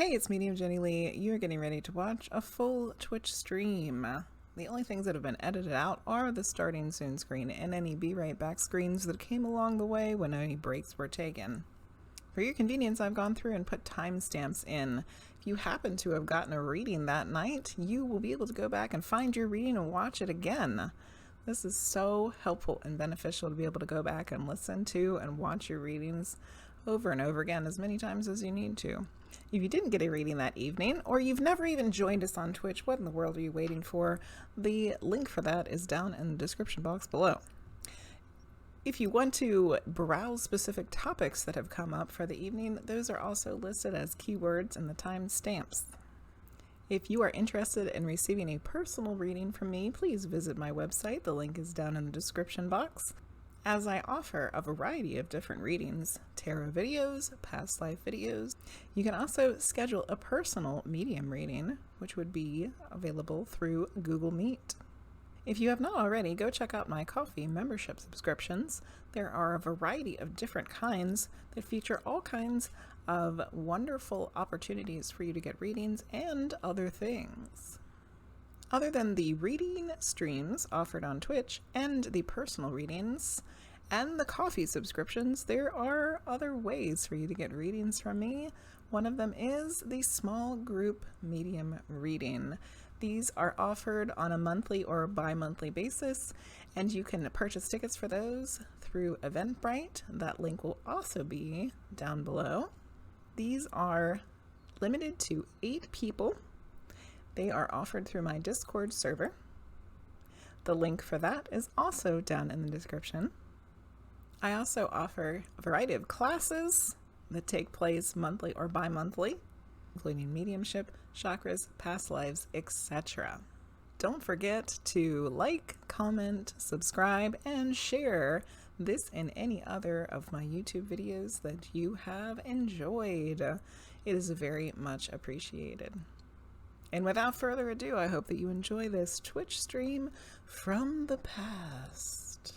Hey, it's Medium Jenny Lee. You're getting ready to watch a full Twitch stream. The only things that have been edited out are the starting soon screen and any be right back screens that came along the way when any breaks were taken. For your convenience, I've gone through and put timestamps in. If you happen to have gotten a reading that night, you will be able to go back and find your reading and watch it again. This is so helpful and beneficial to be able to go back and listen to and watch your readings over and over again as many times as you need to. If you didn't get a reading that evening, or you've never even joined us on Twitch, what in the world are you waiting for? The link for that is down in the description box below. If you want to browse specific topics that have come up for the evening, those are also listed as keywords in the timestamps. If you are interested in receiving a personal reading from me, please visit my website. The link is down in the description box. As I offer a variety of different readings, tarot videos, past life videos, you can also schedule a personal medium reading, which would be available through Google Meet. If you have not already, go check out my coffee membership subscriptions. There are a variety of different kinds that feature all kinds of wonderful opportunities for you to get readings and other things. Other than the reading streams offered on Twitch and the personal readings and the coffee subscriptions, there are other ways for you to get readings from me. One of them is the small group medium reading. These are offered on a monthly or bi-monthly basis, and you can purchase tickets for those through Eventbrite. That link will also be down below. These are limited to 8 people. They are offered through my Discord server. The link for that is also down in the description. I also offer a variety of classes that take place monthly or bi-monthly, including mediumship, chakras, past lives, etc. Don't forget to like, comment, subscribe, and share this and any other of my YouTube videos that you have enjoyed. It is very much appreciated. And without further ado, I hope that you enjoy this Twitch stream from the past.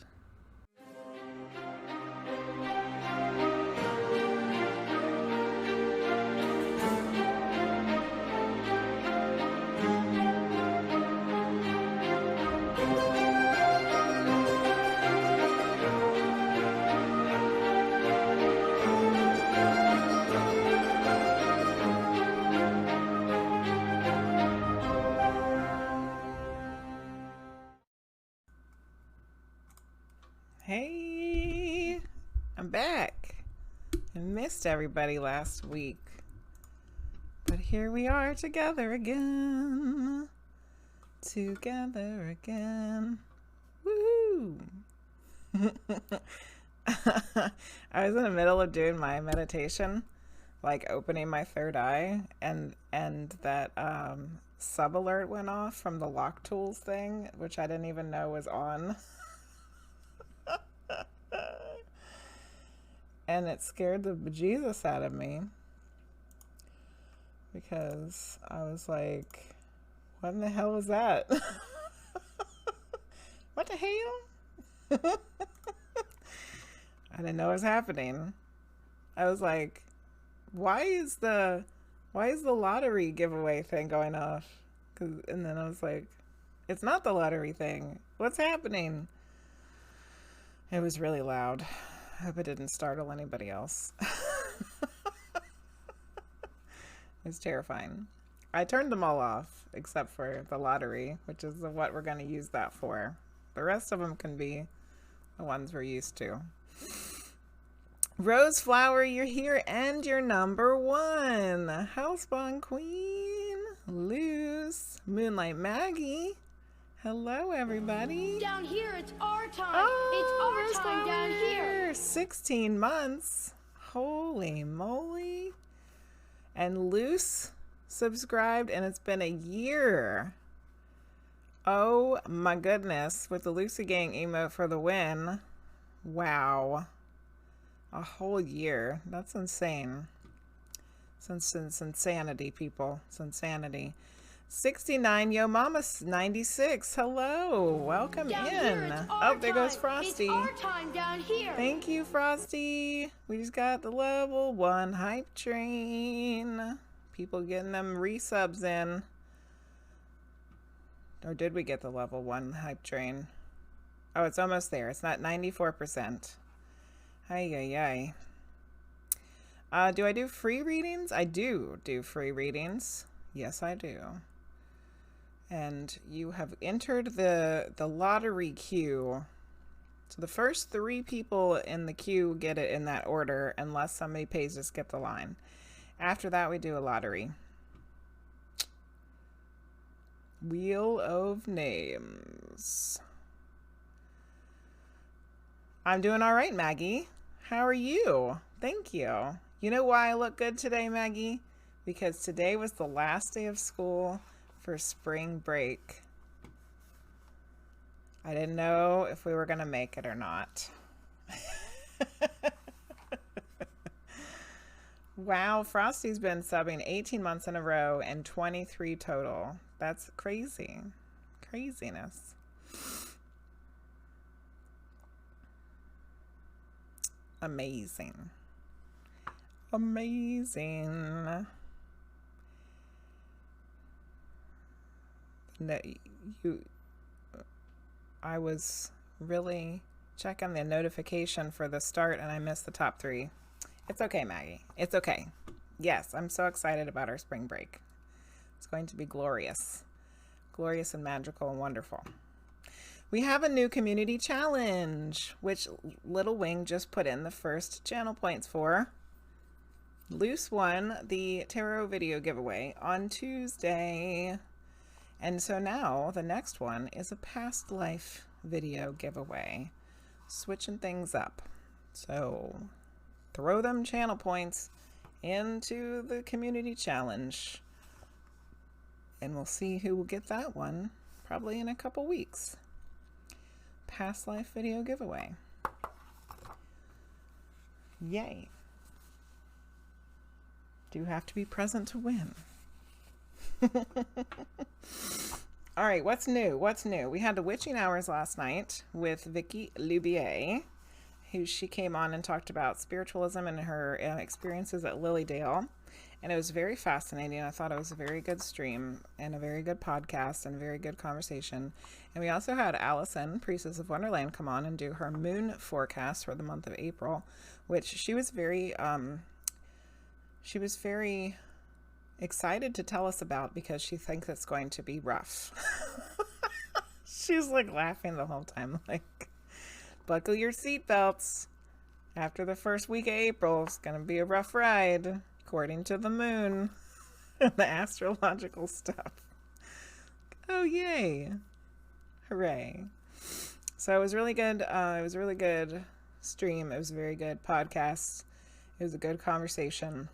Hey, I'm back. I missed everybody last week, but here we are together again. Together again. Woo! I was in the middle of doing my meditation, like opening my third eye, and that sub alert went off from the lock tools thing, which I didn't even know was on. And it scared the bejesus out of me because I was like, what in the hell was that? What the hell? I didn't know what was happening. I was like, why is the lottery giveaway thing going off? And then I was like, it's not the lottery thing. What's happening? It was really loud. I hope it didn't startle anybody else. It was terrifying. I turned them all off except for the lottery, which is what we're going to use that for. The rest of them can be the ones we're used to. RoseFlower, you're here and you're number 1. HellSpawnQueen, Luce, MoonlightMaggie. Hello, everybody. Down here, it's our time. Oh, it's our time down here. 16 months. Holy moly. And Luce subscribed, and it's been a year. Oh my goodness. With the Lucy Gang emote for the win. Wow. A whole year. That's insane. It's insanity, people. It's insanity. 69, yo mama 96. Hello, welcome in. Oh, there goes Frosty. It's our time down here. Thank you, Frosty. We just got the level 1 hype train. People getting them resubs in. Or did we get the level 1 hype train? Oh, it's almost there. It's not 94%. Ay, ay, ay. Do I do free readings? I do free readings. Yes, I do. And you have entered the lottery queue. So the first 3 people in the queue get it in that order, unless somebody pays to skip the line. After that, we do a lottery. Wheel of Names. I'm doing all right, Maggie. How are you? Thank you. You know why I look good today, Maggie? Because today was the last day of school for spring break. I didn't know if we were going to make it or not. Wow, Frosty's been subbing 18 months in a row and 23 total. That's crazy. Craziness. Amazing. Amazing. No, I was really checking the notification for the start and I missed the top 3. It's okay, Maggie. It's okay. Yes, I'm so excited about our spring break. It's going to be glorious. Glorious and magical and wonderful. We have a new community challenge, which Little Wing just put in the first channel points for. Luce won the tarot video giveaway on Tuesday. And so now the next one is a past life video giveaway. Switching things up. So throw them channel points into the community challenge. And we'll see who will get that one probably in a couple weeks. Past life video giveaway. Yay. Do have to be present to win. All right, what's new? What's new? We had the witching hours last night with Vicky Lubier, who she came on and talked about spiritualism and her experiences at Lilydale. And it was very fascinating. I thought it was a very good stream and a very good podcast and a very good conversation. And we also had Allison, Priestess of Wonderland, come on and do her moon forecast for the month of April, which she was very excited to tell us about because she thinks it's going to be rough. She's like laughing the whole time, like, buckle your seatbelts. After the first week of April, it's going to be a rough ride, according to the moon and the astrological stuff. Oh, yay. Hooray. So it was really good. It was a really good stream. It was a very good podcast. It was a good conversation.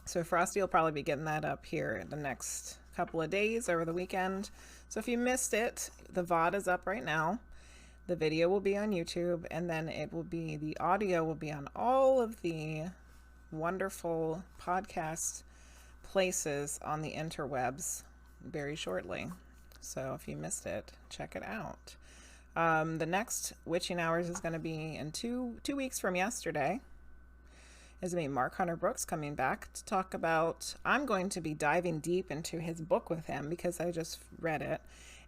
So Frosty will probably be getting that up here the next couple of days over the weekend. So if you missed it, the VOD is up right now. The video will be on YouTube, and then the audio will be on all of the wonderful podcast places on the interwebs very shortly. So if you missed it, check it out. The next Witching Hours is going to be in two weeks from yesterday. Is going to be Mark Hunter Brooks coming back to talk about, I'm going to be diving deep into his book with him because I just read it.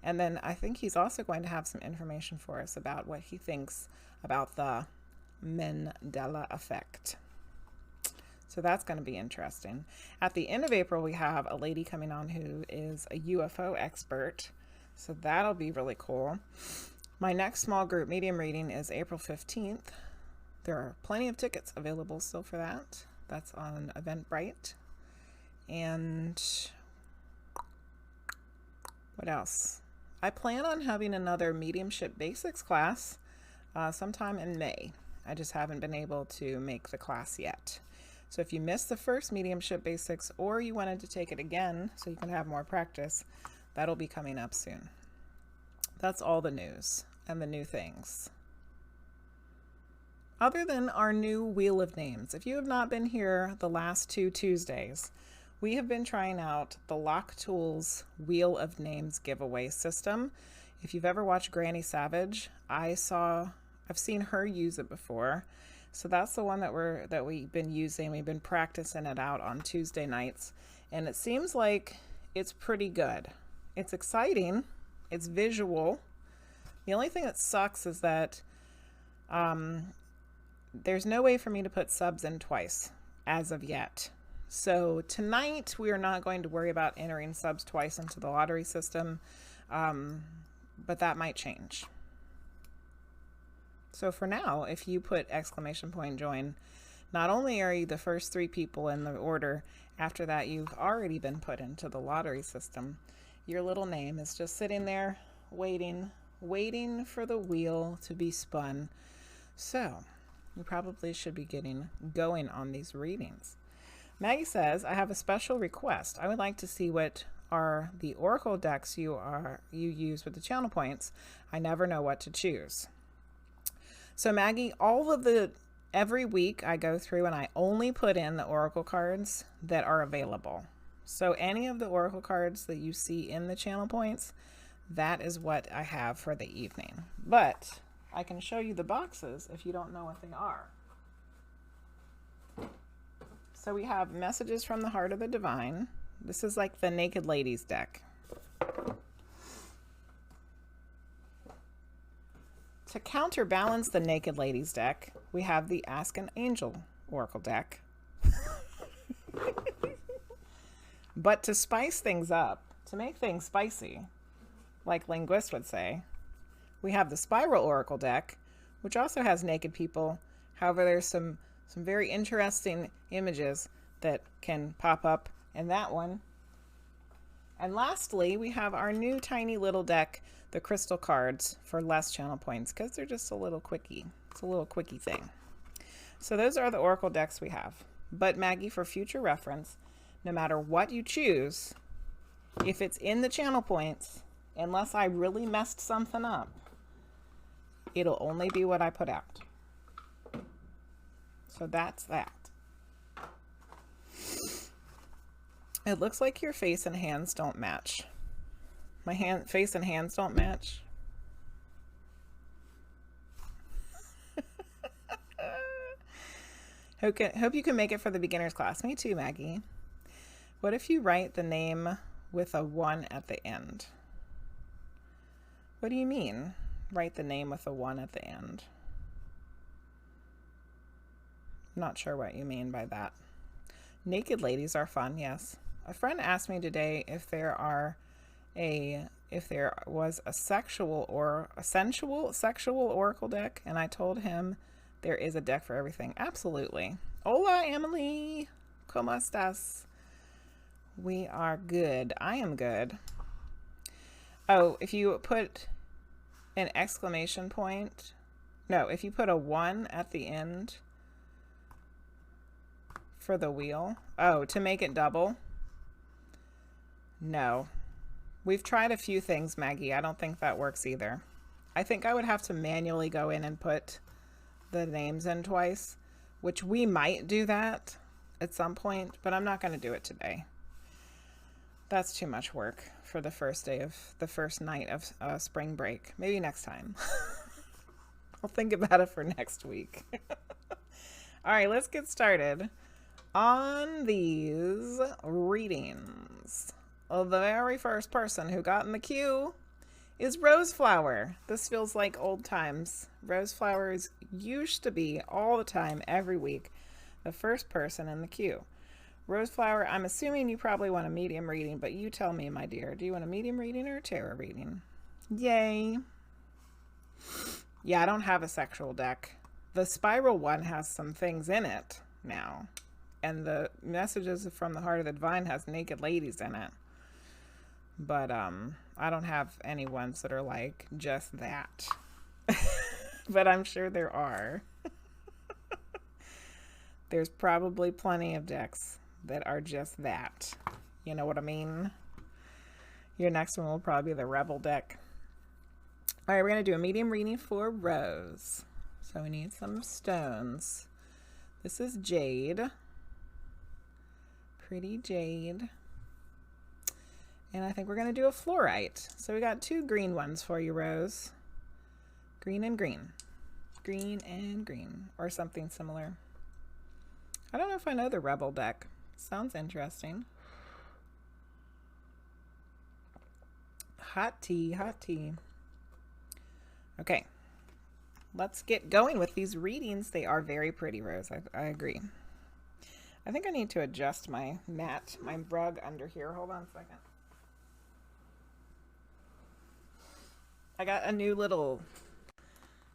And then I think he's also going to have some information for us about what he thinks about the Mandela effect. So that's going to be interesting. At the end of April, we have a lady coming on who is a UFO expert. So that'll be really cool. My next small group medium reading is April 15th. There are plenty of tickets available still for that. That's on Eventbrite. And what else? I plan on having another mediumship basics class sometime in May. I just haven't been able to make the class yet. So if you missed the first mediumship basics or you wanted to take it again so you can have more practice, that'll be coming up soon. That's all the news and the new things. Other than our new Wheel of Names, if you have not been here the last 2 Tuesdays, we have been trying out the Lock Tools Wheel of Names giveaway system. If you've ever watched Granny Savage, I've seen her use it before. So that's the one that we've been using. We've been practicing it out on Tuesday nights. And it seems like it's pretty good. It's exciting. It's visual. The only thing that sucks is that there's no way for me to put subs in twice as of yet. So tonight we are not going to worry about entering subs twice into the lottery system, but that might change. So for now, if you put !join, not only are you the first 3 people in the order, after that you've already been put into the lottery system. Your little name is just sitting there waiting for the wheel to be spun. So you probably should be going on these readings. Maggie says, I have a special request. I would like to see what are the oracle decks you use with the channel points. I never know what to choose. So Maggie, every week I go through and I only put in the oracle cards that are available. So any of the oracle cards that you see in the channel points, that is what I have for the evening. But I can show you the boxes if you don't know what they are. So we have Messages from the Heart of the Divine. This is like the Naked Ladies deck. To counterbalance the Naked Ladies deck, we have the Ask an Angel Oracle deck. But to spice things up, to make things spicy, like Linguizt would say, we have the Spiral Oracle deck, which also has naked people. However, there's some very interesting images that can pop up in that one. And lastly, we have our new tiny little deck, the crystal cards, for less channel points because they're just a little quickie. It's a little quickie thing. So those are the oracle decks we have. But Maggie, for future reference, no matter what you choose, if it's in the channel points, unless I really messed something up, it'll only be what I put out. So that's that. It looks like your face and hands don't match. My face and hands don't match. Hope you can make it for the beginner's class. Me too, Maggie. What if you write the name with a 1 at the end? What do you mean? Write the name with a 1 at the end. Not sure what you mean by that. Naked ladies are fun, yes. A friend asked me today if there was a sexual oracle deck, and I told him there is a deck for everything. Absolutely. Hola, Emily. ¿Cómo estás? We are good. I am good. Oh, if you put an exclamation point, no, if you put a 1 at the end for the wheel, oh, to make it double. No, we've tried a few things, Maggie. I don't think that works either. I think I would have to manually go in and put the names in twice, which we might do that at some point, but I'm not going to do it today. That's too much work for the first night of spring break. Maybe next time. I'll think about it for next week. All right, let's get started on these readings. Well, the very first person who got in the queue is RoseFlower. This feels like old times. RoseFlower used to be all the time, every week, the first person in the queue. RoseFlower, I'm assuming you probably want a medium reading, but you tell me, my dear. Do you want a medium reading or a tarot reading? Yay. Yeah, I don't have a sexual deck. The spiral one has some things in it now. And the Messages from the Heart of the Divine has naked ladies in it. But I don't have any ones that are like just that. But I'm sure there are. There's probably plenty of decks that are just that. You know what I mean? Your next one will probably be the Rebel deck. All right, we're going to do a medium reading for Rose. So we need some stones. This is jade. Pretty jade. And I think we're going to do a fluorite. So we got 2 green ones for you, Rose. Green and green. Green and green. Or something similar. I don't know if I know the Rebel deck. Sounds interesting. Hot tea, hot tea. Okay, let's get going with these readings. They are very pretty, Rose. I agree. I think I need to adjust my mat, my rug under here. Hold on a second. I got a new little,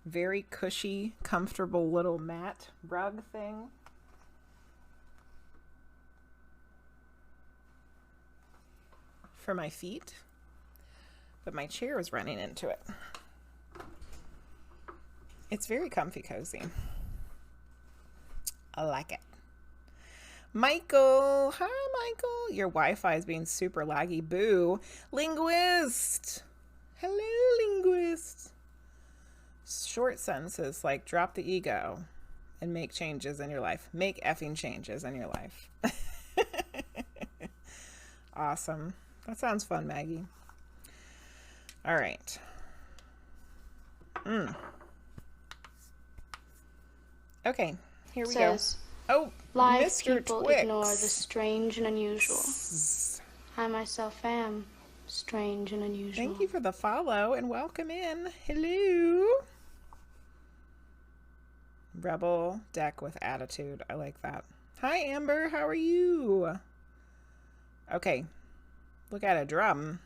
very cushy, comfortable little mat rug thing. For my feet, but my chair is running into it. It's very comfy cozy. I like it. Michael, hi Michael. Your Wi-Fi is being super laggy. Boo. Linguizt. Hello, Linguizt. Short sentences like drop the ego and make changes in your life. Make effing changes in your life. Awesome. That sounds fun, Maggie. All right. Okay, here we go. Oh, live Mr. people Twix. ignore the strange and unusual. I myself am strange and unusual. Thank you for the follow and welcome in. Hello. Rebel deck with attitude. I like that. Hi, Amber. How are you? Okay. Look at a drum.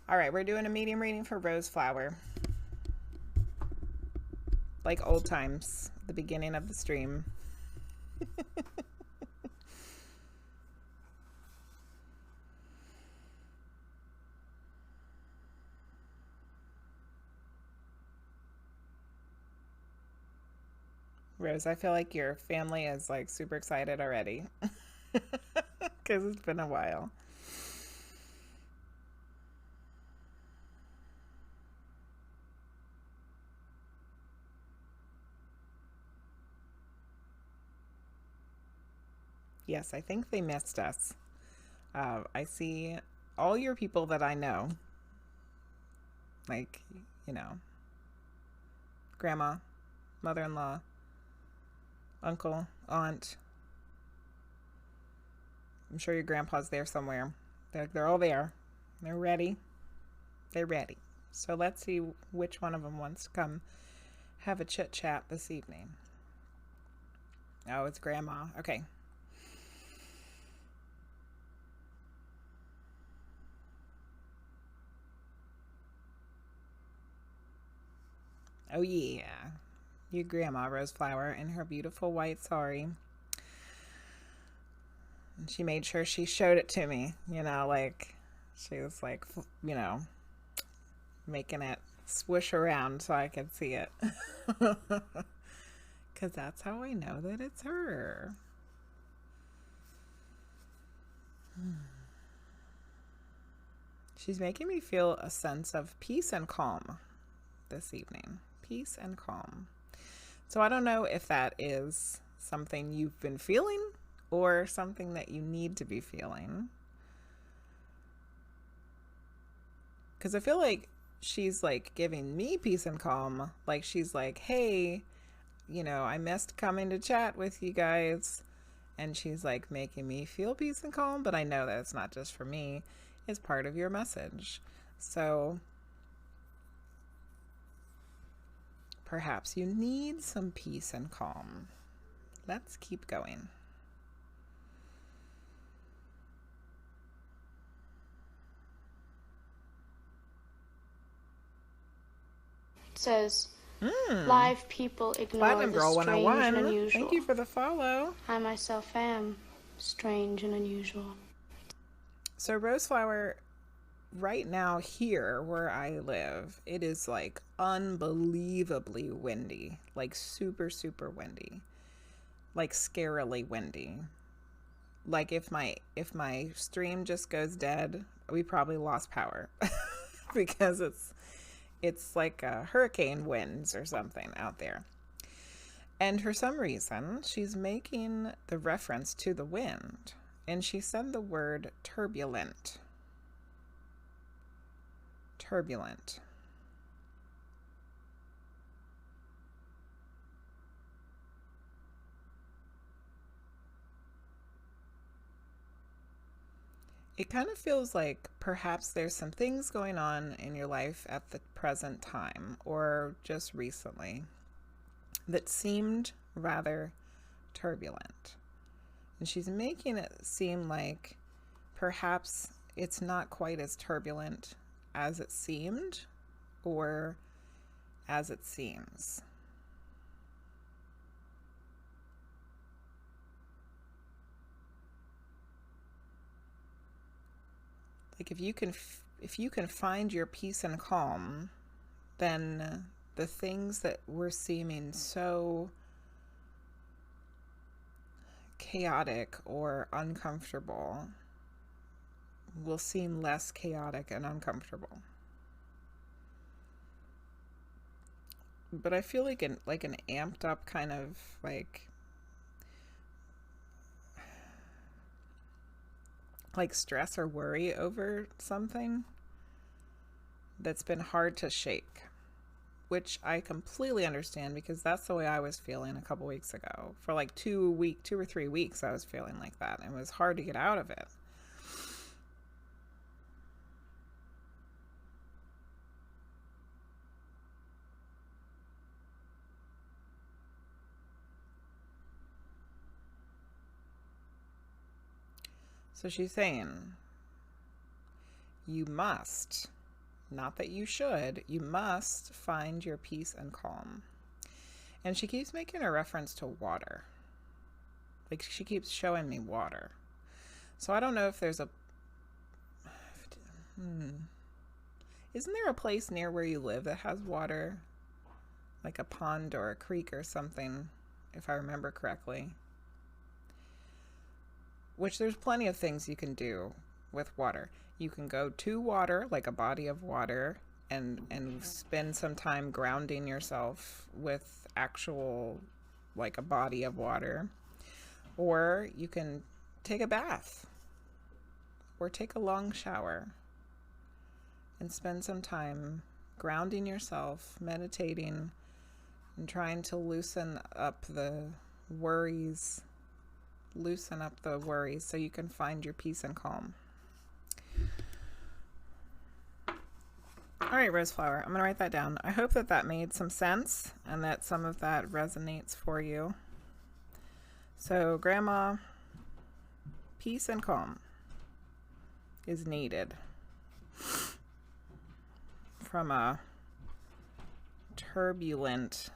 All right, we're doing a medium reading for RoseFlower. Like old times, the beginning of the stream. Rose, I feel like your family is like super excited already because it's been a while. Yes, I think they missed us. I see all your people that I know, like, you know, grandma, mother-in-law, uncle, aunt. I'm sure your grandpa's there somewhere. They're all there. They're ready. They're ready. So let's see which one of them wants to come have a chit chat this evening. Oh, it's grandma. Okay. Oh yeah, your grandma RoseFlower in her beautiful white sari. And she made sure she showed it to me, you know, like she was like, you know, making it swoosh around so I could see it. Because that's how I know that it's her. She's making me feel a sense of peace and calm this evening. Peace and calm. So I don't know if that is something you've been feeling or something that you need to be feeling. Because I feel like she's like giving me peace and calm. Like she's like, hey, you know, I missed coming to chat with you guys. And she's like making me feel peace and calm. But I know that it's not just for me. It's part of your message. So perhaps you need some peace and calm. Let's keep going. It says, live people ignore Platinum the Girl strange 101. and unusual. Thank you for the follow. I myself am strange and unusual. So RoseFlower, right now here where I live, it is like unbelievably windy, like super, super windy, like scarily windy. Like if my stream just goes dead, we probably lost power because it's like hurricane winds or something out there. And for some reason, she's making the reference to the wind, and she said the word turbulent. Turbulent. It kind of feels like perhaps there's some things going on in your life at the present time or just recently that seemed rather turbulent. And she's making it seem like perhaps it's not quite as turbulent as it seemed or as it seems. Like if you can find your peace and calm, then the things that were seeming so chaotic or uncomfortable will seem less chaotic and uncomfortable. But I feel like an amped up kind of like stress or worry over something that's been hard to shake, which I completely understand because that's the way I was feeling a couple weeks ago. For like 2 or 3 weeks, I was feeling like that. And it was hard to get out of it. So she's saying, you must, not that you should, you must find your peace and calm. And she keeps making a reference to water. Like she keeps showing me water. So I don't know if there's a... Isn't there a place near where you live that has water? Like a pond or a creek or something, if I remember correctly. Which there's plenty of things you can do with water. You can go to water, like a body of water, and spend some time grounding yourself with actual, like a body of water. Or you can take a bath or take a long shower and spend some time grounding yourself, meditating, and trying to loosen up the worries so you can find your peace and calm. All right, RoseFlower, I'm going to write that down. I hope that that made some sense and that some of that resonates for you. So, Grandma, peace and calm is needed from a turbulent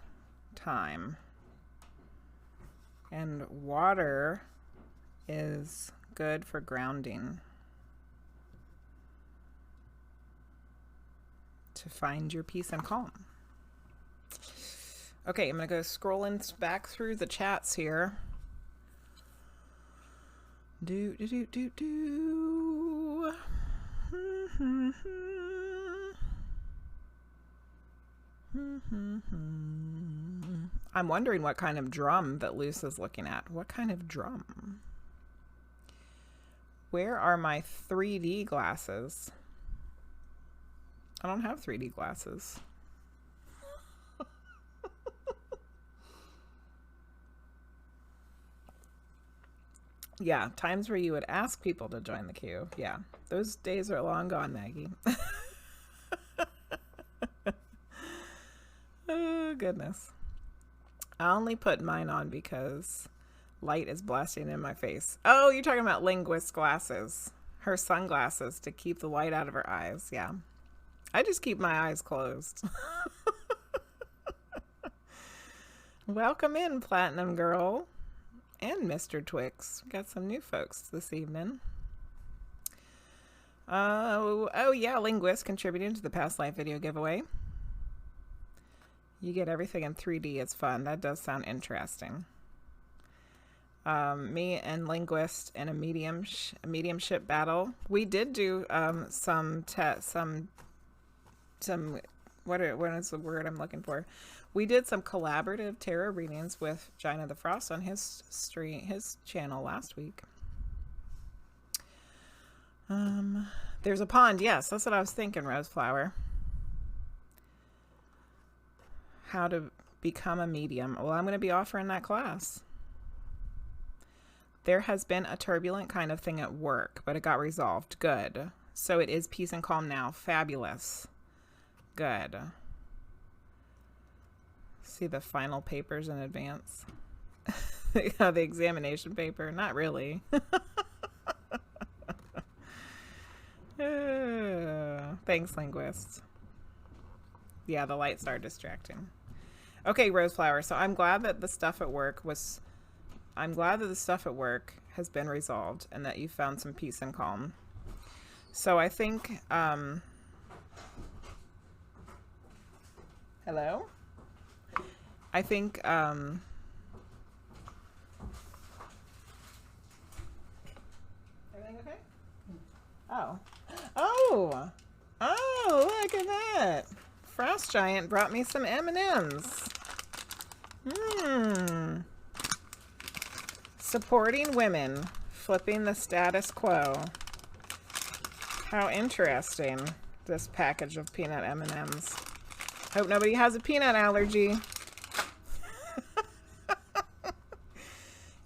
time. And water is good for grounding. To find your peace and calm. Okay, I'm going to go scrolling back through the chats here. I'm wondering what kind of drum that Luce is looking at. What kind of drum? Where are my 3D glasses? I don't have 3D glasses. Yeah, times where you would ask people to join the queue. Yeah, those days are long gone, Maggie. Oh, goodness. I only put mine on because light is blasting in my face. Oh, you're talking about Linguizt glasses. Her sunglasses to keep the light out of her eyes. Yeah. I just keep my eyes closed. Welcome in, Platinum Girl and Mr. Twix. We got some new folks this evening. Oh yeah, Linguizt contributing to the past life video giveaway. You get everything in 3D. It's fun. That does sound interesting. Me and Linguizt in a mediumship battle. We did do some what is the word I'm looking for? We did some collaborative tarot readings with Gina the Frost on his channel last week. There's a pond. Yes, that's what I was thinking, RoseFlower. How to become a medium. Well, I'm going to be offering that class. There has been a turbulent kind of thing at work, but it got resolved. Good. So it is peace and calm now. Fabulous. Good. See the final papers in advance. Yeah, the examination paper. Not really. Thanks, Linguizt. Yeah, the lights are distracting. Okay, RoseFlower. So I'm glad that the stuff at work has been resolved and that you found some peace and calm. So I think, hello? I think, everything okay? Oh. Oh! Oh, look at that! Frost Giant brought me some M&Ms. Supporting women, flipping the status quo. How interesting, this package of peanut M&Ms. Hope nobody has a peanut allergy.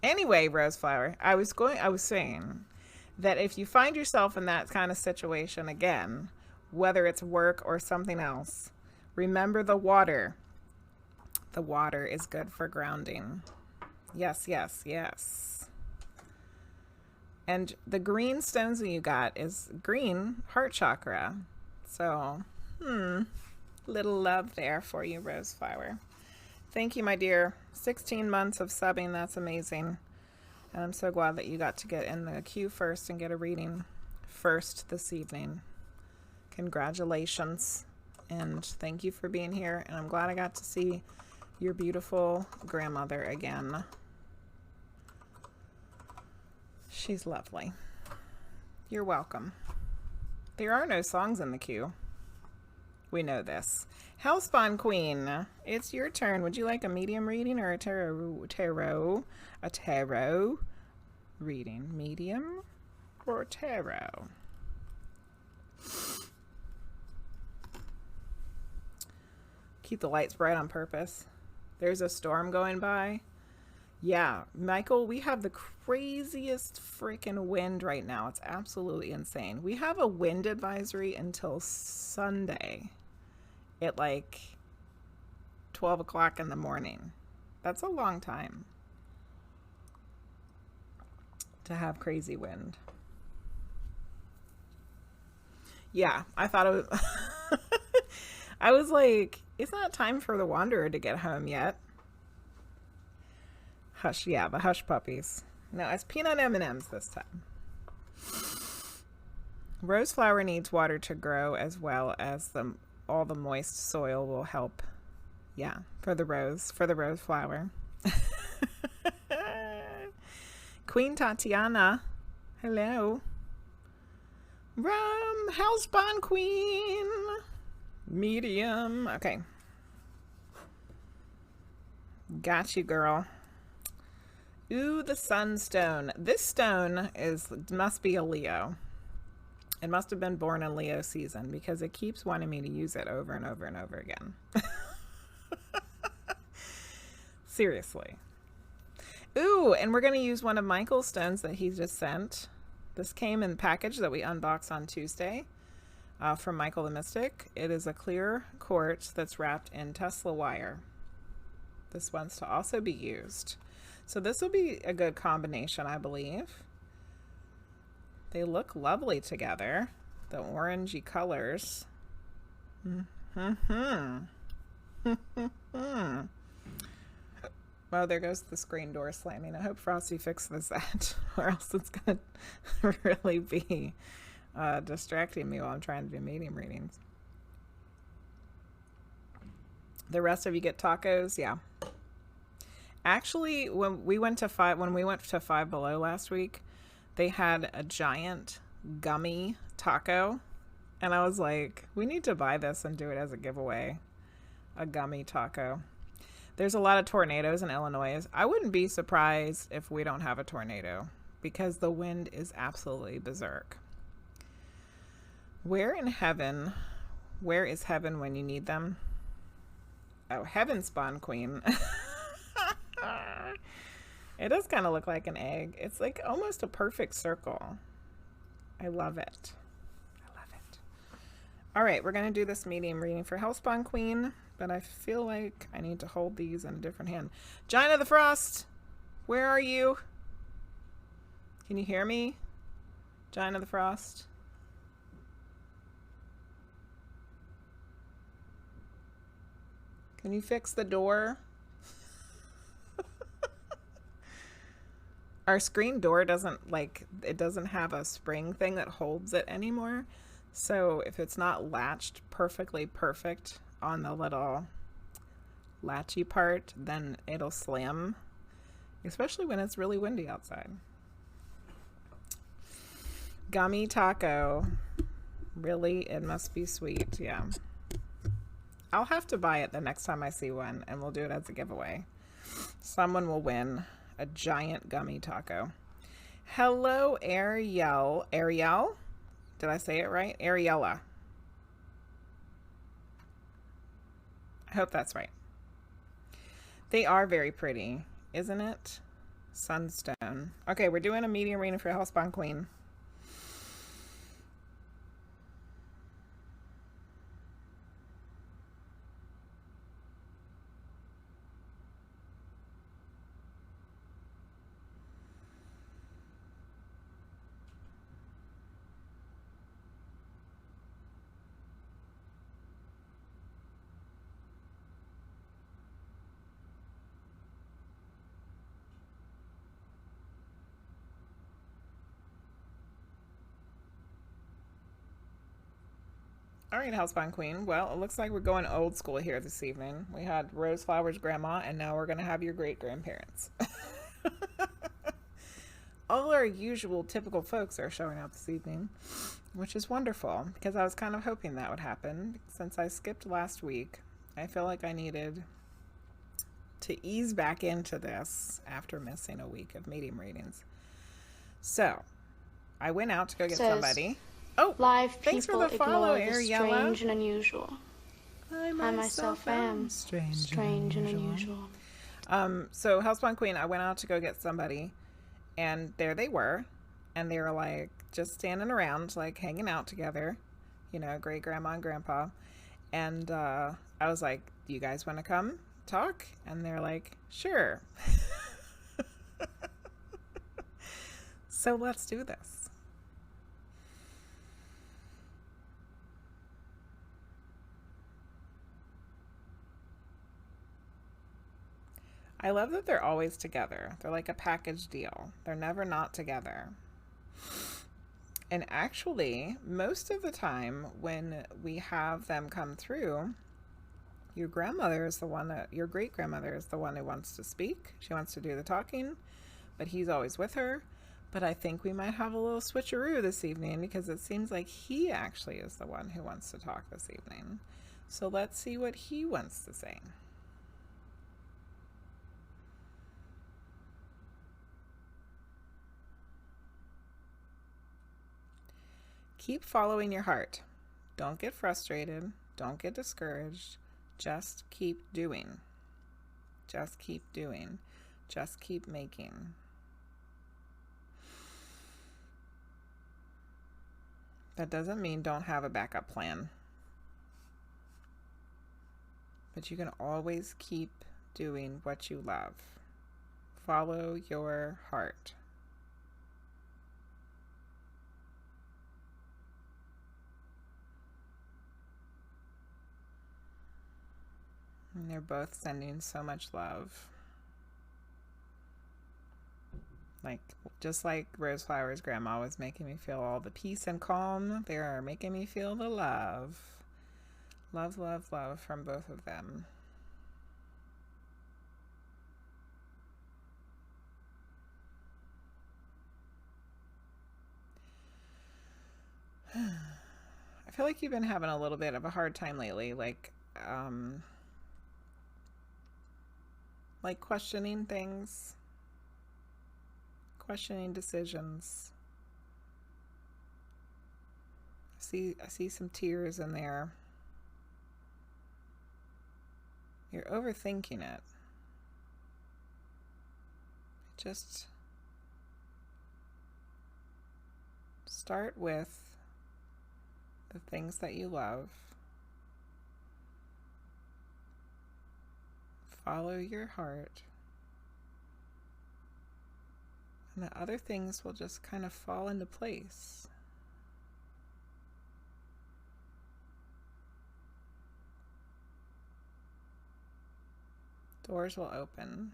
Anyway, RoseFlower, I was saying that if you find yourself in that kind of situation again, whether it's work or something else, remember the water. The water is good for grounding. Yes, yes, yes. And the green stones that you got is green heart chakra. So, little love there for you, RoseFlower. Thank you, my dear. 16 months of subbing. That's amazing. And I'm so glad that you got to get in the queue first and get a reading first this evening. Congratulations. And thank you for being here. And I'm glad I got to see your beautiful grandmother again. She's lovely. You're welcome. There are no songs in the queue. We know this. HellSpawnQueen, it's your turn. Would you like a medium reading or a tarot reading? Medium or tarot? Keep the lights bright on purpose. There's a storm going by. Yeah, Michael, we have the craziest freaking wind right now. It's absolutely insane. We have a wind advisory until Sunday at like 12 o'clock in the morning. That's a long time to have crazy wind. Yeah, I thought it was I was like, it's not time for the Wanderer to get home yet. Hush, yeah, the hush puppies. No, it's peanut M&Ms this time. RoseFlower needs water to grow, as well as all the moist soil will help. Yeah, for the rose flower. Queen Tatiana, hello. HellSpawnQueen. Medium. Okay. Got you, girl. Ooh, the sunstone. This stone must be a Leo. It must have been born in Leo season because it keeps wanting me to use it over and over and over again. Seriously. Ooh, and we're going to use one of Michael's stones that he just sent. This came in the package that we unboxed on Tuesday from Michael the Mystic. It is a clear quartz that's wrapped in Tesla wire. This wants to also be used. So this will be a good combination, I believe. They look lovely together. The orangey colors. Well, there goes the screen door slamming. I hope Frosty fixes that, or else it's going to really be distracting me while I'm trying to do medium readings. The rest of you get tacos? Yeah. Actually, when we went to Five Below last week, they had a giant gummy taco, and I was like, we need to buy this and do it as a giveaway. A gummy taco. There's a lot of tornadoes in Illinois. I wouldn't be surprised if we don't have a tornado because the wind is absolutely berserk. Where is heaven when you need them? Oh, HellSpawnQueen. It does kind of look like an egg. It's like almost a perfect circle. I love it. I love it. All right, we're going to do this medium reading for HellSpawnQueen, but I feel like I need to hold these in a different hand. Giant of the Frost, where are you? Can you hear me? Giant of the Frost? Can you fix the door? Our screen door doesn't it doesn't have a spring thing that holds it anymore. So if it's not latched perfect on the little latchy part, then it'll slam, especially when it's really windy outside. Gummy taco. Really? It must be sweet. Yeah. I'll have to buy it the next time I see one, and we'll do it as a giveaway. Someone will win a giant gummy taco. Hello, Ariel. Ariel? Did I say it right? Ariella. I hope that's right. They are very pretty, isn't it? Sunstone. Okay, we're doing a medium reading for HellSpawnQueen. All right, HellSpawnQueen. Well, it looks like we're going old school here this evening. We had RoseFlower's grandma, and now we're going to have your great-grandparents. All our usual typical folks are showing up this evening, which is wonderful, because I was kind of hoping that would happen. Since I skipped last week, I feel like I needed to ease back into this after missing a week of medium readings. So, I went out to go get somebody. Oh, live thanks for people the follow, ignore the Ariella. strange and unusual. I myself am strange and unusual. So HellSpawnQueen, I went out to go get somebody, and there they were, and they were like just standing around, like hanging out together, you know, great grandma and grandpa. And I was like, "Do you guys want to come talk?" And they're like, "Sure." So let's do this. I love that they're always together. They're like a package deal. They're never not together. And actually, most of the time when we have them come through, your grandmother is the one that, your great grandmother is the one who wants to speak. She wants to do the talking, but he's always with her. But I think we might have a little switcheroo this evening, because it seems like he actually is the one who wants to talk this evening. So let's see what he wants to say. Keep following your heart. Don't get frustrated. Don't get discouraged. Just keep doing. Just keep doing. Just keep making. That doesn't mean don't have a backup plan. But you can always keep doing what you love. Follow your heart. And they're both sending so much love. Like, just like RoseFlower's grandma was making me feel all the peace and calm, they are making me feel the love. Love, love, love from both of them. I feel like you've been having a little bit of a hard time lately, like questioning things, questioning decisions. I see some tears in there. You're overthinking it. Just start with the things that you love. Follow your heart. And the other things will just kind of fall into place. Doors will open.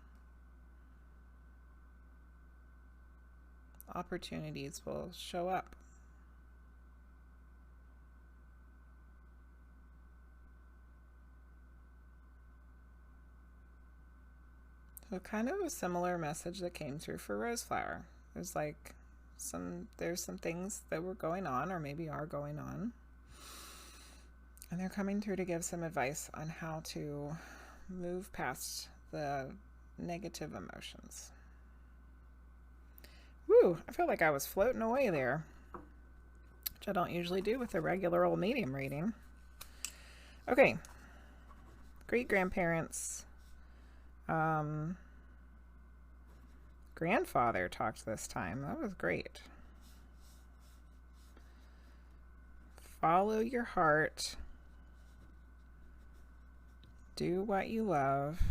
Opportunities will show up. So kind of a similar message that came through for RoseFlower. There's like there's some things that were going on, or maybe are going on, and they're coming through to give some advice on how to move past the negative emotions. Woo, I feel like I was floating away there, which I don't usually do with a regular old medium reading. Okay. Great grandparents. Grandfather talked this time. That was great. Follow your heart. Do what you love.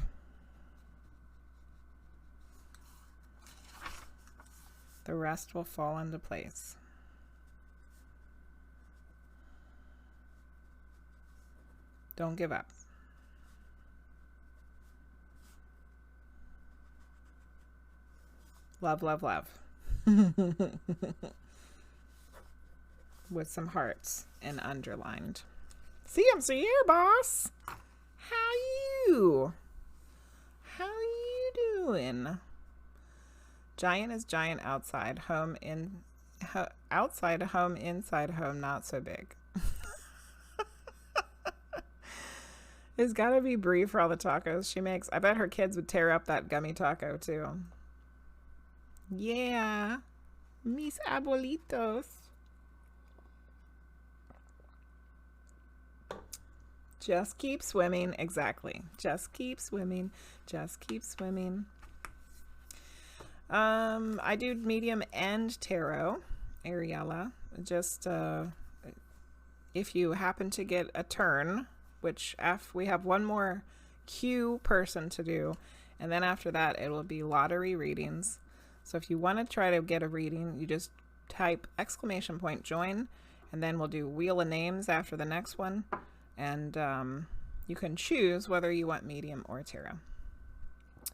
The rest will fall into place. Don't give up. Love, love, love. With some hearts and underlined. CMC here, boss. How you? How you doing? Giant is giant outside. Home in outside home, inside home, not so big. It's gotta be Brie for all the tacos she makes. I bet her kids would tear up that gummy taco too. Yeah, mis abuelitos. Just keep swimming. Exactly. Just keep swimming. Just keep swimming. I do medium and tarot, Ariella. Just if you happen to get a turn, which we have one more Q person to do, and then after that it will be lottery readings. So if you want to try to get a reading, you just type !join, and then we'll do wheel of names after the next one, and you can choose whether you want medium or tarot.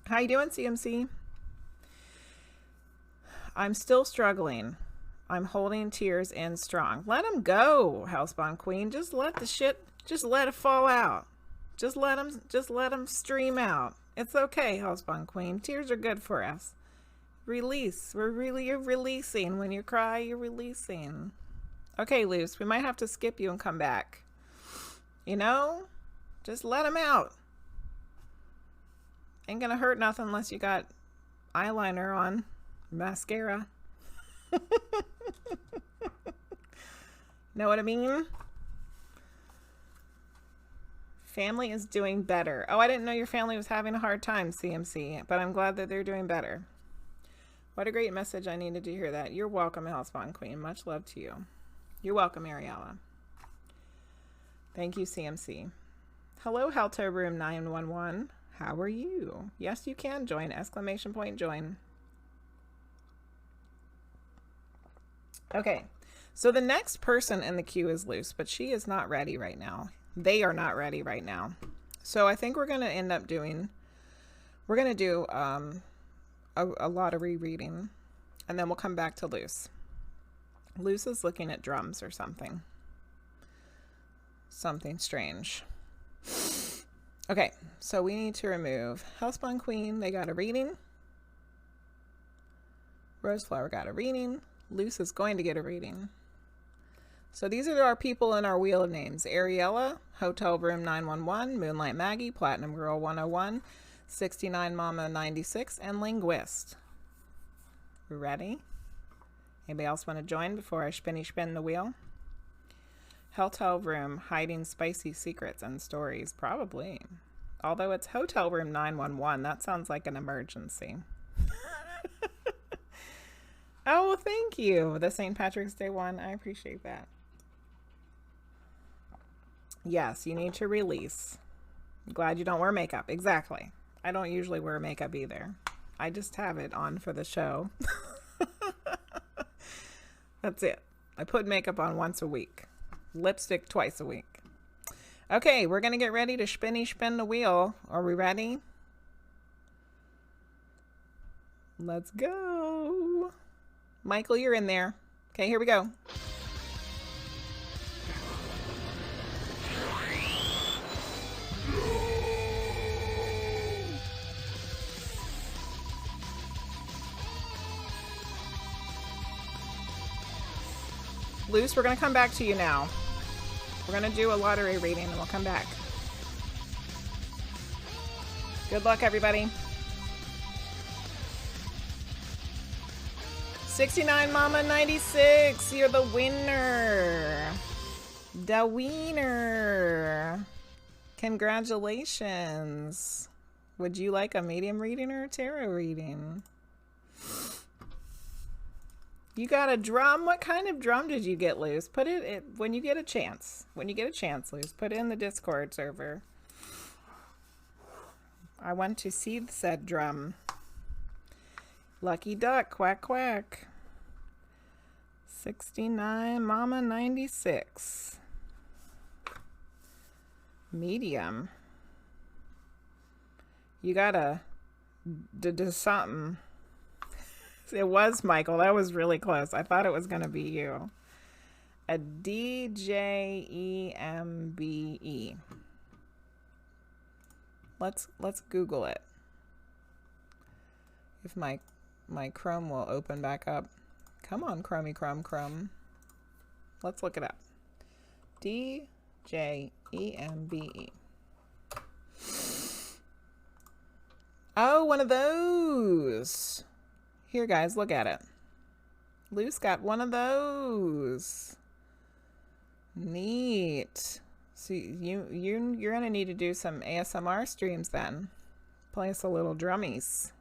How you doing, CMC? I'm still struggling. I'm holding tears in strong. Let them go, HellSpawnQueen. Just let the shit, just let it fall out. Just let them stream out. It's okay, HellSpawnQueen. Tears are good for us. Release. You're releasing. When you cry, you're releasing. Okay, Luce, we might have to skip you and come back. You know? Just let them out. Ain't gonna hurt nothing unless you got eyeliner on. Mascara. Know what I mean? Family is doing better. Oh, I didn't know your family was having a hard time, CMC, but I'm glad that they're doing better. What a great message. I needed to hear that. You're welcome, HellSpawnQueen. Much love to you. You're welcome, Ariella. Thank you, CMC. Hello, Helto Room 911. How are you? Yes, you can join. ! Join. Okay, so the next person in the queue is Luce, but she is not ready right now. They are not ready right now. So I think we're going to end up doing, we're going to do a lottery reading, and then we'll come back to Luce. Luce is looking at drums or something. Something strange. Okay, so we need to remove HellSpawnQueen. They got a reading. RoseFlower got a reading. Luce is going to get a reading. So these are our people in our wheel of names. Ariella, Hotel Room 911, MoonlightMaggie, Platinum Girl 101, 69 Mama 96, and Linguizt. We ready? Anybody else want to join before I spin the wheel? Hotel Room, hiding spicy secrets and stories. Probably. Although it's Hotel Room 911, that sounds like an emergency. Oh, well, thank you. The St. Patrick's Day one. I appreciate that. Yes, you need to release. Glad you don't wear makeup. Exactly. I don't usually wear makeup either. I just have it on for the show. That's it. I put makeup on once a week. Lipstick twice a week. Okay, we're going to get ready to spin the wheel. Are we ready? Let's go. Michael, you're in there. Okay, here we go. Luce, we're going to come back to you now. We're going to do a lottery reading and we'll come back. Good luck, everybody. 69 Mama 96, you're the winner. The winner. Congratulations. Would you like a medium reading or a tarot reading? You got a drum? What kind of drum did you get, Luce? Put it when you get a chance. When you get a chance, Luce, put it in the Discord server. I want to see said drum. Lucky duck, quack, quack. 69, Mama 96. Medium. You got a something. It was Michael. That was really close. I thought it was going to be you. A DJEMBE. Let's Google it. If my Chrome will open back up. Come on, Chromey Chrome. Let's look it up. DJEMBE. Oh, one of those. Here, guys, look at it. Luce got one of those. Neat. So you're gonna need to do some ASMR streams then. Play us a little drummies.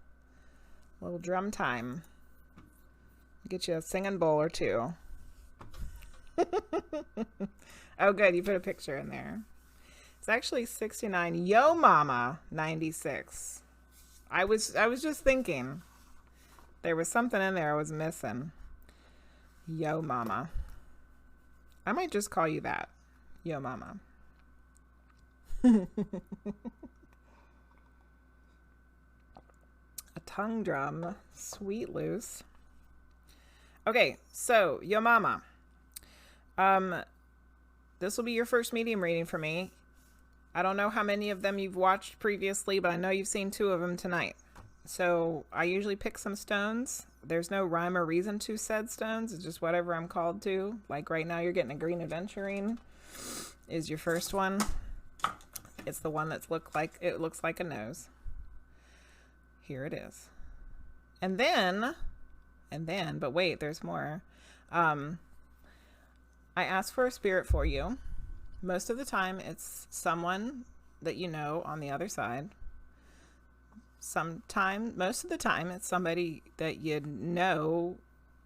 A little drum time. Get you a singing bowl or two. Oh, good. You put a picture in there. It's actually 69. Yo Mama 96. I was just thinking. There was something in there I was missing. Yo Mama. I might just call you that. Yo Mama. A tongue drum. Sweet Luce. Okay, so Yo Mama. This will be your first medium reading for me. I don't know how many of them you've watched previously, but I know you've seen 2 of them tonight. So I usually pick some stones. There's no rhyme or reason to said stones. It's just whatever I'm called to. Like right now you're getting a green aventurine is your first one. It's the one that's looks like a nose. Here it is. And then, but wait, there's more. I ask for a spirit for you. Most of the time it's someone that you know on the other side. Most of the time it's somebody that you know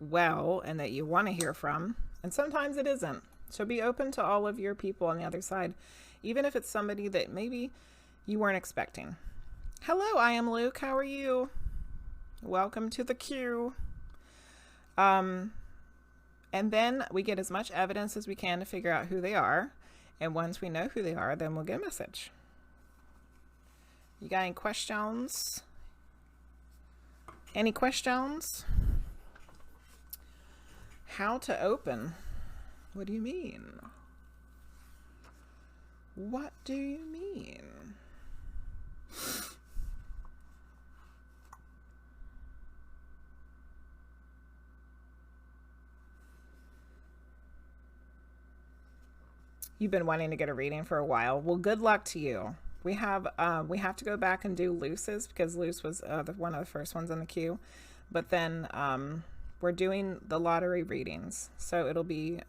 well and that you want to hear from, and sometimes it isn't. So be open to all of your people on the other side, even if it's somebody that maybe you weren't expecting. Hello, I am Luke. How are you? Welcome to the queue. And then we get as much evidence as we can to figure out who they are, and once we know who they are, then we'll get a message. You got any questions? Any questions? How to open? What do you mean? What do you mean? You've been wanting to get a reading for a while. Well, good luck to you. We have to go back and do Luce's because Luce was one of the first ones in the queue. But then we're doing the lottery readings. So it'll be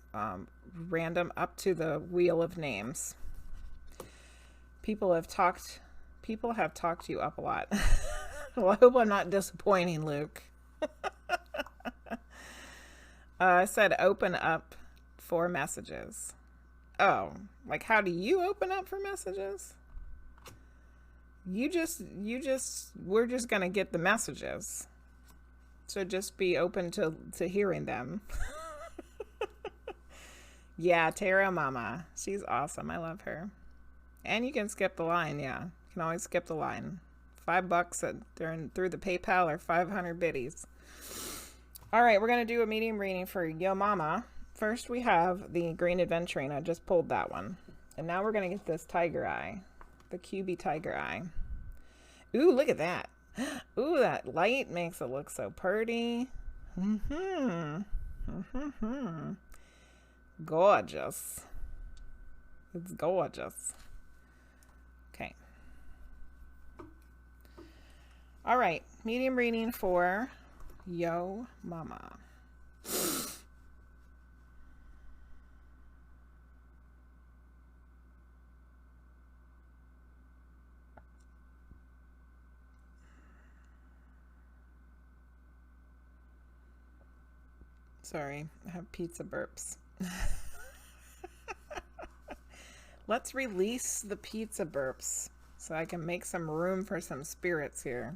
random up to the wheel of names. People have talked you up a lot. Well, I hope I'm not disappointing, Luke. I said open up for messages. Oh, like how do you open up for messages? We're just gonna get the messages. So just be open to hearing them. Yeah, Tara Mama. She's awesome. I love her. And you can skip the line, yeah. You can always skip the line. $5 through the PayPal or 500 biddies. All right, we're going to do a medium reading for Yo Mama. First, we have the Green Adventuring. I just pulled that one. And now we're going to get this Tiger Eye. The QB Tiger Eye. Ooh, look at that. Ooh, that light makes it look so pretty. Gorgeous. It's gorgeous. Okay. All right. Medium reading for Yo Mama. Sorry, I have pizza burps. Let's release the pizza burps so I can make some room for some spirits here.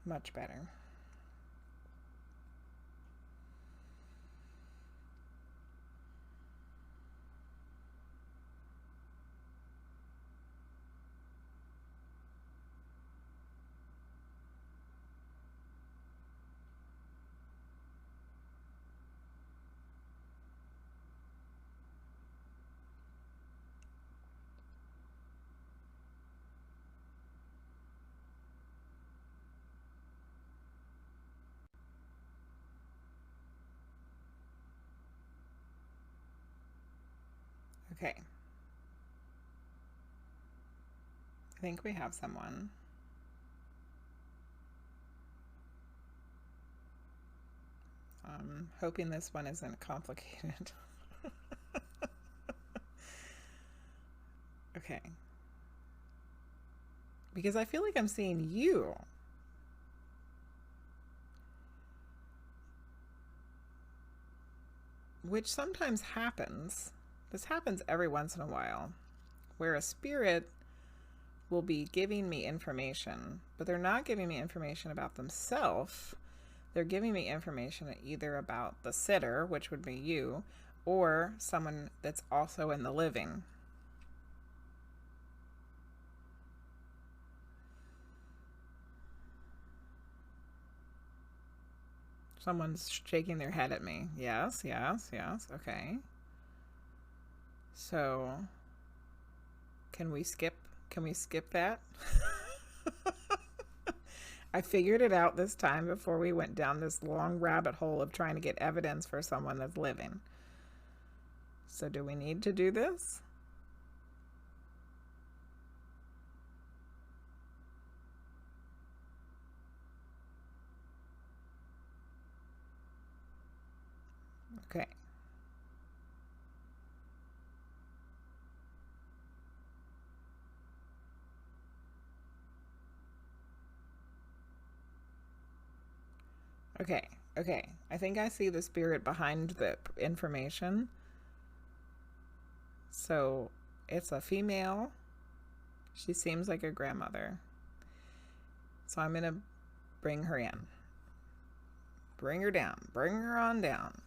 Much better. Okay. I think we have someone. I'm hoping this one isn't complicated. Okay. Because I feel like I'm seeing you. Which sometimes happens. This happens every once in a while, where a spirit will be giving me information, but they're not giving me information about themselves. They're giving me information either about the sitter, which would be you, or someone that's also in the living. Someone's shaking their head at me. Yes, yes, yes. Okay. So, can we skip that? I figured it out this time before we went down this long rabbit hole of trying to get evidence for someone that's living. So do we need to do this? Okay. Okay, okay. I think I see the spirit behind the information. So it's a female. She seems like a grandmother. So I'm going to bring her in. Bring her down. Bring her on down.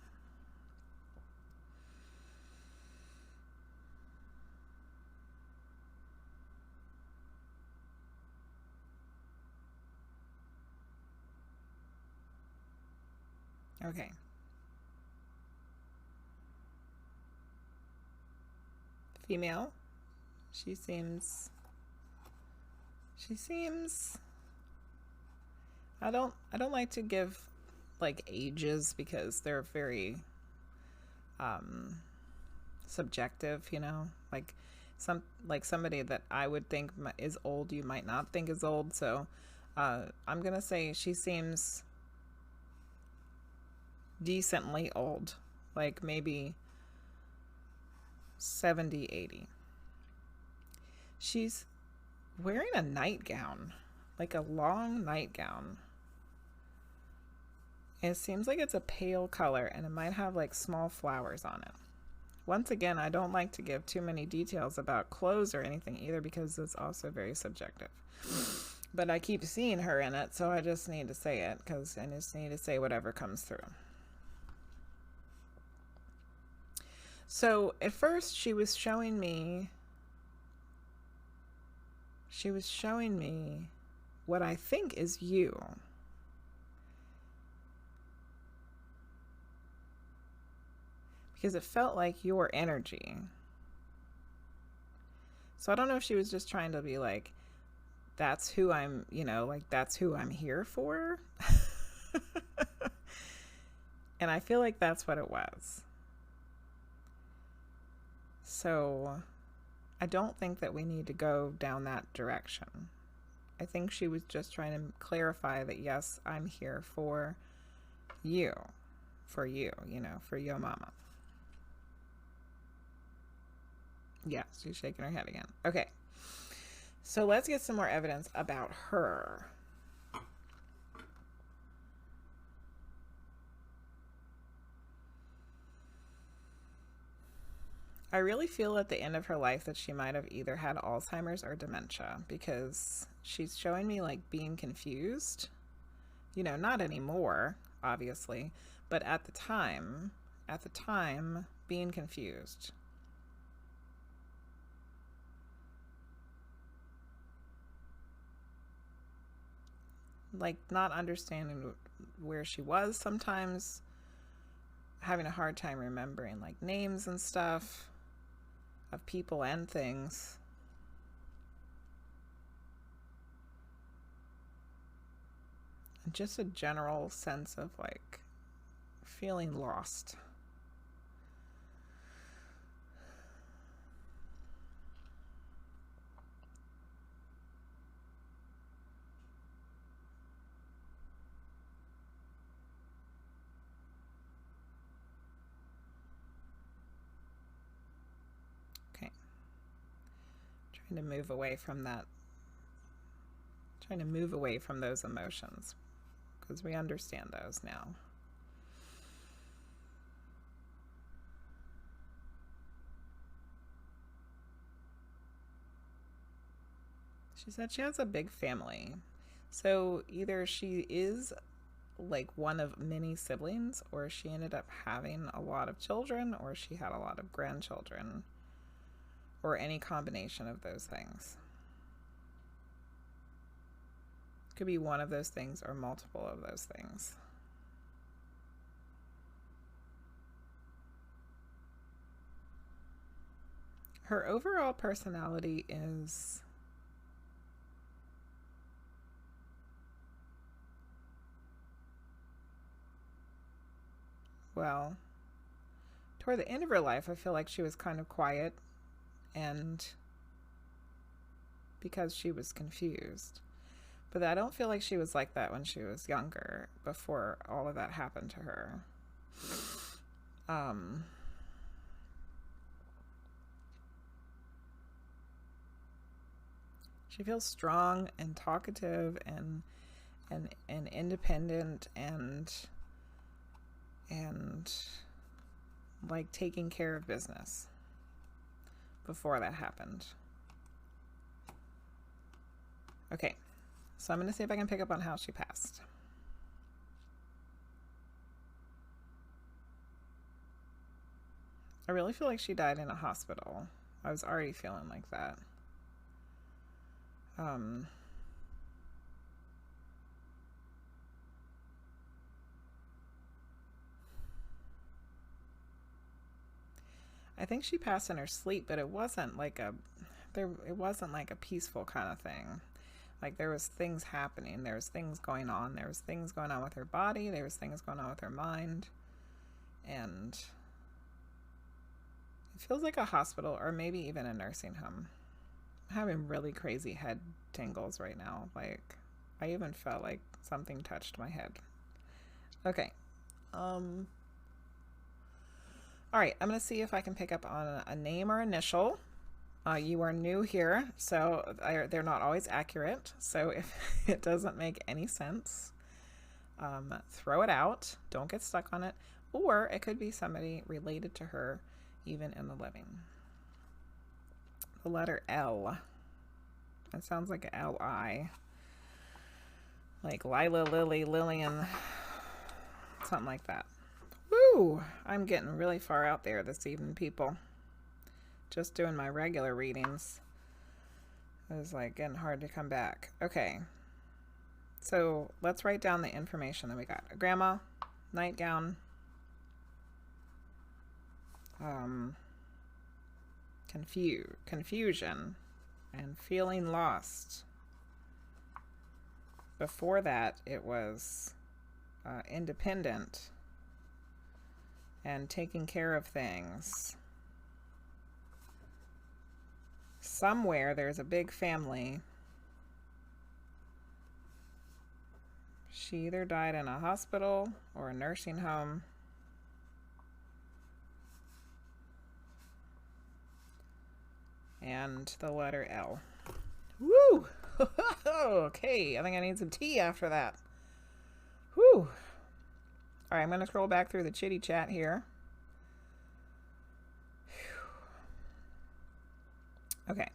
Okay. Female. She seems I don't like to give like ages because they're very subjective, you know? Like somebody that I would think is old, you might not think is old. So I'm going to say she seems decently old, like maybe 70, 80. She's wearing a nightgown. like a long nightgown. It seems like it's a pale color and it might have like small flowers on it. Once again, I don't like to give too many details about clothes or anything either because it's also very subjective. But I keep seeing her in it, so I just need to say it because I just need to say whatever comes through. So at first she was showing me what I think is you. Because it felt like your energy. So I don't know if she was just trying to be like, that's who I'm, you know, like that's who I'm here for. And I feel like that's what it was. So I don't think that we need to go down that direction. I think she was just trying to clarify that, yes, I'm here for you, you know, for your mama. Yeah, she's shaking her head again. Okay, so let's get some more evidence about her. I really feel at the end of her life that she might have either had Alzheimer's or dementia because she's showing me like being confused. You know, not anymore, obviously, but at the time, being confused. Like not understanding where she was sometimes, having a hard time remembering like names and stuff of people and things. And just a general sense of like feeling lost. To move away from that, trying to move away from those emotions because we understand those now. She said she has a big family, so either she is like one of many siblings, or she ended up having a lot of children, or she had a lot of grandchildren, or any combination of those things. Could be one of those things or multiple of those things. Her overall personality is well, toward the end of her life, I feel like she was kind of quiet, and because she was confused. But I don't feel like she was like that when she was younger, before all of that happened to her. She feels strong and talkative and independent and like taking care of business before that happened. Okay, so I'm going to see if I can pick up on how she passed. I really feel like she died in a hospital. I was already feeling like that. I think she passed in her sleep, but it wasn't like a peaceful kind of thing. Like there was things happening, there was things going on, there was things going on with her body, there was things going on with her mind, and it feels like a hospital or maybe even a nursing home. I'm having really crazy head tingles right now. Like I even felt like something touched my head. Okay. All right, I'm going to see if I can pick up on a name or initial You are new here, so they're not always accurate. So if it doesn't make any sense, throw it out. Don't get stuck on it. Or it could be somebody related to her, even in the living. The letter L. That sounds like a L-I. Like Lila, Lily, Lillian. Something like that. Woo! I'm getting really far out there this evening, people. Just doing my regular readings. It was like getting hard to come back. Okay. So let's write down the information that we got. A grandma, nightgown, confusion, and feeling lost. Before that, it was independent and taking care of things. Somewhere there's a big family. She either died in a hospital or a nursing home. And the letter L. Woo! Okay, I think I need some tea after that. Whew. All right, I'm going to scroll back through the chitty chat here. Okay.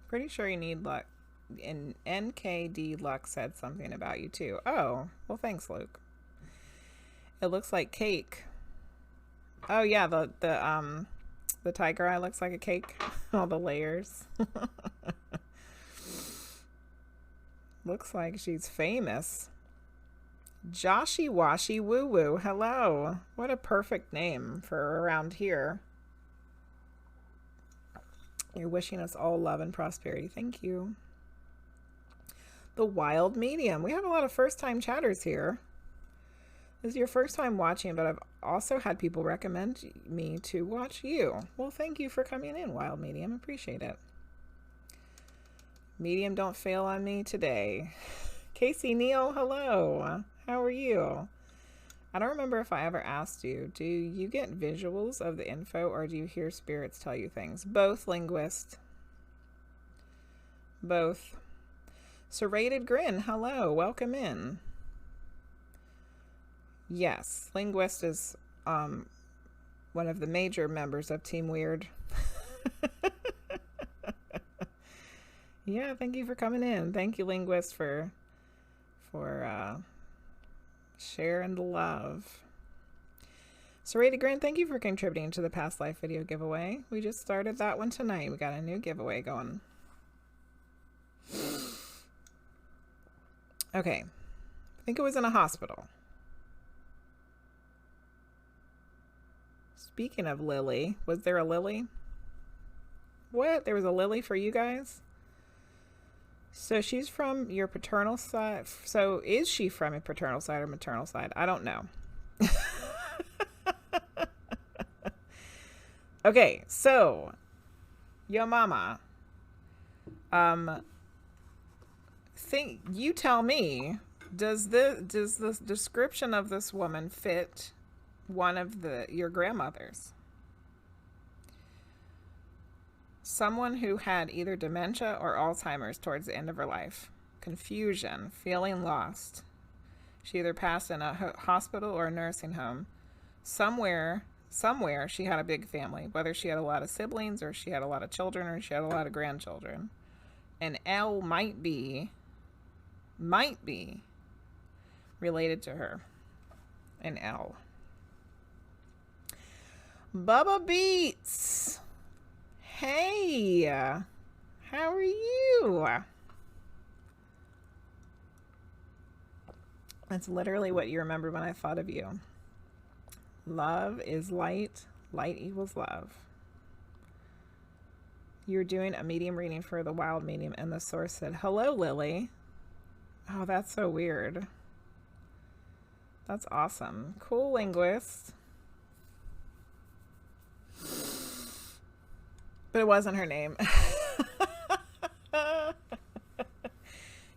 Pretty sure you need luck. And NKD Luck said something about you too. Oh, well, thanks, Luke. It looks like cake. Oh yeah, the tiger eye looks like a cake. All the layers. Looks like she's famous. Joshy Washy Woo Woo. Hello. What a perfect name for around here. You're wishing us all love and prosperity. Thank you. The Wild Medium. We have a lot of first-time chatters here. This is your first time watching, but I've also had people recommend me to watch you. Well, thank you for coming in, Wild Medium. Appreciate it. Medium, don't fail on me today. Casey Neal, hello. How are you? I don't remember if I ever asked you, do you get visuals of the info or do you hear spirits tell you things? Both, Linguizt. Both. Serrated Grin, hello. Welcome in. Yes, Linguizt is one of the major members of Team Weird. Yeah, thank you for coming in. Thank you, Linguizt, for sharing the love. Serrated Grin, thank you for contributing to the past life video giveaway. We just started that one tonight. We got a new giveaway going. Okay. I think it was in a hospital. Speaking of Lily, was there a Lily? What? There was a Lily for you guys? So she's from your paternal side. So is she from your paternal side or maternal side? I don't know. Okay, so your mama. You tell me, does the description of this woman fit one of your grandmothers? Someone who had either dementia or Alzheimer's towards the end of her life. Confusion, feeling lost. She either passed in a hospital or a nursing home. Somewhere she had a big family, whether she had a lot of siblings or she had a lot of children or she had a lot of grandchildren. And L might be related to her. An L. Bubba Beats. Hey, how are you? That's literally what you remember when I thought of you. Love is light, light equals love. You're doing a medium reading for the Wild Medium, and the source said, hello, Lily. Oh, that's so weird. That's awesome. Cool, Linguizt. But it wasn't her name.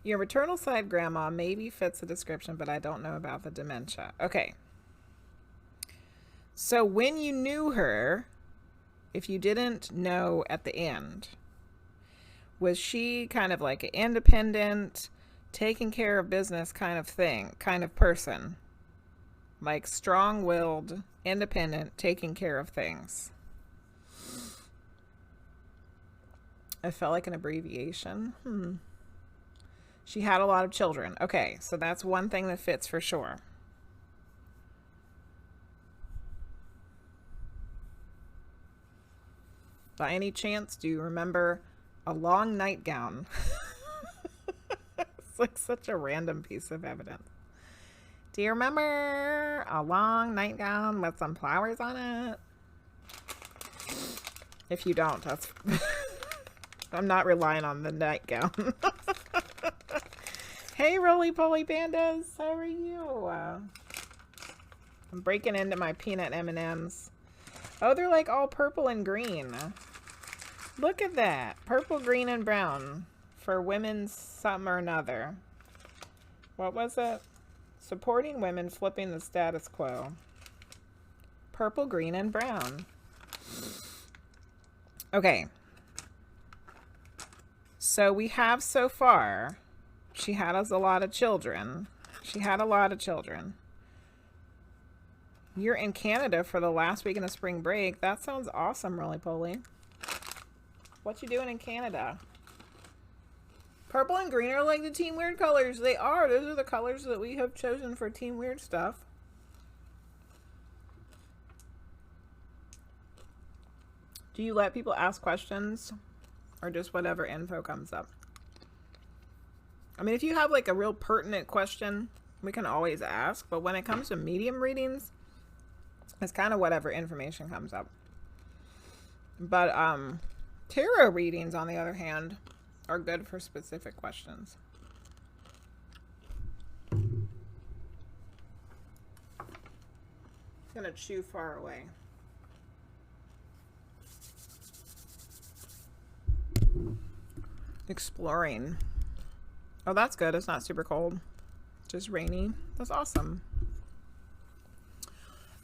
Your maternal side grandma maybe fits the description, but I don't know about the dementia. Okay. So when you knew her, if you didn't know at the end, was she kind of like an independent, taking care of business kind of thing, kind of person? Like strong-willed, independent, taking care of things. I felt like an abbreviation. She had a lot of children. Okay, so that's one thing that fits for sure. By any chance, do you remember a long nightgown? It's like such a random piece of evidence. Do you remember a long nightgown with some flowers on it? If you don't, that's... I'm not relying on the nightgown. Hey, roly-poly pandas. How are you? I'm breaking into my peanut M&Ms. Oh, they're like all purple and green. Look at that. Purple, green, and brown. For women's something or another. What was it? Supporting women, flipping the status quo. Purple, green, and brown. Okay. So we have so far, she had us a lot of children. She had a lot of children. You're in Canada for the last weekend of spring break. That sounds awesome, roly-poly. What you doing in Canada? Purple and green are like the Team Weird colors. They are. Those are the colors that we have chosen for Team Weird stuff. Do you let people ask questions or just whatever info comes up? I mean, if you have like a real pertinent question, we can always ask. But when it comes to medium readings, it's kind of whatever information comes up. But tarot readings, on the other hand, are good for specific questions. I'm gonna chew far away. Exploring. Oh, that's good. It's not super cold. Just rainy. That's awesome.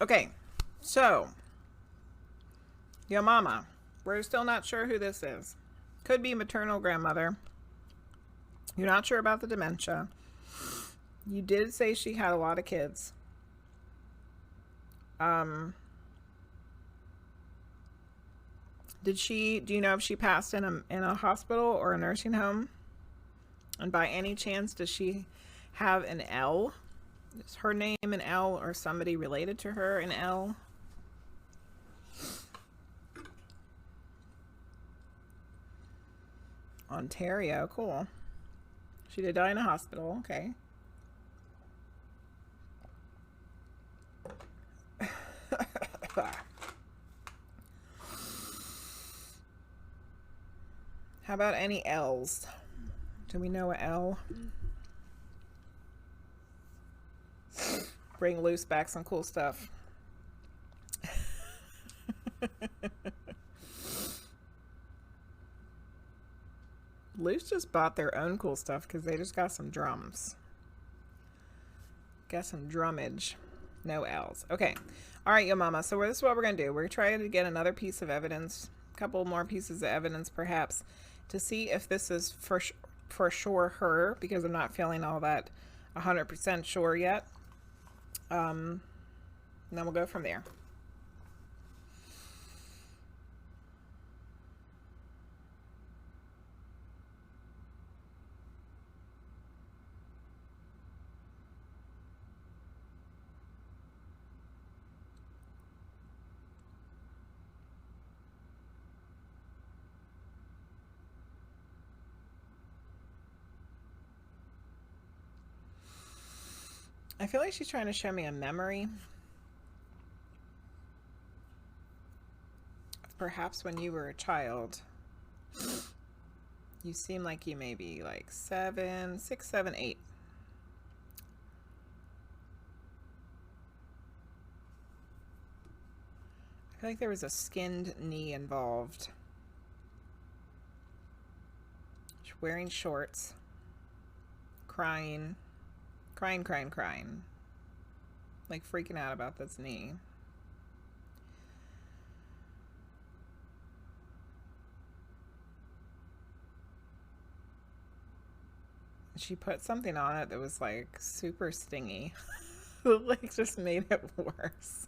Okay, so your mama. We're still not sure who this is. Could be maternal grandmother. You're not sure about the dementia. You did say she had a lot of kids. Do you know if she passed in a hospital or a nursing home? And by any chance, does she have an L? Is her name an L or somebody related to her an L? Ontario, cool. She did die in a hospital, okay. How about any L's? Do we know an L? Bring Luce back some cool stuff. Luce just bought their own cool stuff because they just got some drums. Got some drummage. No L's. Okay. All right, yo mama. So this is what we're going to do. We're trying to get another piece of evidence. A couple more pieces of evidence, perhaps, to see if this is for sure her, because I'm not feeling all that 100% sure yet. And then we'll go from there. I feel like she's trying to show me a memory. Perhaps when you were a child. You seem like you may be like 6, 7, 8. I feel like there was a skinned knee involved. She's wearing shorts. Crying. Crying. Like freaking out about this knee. She put something on it that was like super stingy. Like just made it worse.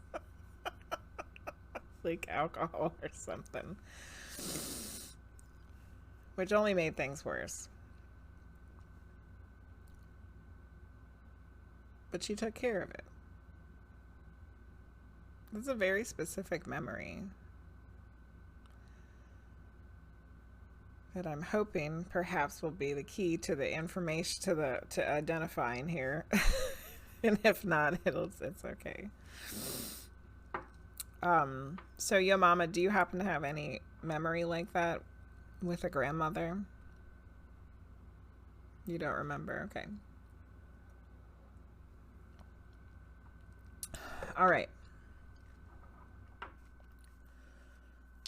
Like alcohol or something. Which only made things worse. But she took care of it. This is a very specific memory that I'm hoping perhaps will be the key to the information, to identifying here. And if not, it's okay. So Yo Mama, do you happen to have any memory like that with a grandmother? You don't remember? Okay. All right.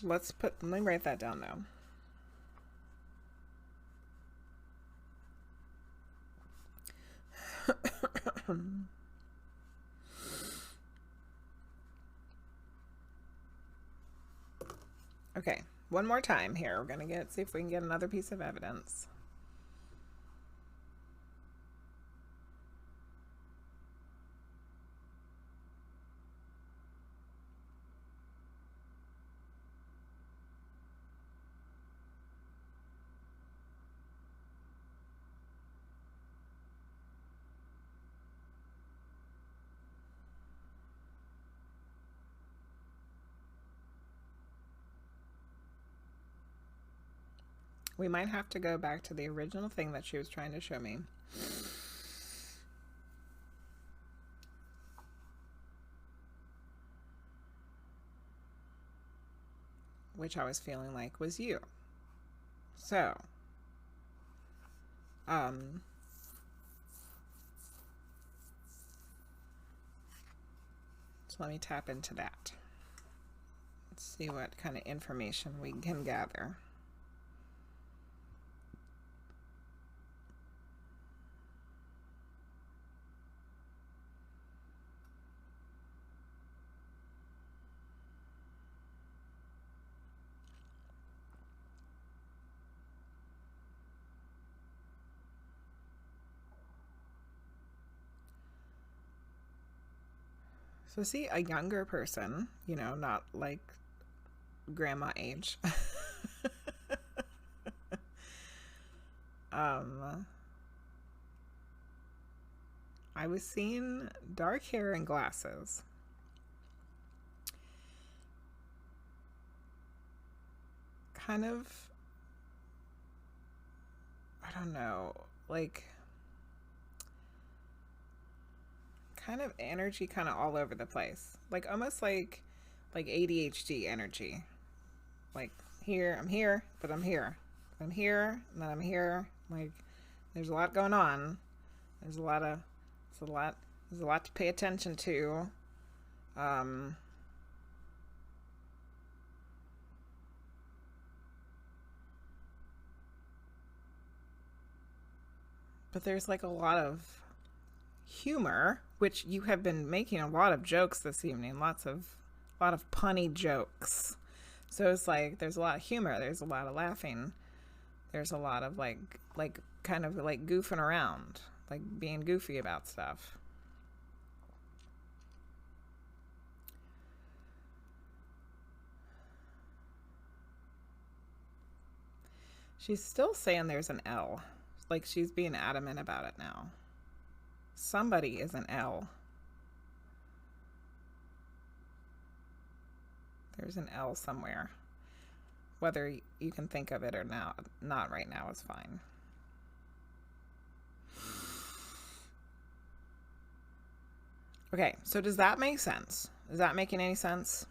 Let me write that down now. Okay, one more time here. We're gonna see if we can get another piece of evidence. We might have to go back to the original thing that she was trying to show me. Which I was feeling like was you. So, so let me tap into that. Let's see what kind of information we can gather. So see, a younger person, you know, not like grandma age. I was seeing dark hair and glasses. Kind of, I don't know, like kind of energy kind of all over the place, like almost like ADHD energy. Like here, I'm here, but I'm here. I'm here, and then I'm here. Like there's a lot going on. There's a lot to pay attention to. But there's like a lot of humor, which you have been making a lot of jokes this evening, a lot of punny jokes. So it's like there's a lot of humor, there's a lot of laughing, there's a lot of like kind of like goofing around, like being goofy about stuff. She's still saying there's an L, like she's being adamant about it now. Somebody is an L. There's an L somewhere. Whether you can think of it or not right now is fine. Okay, so does that make sense? Is that making any sense?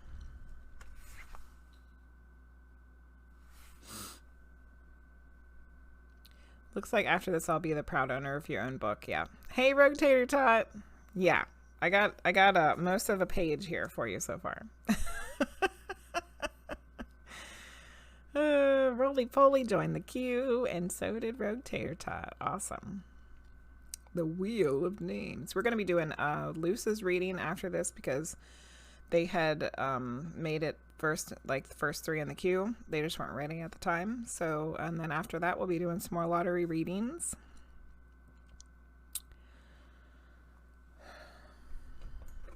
Looks like after this I'll be the proud owner of your own book. Yeah. Hey, Rogue Tater Tot. Yeah, I got most of the page here for you so far. Roly Poly joined the queue, and so did Rogue Tater Tot. Awesome. The Wheel of Names. We're going to be doing Luce's reading after this because they had made it first, like the first 3 in the queue. They just weren't ready at the time. So, and then after that, we'll be doing some more lottery readings.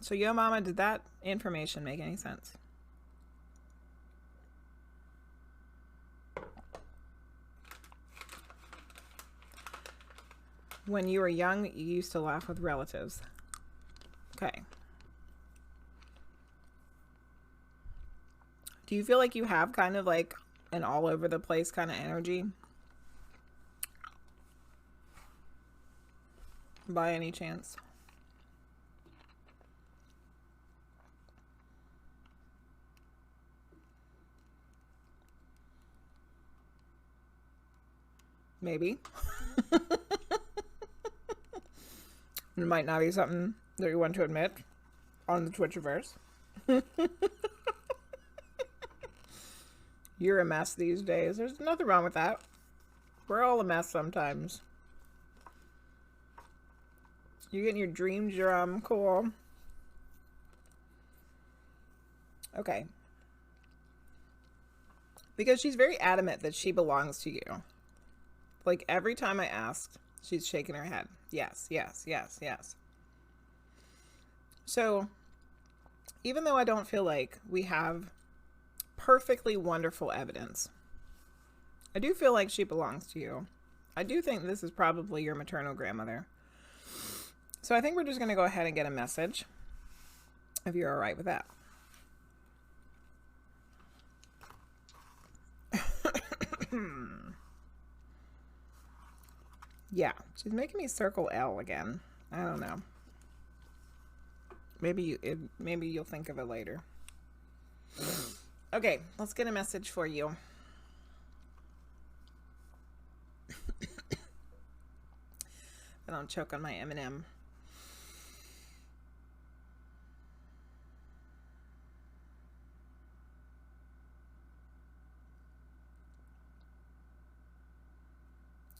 So, Yo Mama, did that information make any sense? When you were young, you used to laugh with relatives. Okay. Do you feel like you have kind of like an all over the place kind of energy? By any chance? Maybe. It might not be something that you want to admit on the Twitchiverse. You're a mess these days. There's nothing wrong with that. We're all a mess sometimes. You're getting your dream drum. Cool. Okay. Because she's very adamant that she belongs to you. Like, every time I asked, she's shaking her head. Yes, yes, yes, yes. So, even though I don't feel like we have perfectly wonderful evidence, I do feel like she belongs to you. I do think this is probably your maternal grandmother. So I think we're just going to go ahead and get a message, if you're all right with that. Yeah, she's making me circle L again. I don't know. Maybe you'll think of it later. Okay, let's get a message for you. I don't choke on my M&M.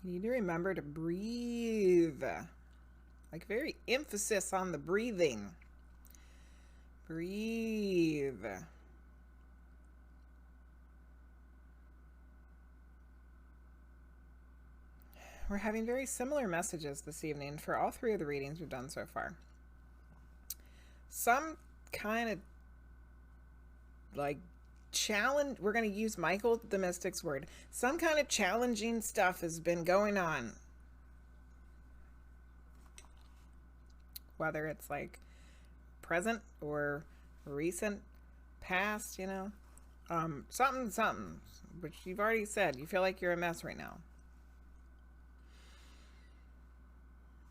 You need to remember to breathe. Like, very emphasis on the breathing. Breathe. We're having very similar messages this evening for all three of the readings we've done so far. Some kind of like challenge, we're going to use Michael the Mystic's word. Some kind of challenging stuff has been going on. Whether it's like present or recent past, you know. Something, which you've already said. You feel like you're a mess right now.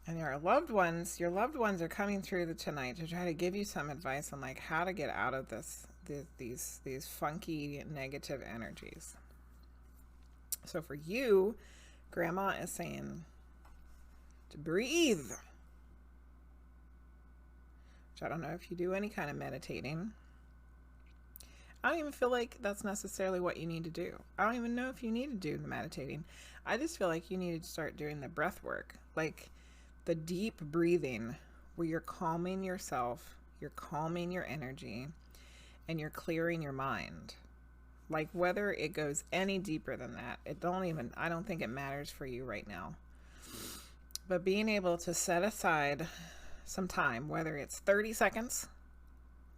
And your loved ones are coming through tonight to try to give you some advice on like how to get out of these funky negative energies. So for you, Grandma is saying to breathe. Which I don't know if you do any kind of meditating. I don't even feel like that's necessarily what you need to do. I don't even know if you need to do the meditating. I just feel like you need to start doing the breath work. Like the deep breathing where you're calming yourself, you're calming your energy, and you're clearing your mind. Like whether it goes any deeper than that, I don't think it matters for you right now. But being able to set aside some time, whether it's 30 seconds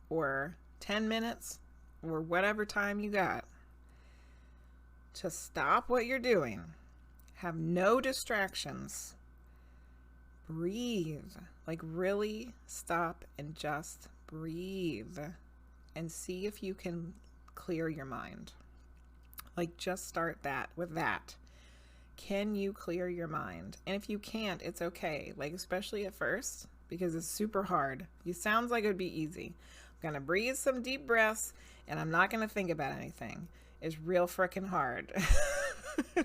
or 10 minutes or whatever time you got, to stop what you're doing, have no distractions, breathe, like really stop and just breathe and see if you can clear your mind. Like just start with that. Can you clear your mind? And if you can't, it's okay. Like especially at first, because it's super hard. It sounds like it would be easy. I'm gonna breathe some deep breaths and I'm not gonna think about anything. It's real freaking hard.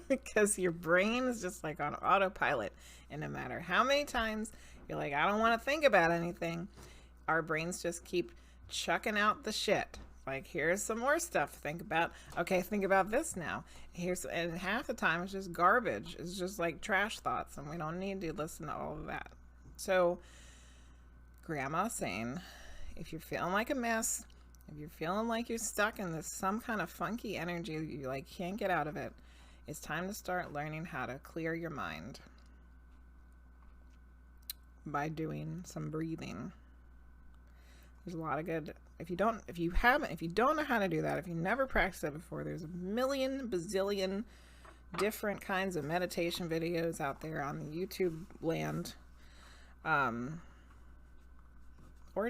Because your brain is just like on autopilot, and no matter how many times you're like, I don't want to think about anything, our brains just keep chucking out the shit. Like, here's some more stuff to think about. Okay, think about this now. And half the time it's just garbage. It's just like trash thoughts, and we don't need to listen to all of that. So Grandma's saying, if you're feeling like a mess, if you're feeling like you're stuck in this some kind of funky energy, you like can't get out of it, it's time to start learning how to clear your mind by doing some breathing. There's a lot of good. If you don't know how to do that, if you never practiced it before, there's a million bazillion different kinds of meditation videos out there on YouTube land. Or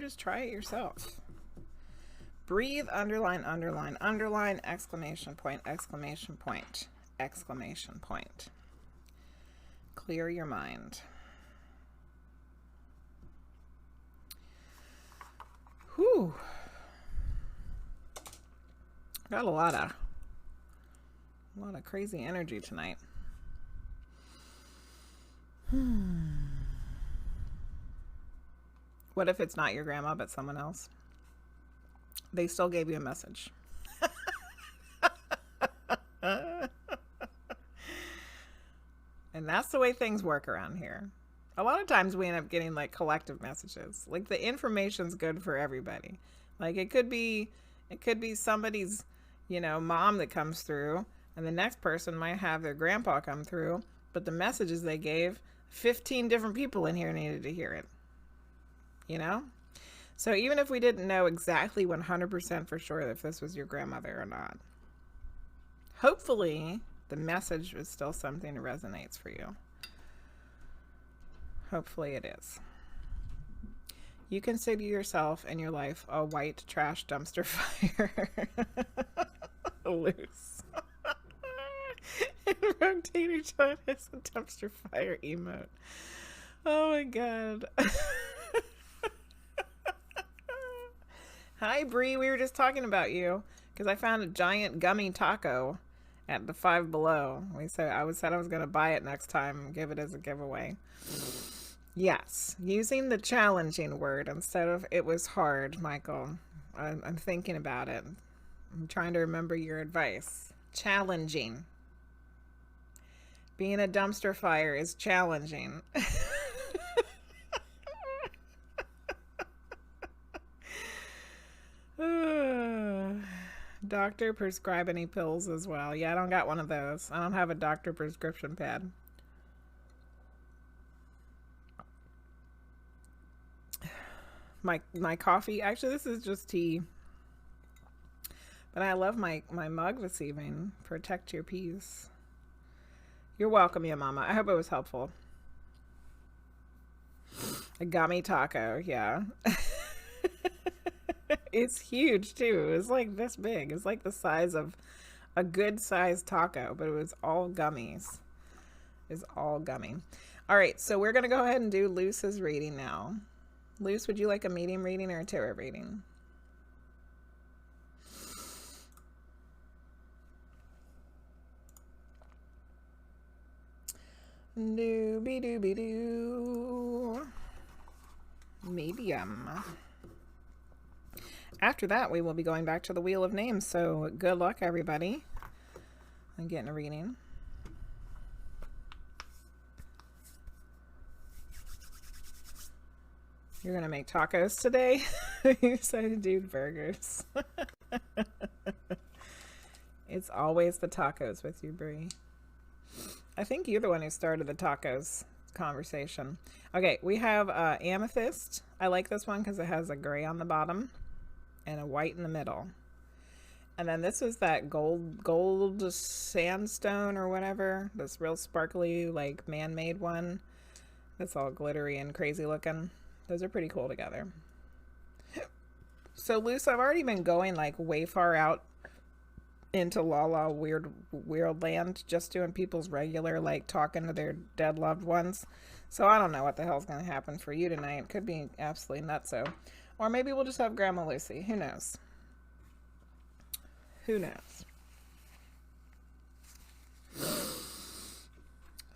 just try it yourself. Breathe, underline, underline, underline, exclamation point, exclamation point, exclamation point. Clear your mind. Whew. Got a lot of crazy energy tonight. What if it's not your grandma, but someone else? They still gave you a message. And that's the way things work around here. A lot of times we end up getting like collective messages. Like the information's good for everybody. Like it could be somebody's, mom that comes through, and the next person might have their grandpa come through, but the messages they gave, 15 different people in here needed to hear it. So even if we didn't know exactly 100% for sure if this was your grandmother or not, hopefully the message is still something that resonates for you. Hopefully it is. You consider yourself and your life a white trash dumpster fire. Loose. And Rotator John is a dumpster fire emote. Oh my god. Hi Bree, we were just talking about you because I found a giant gummy taco at the Five Below. I was going to buy it next time and give it as a giveaway. Yes, using the challenging word instead of it was hard, Michael. I'm thinking about it. I'm trying to remember your advice. Challenging. Being a dumpster fire is challenging. Doctor prescribe any pills as well? Yeah, I don't got one of those. I don't have a doctor prescription pad. My coffee, actually this is just tea, but I love my mug this evening. Protect your peace. You're welcome, ya mama. I hope it was helpful. A gummy taco, yeah. It's huge too. It's like this big. It's like the size of a good sized taco, but it was all gummies. It's all gummy. All right, so we're gonna go ahead and do Luce's reading now. Luce, would you like a medium reading or a tarot reading? Doobie doobie doo. Medium. After that, we will be going back to the Wheel of Names. So good luck, everybody. I'm getting a reading. You're going to make tacos today? You said dude burgers. It's always the tacos with you, Brie. I think you're the one who started the tacos conversation. Okay, we have Amethyst. I like this one because it has a gray on the bottom and a white in the middle. And then this is that gold sandstone or whatever. This real sparkly, like man-made one. That's all glittery and crazy looking. Those are pretty cool together. So Luce, I've already been going like way far out into weird land, just doing people's regular, like talking to their dead loved ones. So I don't know what the hell's going to happen for you tonight. It could be absolutely nutso. Or maybe we'll just have Grandma Lucy. Who knows? Who knows?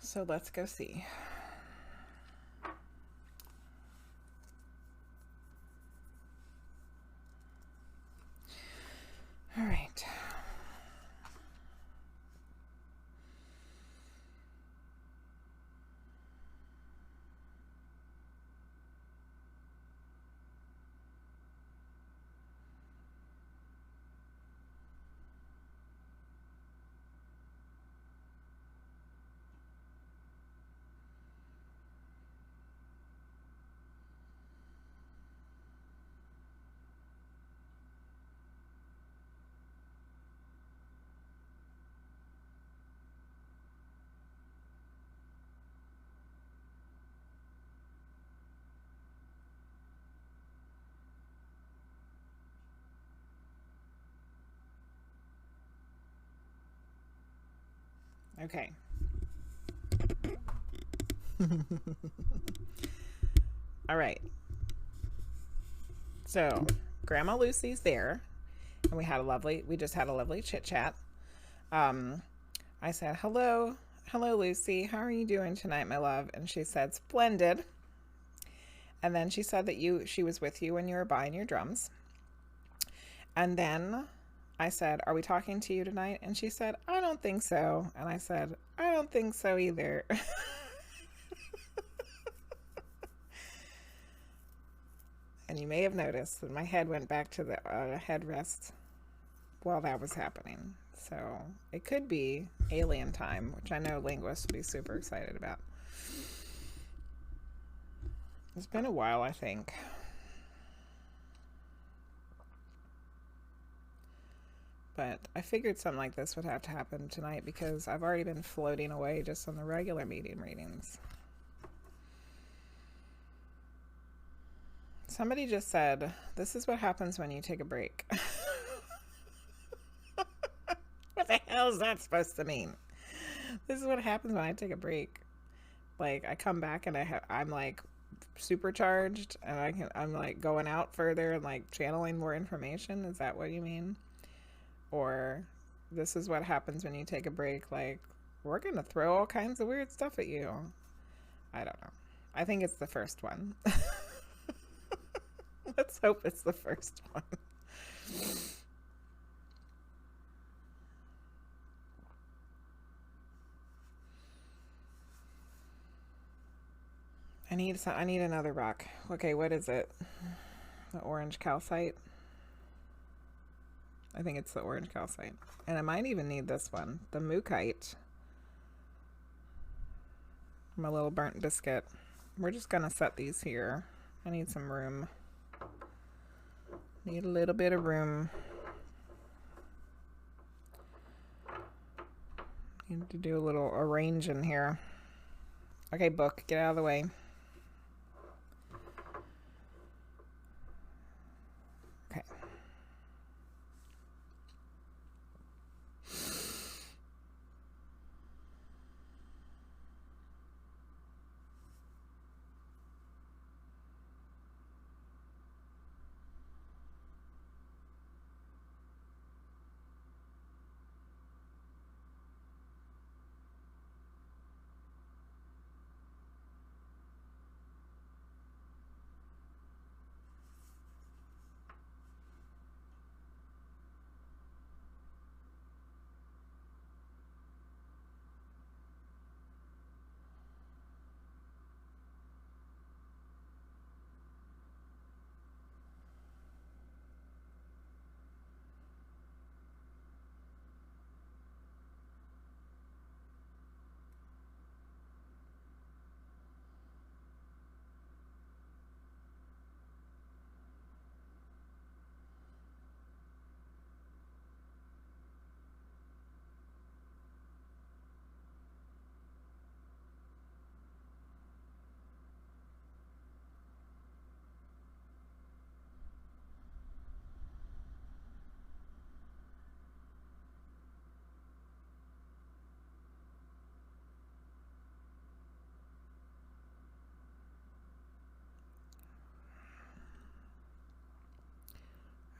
So let's go see. All right. Okay. All right. So, Grandma Lucy's there, and we just had a lovely chit chat. I said, hello, Lucy. How are you doing tonight, my love? And she said, splendid. And then she said that she was with you when you were buying your drums. And then I said, are we talking to you tonight? And she said, I don't think so. And I said, I don't think so either. And you may have noticed that my head went back to the headrest while that was happening. So it could be alien time, which I know Linguizt will be super excited about. It's been a while, I think. But I figured something like this would have to happen tonight because I've already been floating away just on the regular medium readings. Somebody just said, this is what happens when you take a break. What the hell is that supposed to mean? This is what happens when I take a break. Like, I come back and I'm like supercharged and I'm like going out further and like channeling more information. Is that what you mean? Or this is what happens when you take a break. Like, we're going to throw all kinds of weird stuff at you. I don't know. I think it's the first one. Let's hope it's the first one. I need another rock. Okay, what is it? The orange calcite? I think it's the orange calcite. And I might even need this one, the mookite. My little burnt biscuit. We're just gonna set these here. I need some room. Need a little bit of room. Need to do a little arranging here. Okay, book, get out of the way. Okay.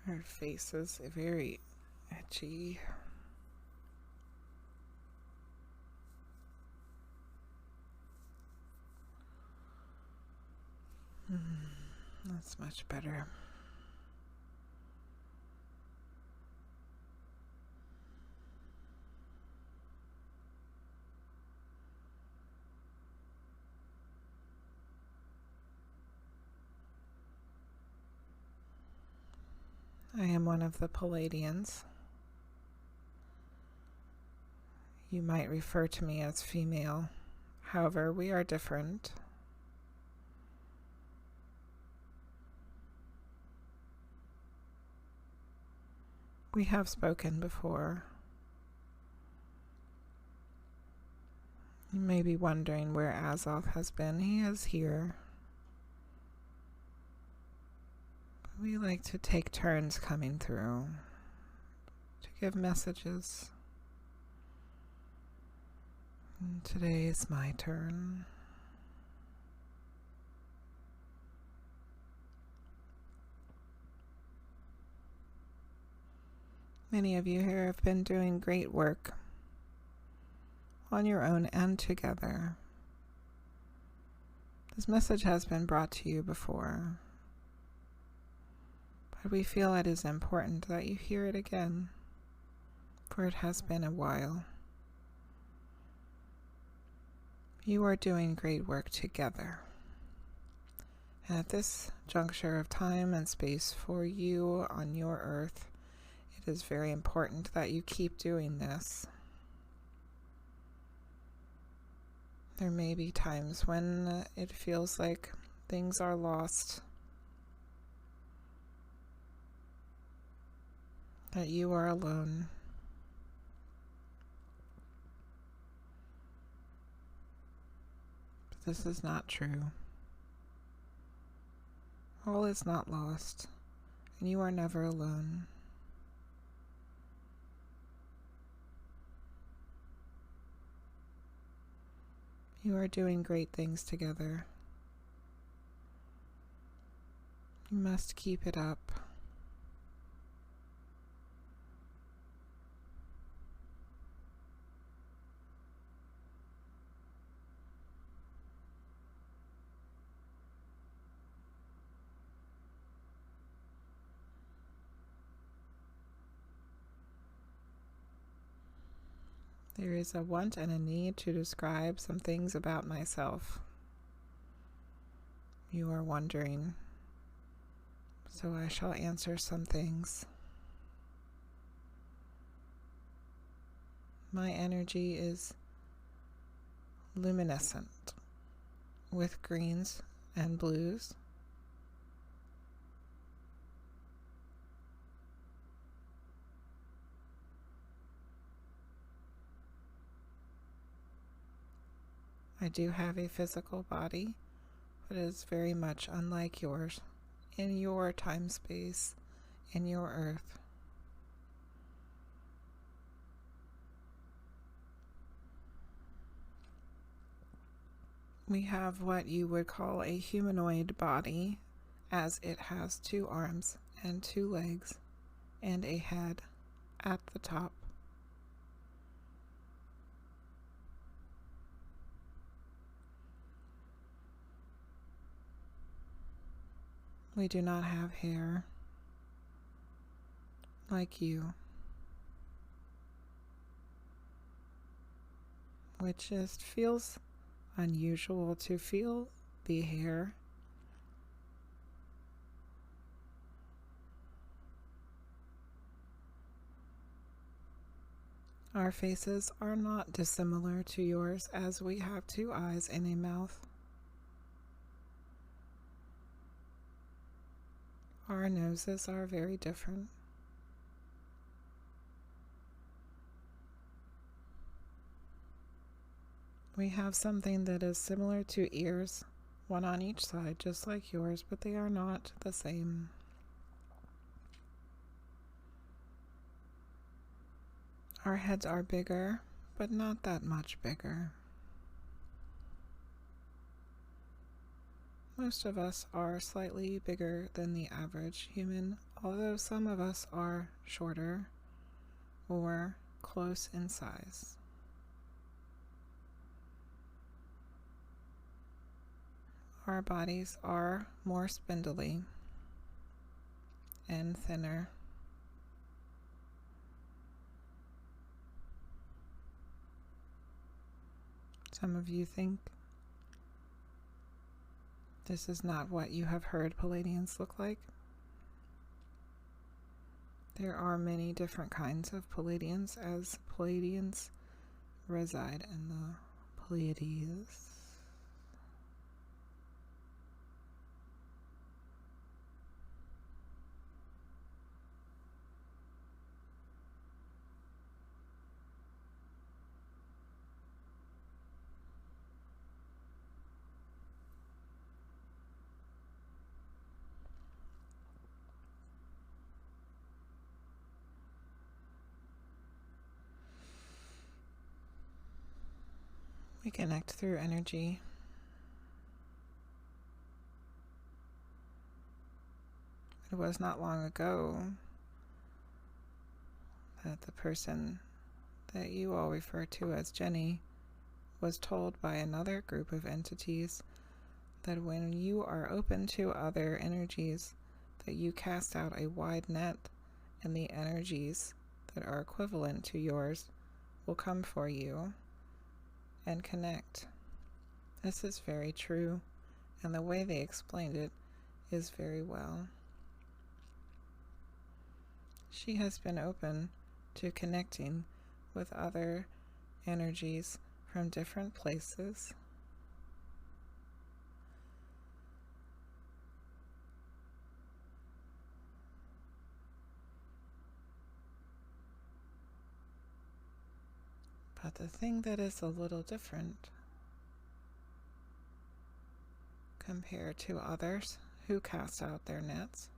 Her face is very etchy. That's much better. I am one of the Pleiadians. You might refer to me as female. However, we are different. We have spoken before. You may be wondering where Azoth has been. He is here. We like to take turns coming through to give messages. And today is my turn. Many of you here have been doing great work on your own and together. This message has been brought to you before, but we feel it is important that you hear it again, for it has been a while. You are doing great work together. And at this juncture of time and space for you on your earth, it is very important that you keep doing this. There may be times when it feels like things are lost, that you are alone. But this is not true. All is not lost, and you are never alone. You are doing great things together. You must keep it up. There is a want and a need to describe some things about myself. You are wondering, so I shall answer some things. My energy is luminescent with greens and blues. I do have a physical body, but it is very much unlike yours, in your time space, in your earth. We have what you would call a humanoid body, as it has 2 arms and 2 legs, and a head at the top. We do not have hair like you, which just feels unusual to feel the hair. Our faces are not dissimilar to yours, as we have 2 eyes and a mouth. Our noses are very different. We have something that is similar to ears, one on each side, just like yours, but they are not the same. Our heads are bigger, but not that much bigger. Most of us are slightly bigger than the average human, although some of us are shorter or close in size. Our bodies are more spindly and thinner. Some of you think this is not what you have heard Pleiadians look like. There are many different kinds of Pleiadians, as Pleiadians reside in the Pleiades. We connect through energy. It was not long ago that the person that you all refer to as Jenny was told by another group of entities that when you are open to other energies, that you cast out a wide net, and the energies that are equivalent to yours will come for you and connect. This is very true, and the way they explained it is very well. She has been open to connecting with other energies from different places. But the thing that is a little different compared to others who cast out their nets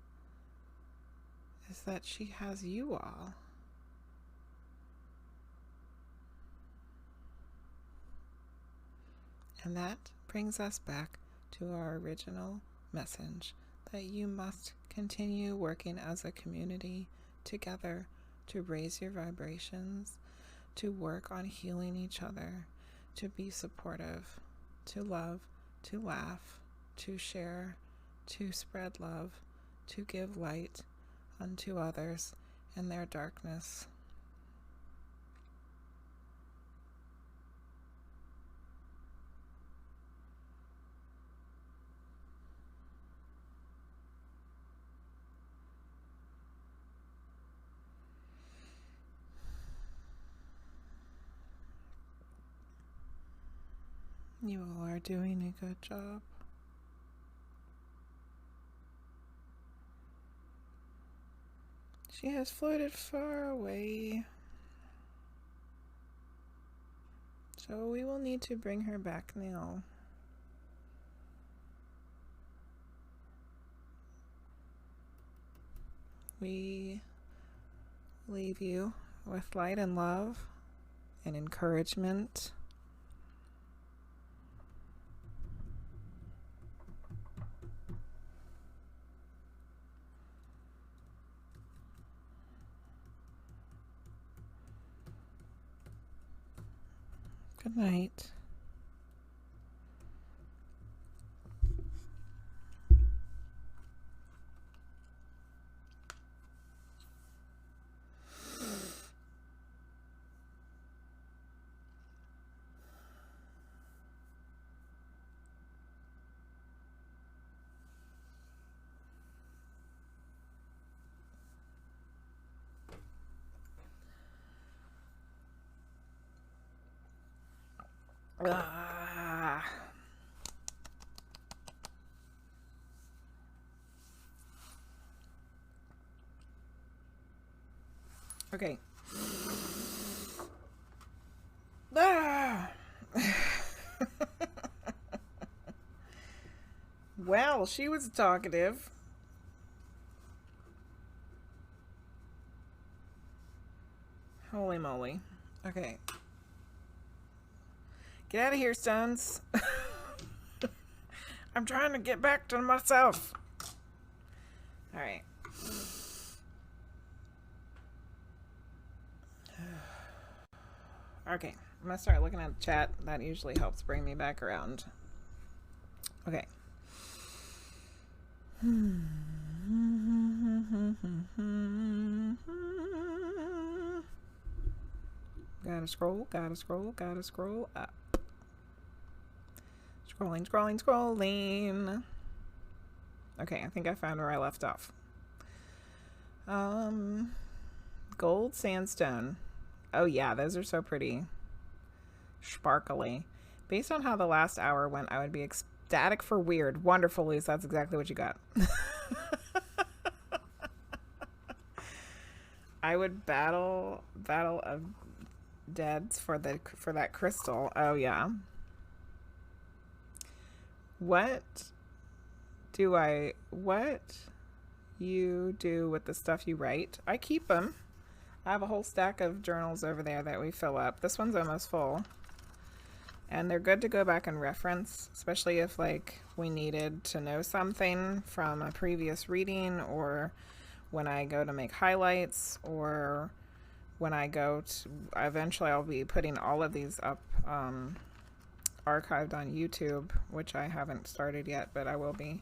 is that she has you all. And that brings us back to our original message that you must continue working as a community together to raise your vibrations, to work on healing each other, to be supportive, to love, to laugh, to share, to spread love, to give light unto others in their darkness. You all are doing a good job. She has floated far away, so we will need to bring her back now. We leave you with light and love and encouragement. Good night. Okay. Well, she was talkative. Holy moly. Okay. Get out of here, Stones. I'm trying to get back to myself. Alright. Okay. I'm going to start looking at the chat. That usually helps bring me back around. Okay. Gotta scroll up. Scrolling. Okay, I think I found where I left off. Gold sandstone. Oh yeah, those are so pretty. Sparkly. Based on how the last hour went, I would be ecstatic for weird. Wonderful, Luz. That's exactly what you got. I would battle of deads for that crystal. Oh yeah. What you do with the stuff you write? I keep them. I have a whole stack of journals over there that we fill up. This one's almost full. And they're good to go back and reference, especially if like we needed to know something from a previous reading, or when I go to make highlights, or when I go to, eventually I'll be putting all of these up archived on YouTube, which I haven't started yet, but I will be.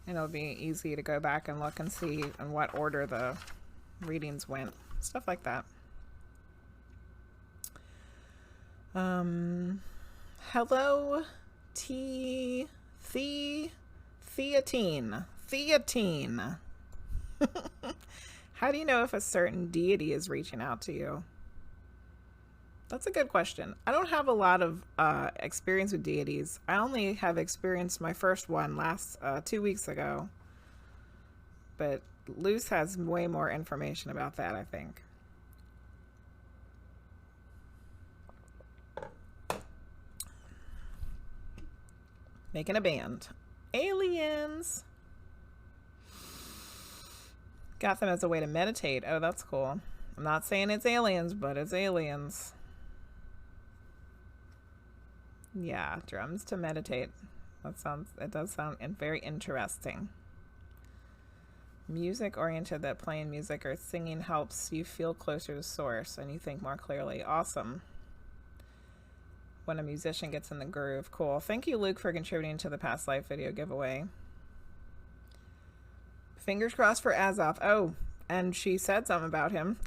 And it'll be easy to go back and look and see in what order the readings went. Stuff like that. Hello, Theatine. How do you know if a certain deity is reaching out to you? That's a good question. I don't have a lot of experience with deities. I only have experienced my first one last 2 weeks ago. But Luce has way more information about that, I think. Making a band. Aliens. Got them as a way to meditate. Oh, that's cool. I'm not saying it's aliens, but it's aliens. Yeah, drums to meditate. It does sound very interesting. Music oriented, that playing music or singing helps you feel closer to source and you think more clearly. Awesome. When a musician gets in the groove. Cool. Thank you, Luke, for contributing to the past life video giveaway. Fingers crossed for Azov. Oh, and she said something about him.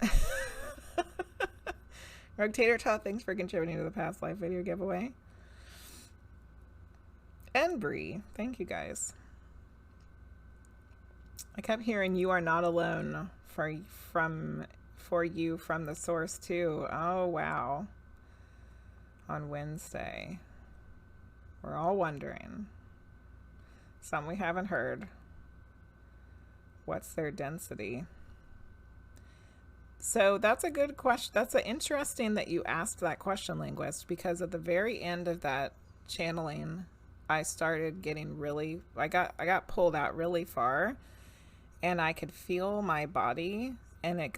RoseFlower, thanks for contributing to the past life video giveaway. And Bree, thank you guys. I kept hearing you are not alone for you from the source too. Oh, wow. On Wednesday. We're all wondering. Some we haven't heard. What's their density? So that's a good question. That's interesting that you asked that question, Linguizt, because at the very end of that channeling, I started getting really, I got pulled out really far, and I could feel my body, and it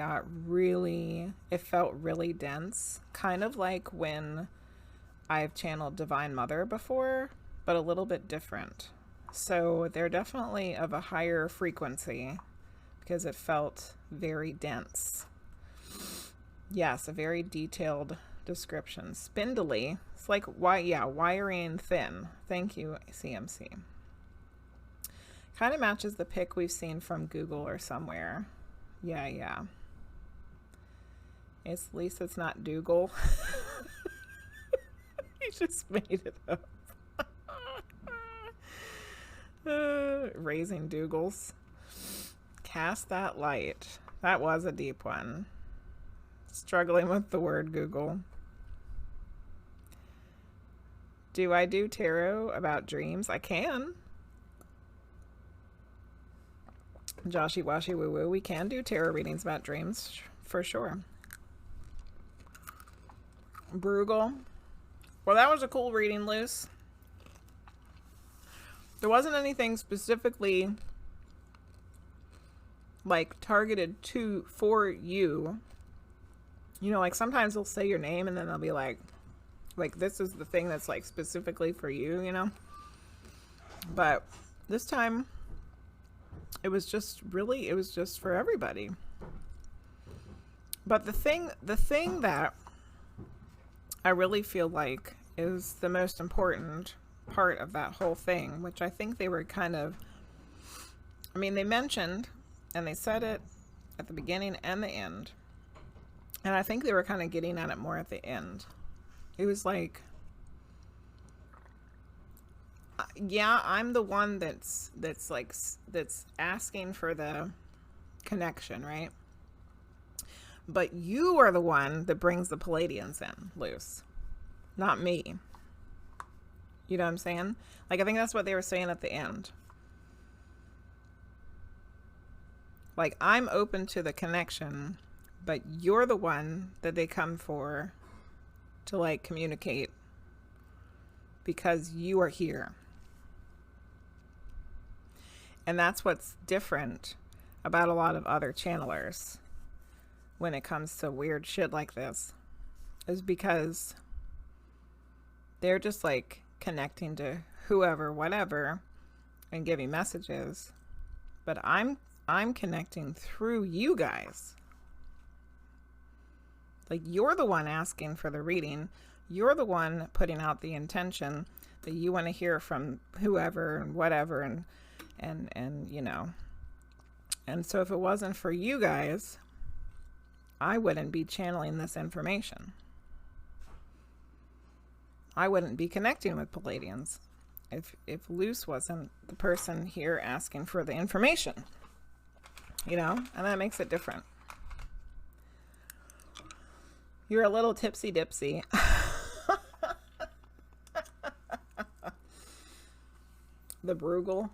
felt really dense, kind of like when I've channeled Divine Mother before, but a little bit different. So they're definitely of a higher frequency because it felt very dense. Yes, a very detailed description. Spindly. It's like, wiring thin. Thank you, CMC. Kind of matches the pic we've seen from Google or somewhere. Yeah. At least it's not Dougal. He just made it up. Raising Dougals. Cast that light. That was a deep one. Struggling with the word Google. Do I do tarot about dreams? I can. Joshy Washy Woo Woo. We can do tarot readings about dreams for sure. Bruegel. Well, that was a cool reading, Luce. There wasn't anything specifically like targeted for you. You know, like sometimes they'll say your name and then they'll be like this is the thing that's like specifically for you, you know? But this time it was just for everybody. But the thing that I really feel like is the most important part of that whole thing, which I think they were kind of, I mean, they mentioned and they said it at the beginning and the end, and I think they were kind of getting at it more at the end. It was like, yeah, I'm the one that's asking for the connection, right? But you are the one that brings the Pleiadians in, Luce, not me. You know what I'm saying? Like, I think that's what they were saying at the end. Like, I'm open to the connection, but you're the one that they come for to, like, communicate because you are here. And that's what's different about a lot of other channelers when it comes to weird shit like this, is because They're just like connecting to whoever, whatever, and giving messages. But I'm connecting through you guys. Like, you're the one asking for the reading. You're the one putting out the intention that you want to hear from whoever and whatever, and you know. And so if it wasn't for you guys, I wouldn't be channeling this information. I wouldn't be connecting with Pleiadians if Luce wasn't the person here asking for the information, you know, and that makes it different. You're a little tipsy dipsy. The Bruegel.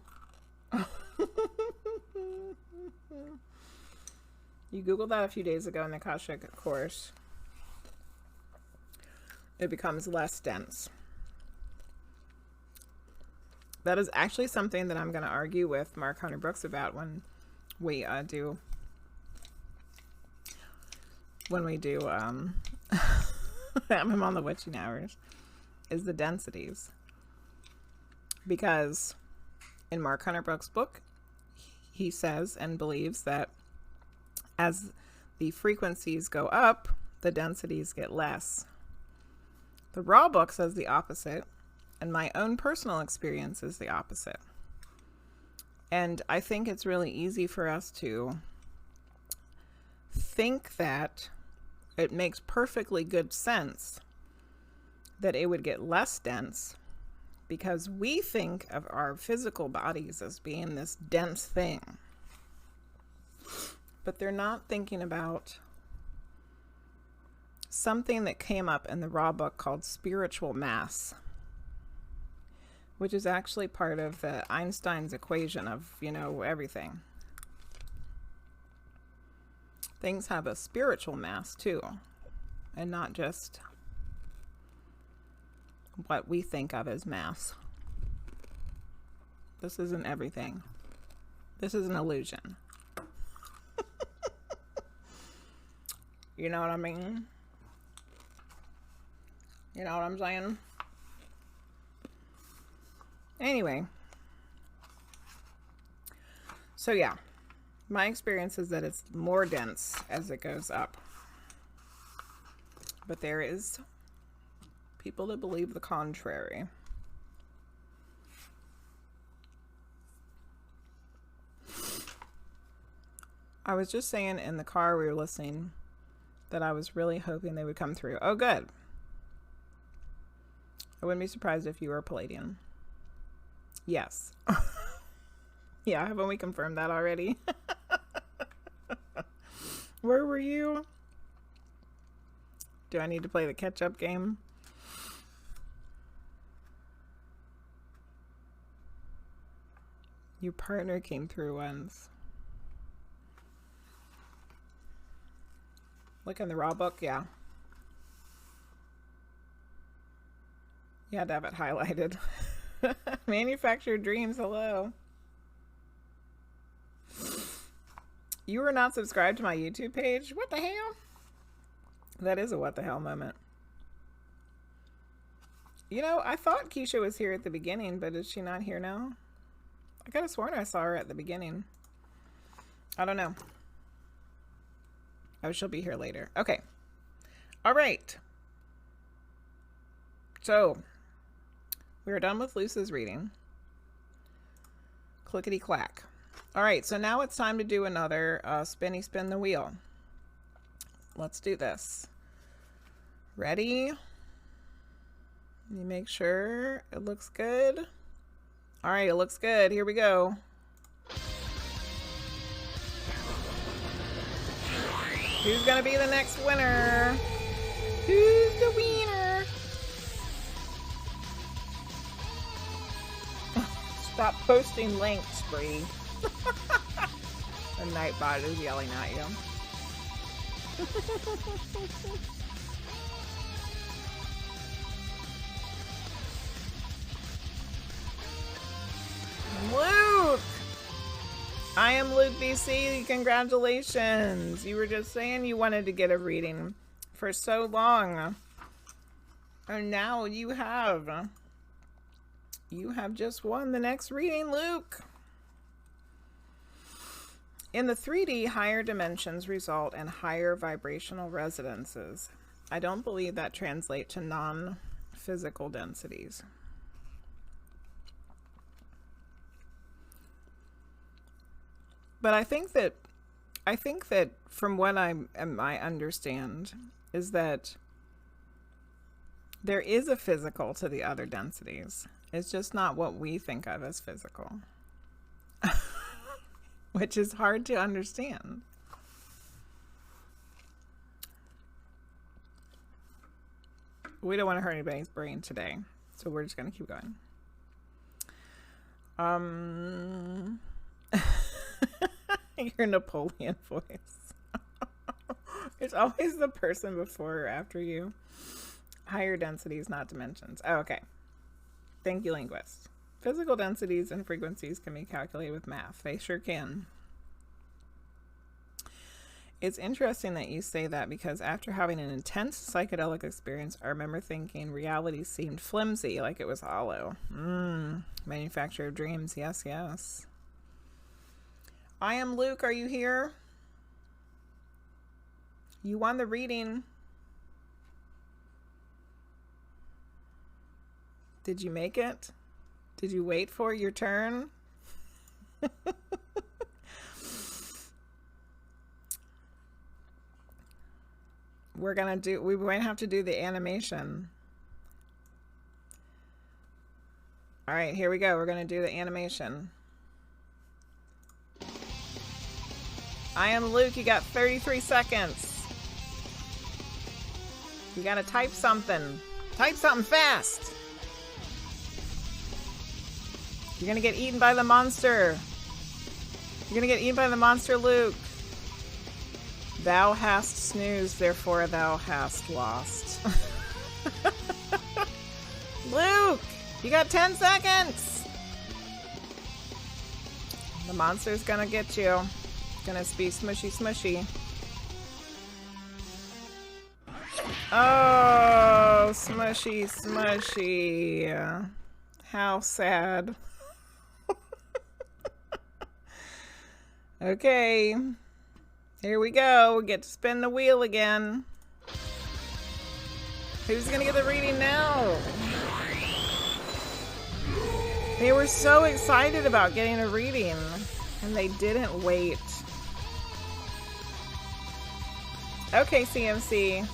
You Googled that a few days ago in the Akashic course. It becomes less dense. That is actually something that I'm going to argue with Mark Hunter Brooks about when we do have him on the witching hours, is the densities. Because in Mark Hunter Brooks' book, he says and believes that as the frequencies go up, the densities get less. The Raw book says the opposite, and my own personal experience is the opposite. And I think it's really easy for us to think that it makes perfectly good sense that it would get less dense, because we think of our physical bodies as being this dense thing. But they're not thinking about something that came up in the Raw book called spiritual mass, which is actually part of the Einstein's equation of, you know, everything. Things have a spiritual mass too, and not just what we think of as mass. This isn't everything. This is an illusion. You know what I mean? You know what I'm saying? Anyway. So yeah. My experience is that it's more dense as it goes up. But there is people that believe the contrary. I was just saying in the car we were listening that I was really hoping they would come through. Oh, good. I wouldn't be surprised if you were a Pleiadian. Yes. Yeah, haven't we confirmed that already? Where were you? Do I need to play the catch-up game? Your partner came through once. Look in the Raw book, yeah. You had to have it highlighted. ManufactureofDreams, hello. You were not subscribed to my YouTube page? What the hell? That is a what the hell moment. You know, I thought Keisha was here at the beginning, but is she not here now? I could have sworn I saw her at the beginning. I don't know. Oh, she'll be here later. Okay. All right. So, we're done with Luce's reading. Clickety clack. All right, so now it's time to do another spin the wheel. Let's do this. Ready? You make sure it looks good. All right, it looks good. Here we go. Who's gonna be the next winner? Who's the winner? Stop posting links, Bree. The Nightbot is yelling at you. Luke! I am Luke BC. Congratulations. You were just saying you wanted to get a reading for so long. And now you have just won the next reading, Luke. In the 3D, higher dimensions result in higher vibrational resonances. I don't believe that translates to non-physical densities. But I think that from what I understand is that there is a physical to the other densities. It's just not what we think of as physical. Which is hard to understand. We don't want to hurt anybody's brain today, so we're just going to keep going. Your Napoleon voice. It's always the person before or after you. Higher densities, not dimensions. Oh, okay. Thank you, Linguizt. Physical densities and frequencies can be calculated with math. They sure can. It's interesting that you say that because after having an intense psychedelic experience, I remember thinking reality seemed flimsy, like it was hollow. Manufacturer of Dreams. Yes, yes. I am Luke. Are you here? You won the reading. Did you make it? Did you wait for your turn? We might have to do the animation. All right, here we go. We're going to do the animation. I am Luke. You got 33 seconds. You got to type something. Type something fast. You're going to get eaten by the monster. You're going to get eaten by the monster, Luke. Thou hast snoozed, therefore thou hast lost. Luke, you got 10 seconds. The monster's going to get you. It's going to be smushy, smushy. Oh, smushy, smushy. How sad. Okay, here we go. We get to spin the wheel again. Who's gonna get the reading now? They were so excited about getting a reading, and they didn't wait. Okay, CMC.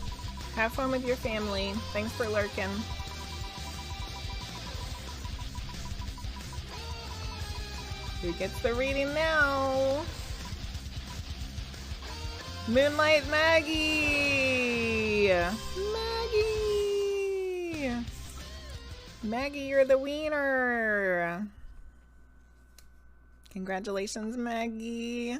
Have fun with your family. Thanks for lurking. Who gets the reading now? MoonlightMaggie! Maggie! Maggie, you're the wiener! Congratulations, Maggie.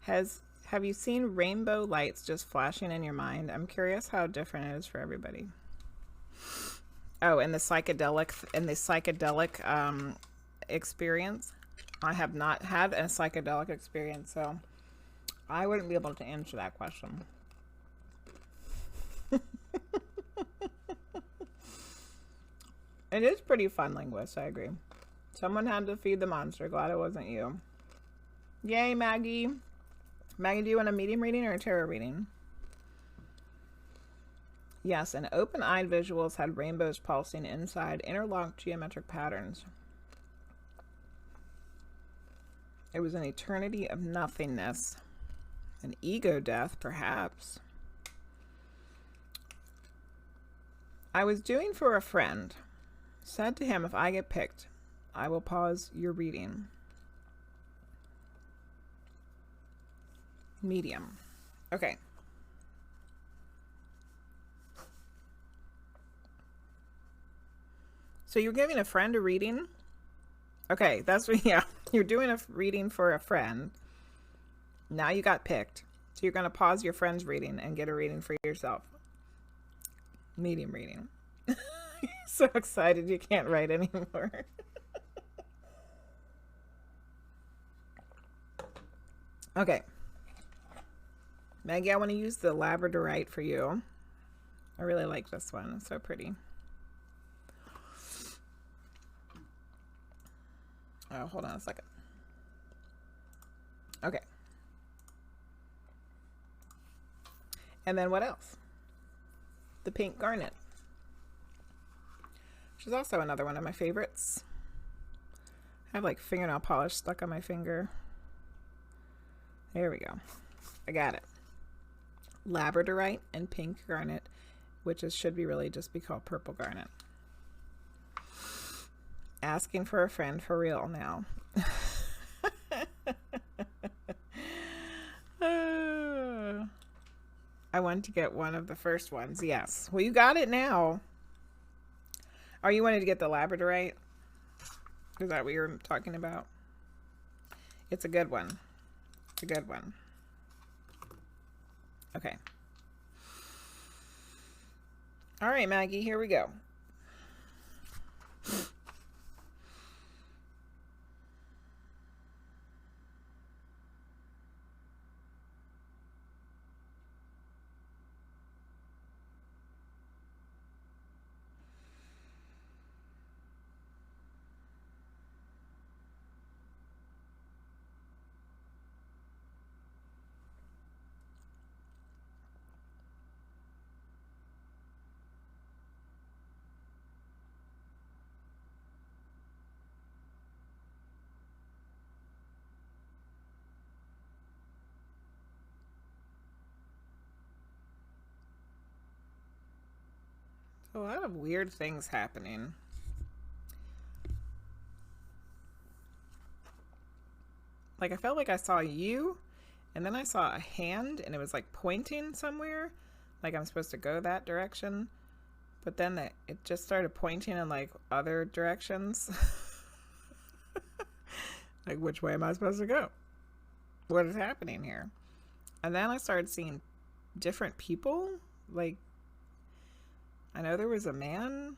Have you seen rainbow lights just flashing in your mind? I'm curious how different it is for everybody. Oh, and the psychedelic experience. I have not had a psychedelic experience, so I wouldn't be able to answer that question. It is pretty fun, Linguizt, I agree. Someone had to feed the monster. Glad it wasn't you. Yay, Maggie. Maggie, do you want a medium reading or a tarot reading? Yes, and open-eyed visuals had rainbows pulsing inside interlocked geometric patterns. It was an eternity of nothingness. An ego death, perhaps. I was doing for a friend. Said to him, if I get picked, I will pause your reading. Medium. Okay. So you're giving a friend a reading? Okay, that's what, yeah. You're doing a reading for a friend. Now you got picked. So you're going to pause your friend's reading and get a reading for yourself. Medium reading. So excited you can't write anymore. Okay. Maggie, I want to use the labradorite for you. I really like this one. It's so pretty. Oh, hold on a second. Okay. And then what else? The pink garnet, which is also another one of my favorites. I have like fingernail polish stuck on my finger. There we go. I got it. Labradorite and pink garnet, which should be really just be called purple garnet. Asking for a friend for real now. I wanted to get one of the first ones. Yes. Well, you got it now. Or you wanted to get the labradorite? Is that what you were talking about? It's a good one. It's a good one. Okay. All right, Maggie, here we go. A lot of weird things happening. Like I felt like I saw you, and then I saw a hand, and it was like pointing somewhere, like I'm supposed to go that direction. But then it just started pointing in like other directions. Like, which way am I supposed to go? What is happening here? And then I started seeing different people. Like, I know there was a man.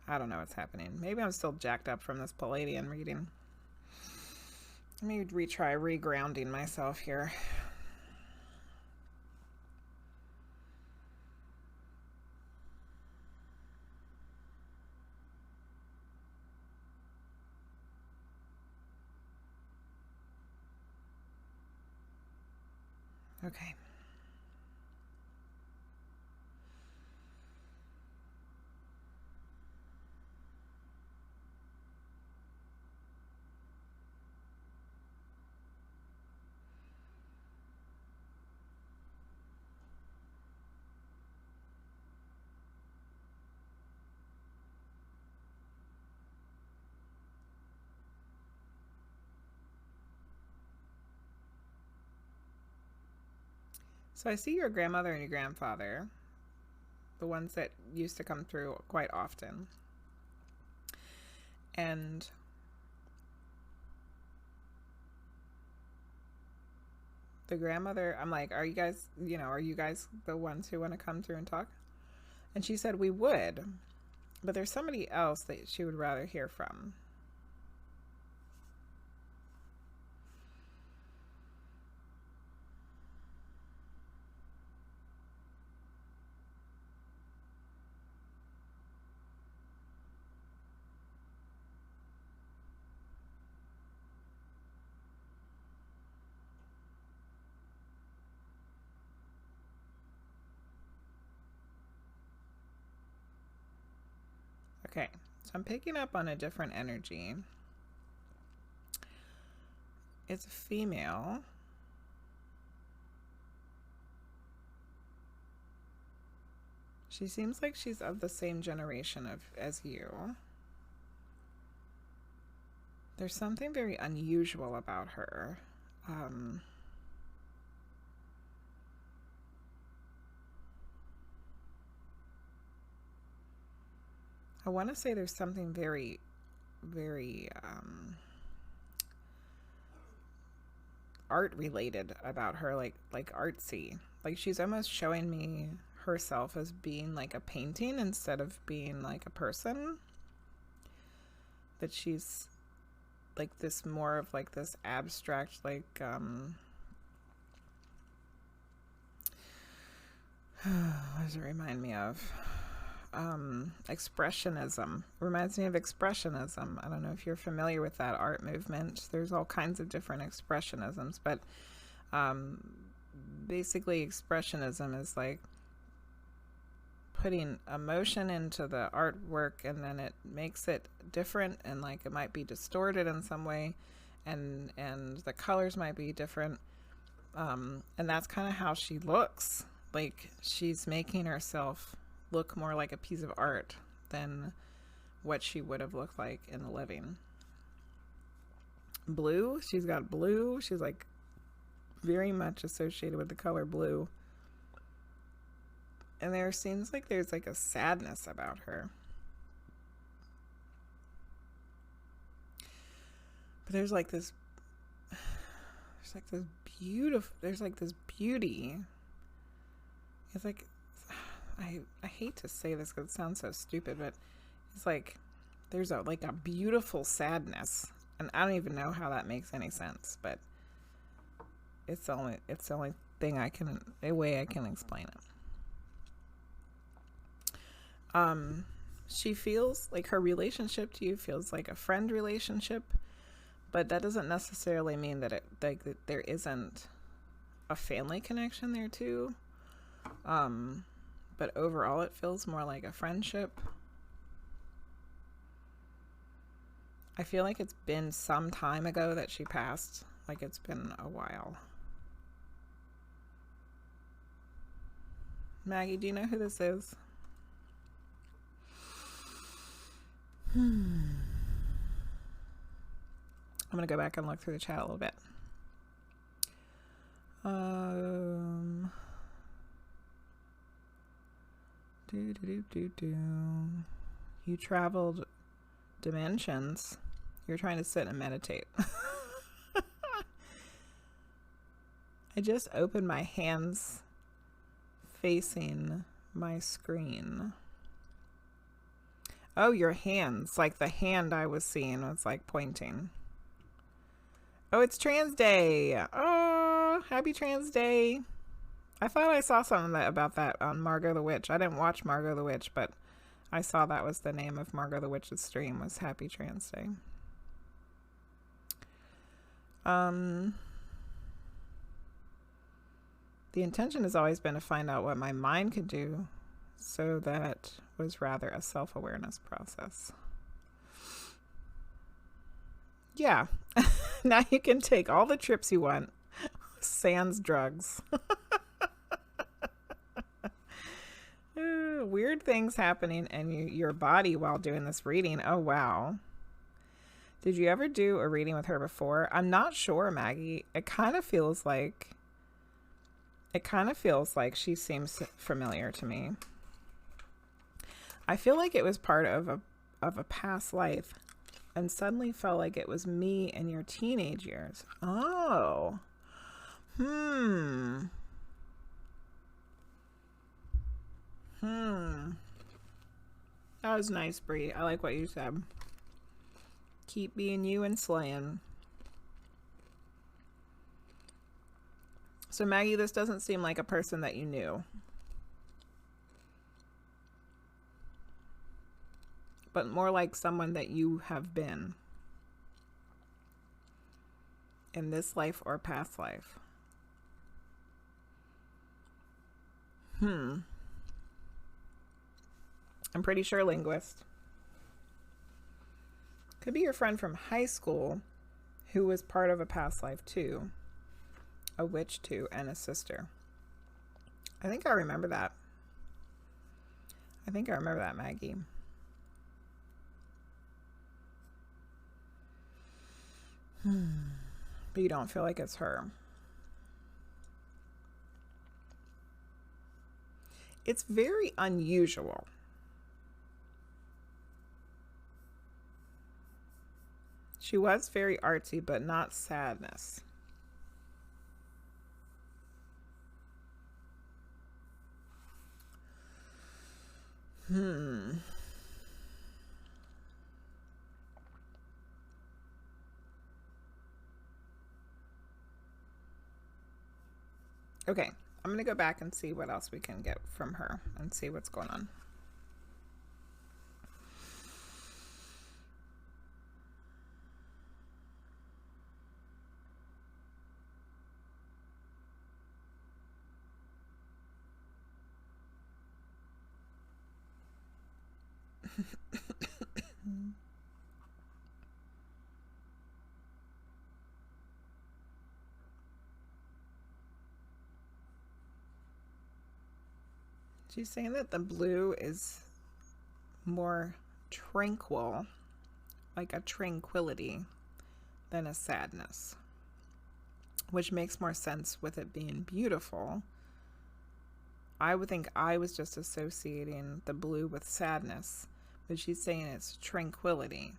I don't know what's happening. Maybe I'm still jacked up from this Pleiadian reading. Let me retry regrounding myself here. Okay. So I see your grandmother and your grandfather, the ones that used to come through quite often. And the grandmother, I'm like, are you guys the ones who want to come through and talk? And she said we would, but there's somebody else that she would rather hear from. Okay, so I'm picking up on a different energy. It's a female. She seems like she's of the same generation as you. There's something very unusual about her. I want to say there's something very, very art related about her, like artsy. Like she's almost showing me herself as being like a painting instead of being like a person. That she's like this more of like this abstract, like What does it remind me of? Expressionism. Reminds me of expressionism. I don't know if you're familiar with that art movement. There's all kinds of different expressionisms, but basically expressionism is like putting emotion into the artwork, and then it makes it different, and like it might be distorted in some way, and the colors might be different, and that's kind of how she looks. Like she's making herself look more like a piece of art than what she would have looked like in the living. Blue, she's got blue. She's like very much associated with the color blue. And there seems like there's like a sadness about her. But there's like this beauty. It's like, I hate to say this because it sounds so stupid, but it's like there's a beautiful sadness, and I don't even know how that makes any sense, but it's the only thing a way I can explain it. She feels like her relationship to you feels like a friend relationship, but that doesn't necessarily mean that that there isn't a family connection there too. But overall it feels more like a friendship. I feel like it's been some time ago that she passed. Like it's been a while. Maggie, do you know who this is? I'm gonna go back and look through the chat a little bit. You traveled dimensions. You're trying to sit and meditate. I just opened my hands facing my screen. Oh, your hands. Like the hand I was seeing was like pointing. Oh, it's Trans Day. Oh, happy Trans Day. I thought I saw something about that on Margot the Witch. I didn't watch Margot the Witch, but I saw that was the name of Margot the Witch's stream, was Happy Trans Day. The intention has always been to find out what my mind could do, so that was rather a self-awareness process. Yeah. Now you can take all the trips you want, sans drugs. Weird things happening in your body while doing this reading. Oh, wow. Did you ever do a reading with her before? I'm not sure, Maggie. It kind of feels like she seems familiar to me. I feel like it was part of a past life, and suddenly felt like it was me in your teenage years. Oh. That was nice, Bree. I like what you said. Keep being you and slaying. So Maggie, this doesn't seem like a person that you knew. But more like someone that you have been. In this life or past life. I'm pretty sure Linguizt. Could be your friend from high school who was part of a past life too. A witch too, and a sister. I think I remember that. Maggie. But you don't feel like it's her. It's very unusual. She was very artsy, but not sadness. Okay, I'm going to go back and see what else we can get from her and see what's going on. She's saying that the blue is more tranquil, like a tranquility, than a sadness, which makes more sense with it being beautiful. I would think I was just associating the blue with sadness, but she's saying it's tranquility.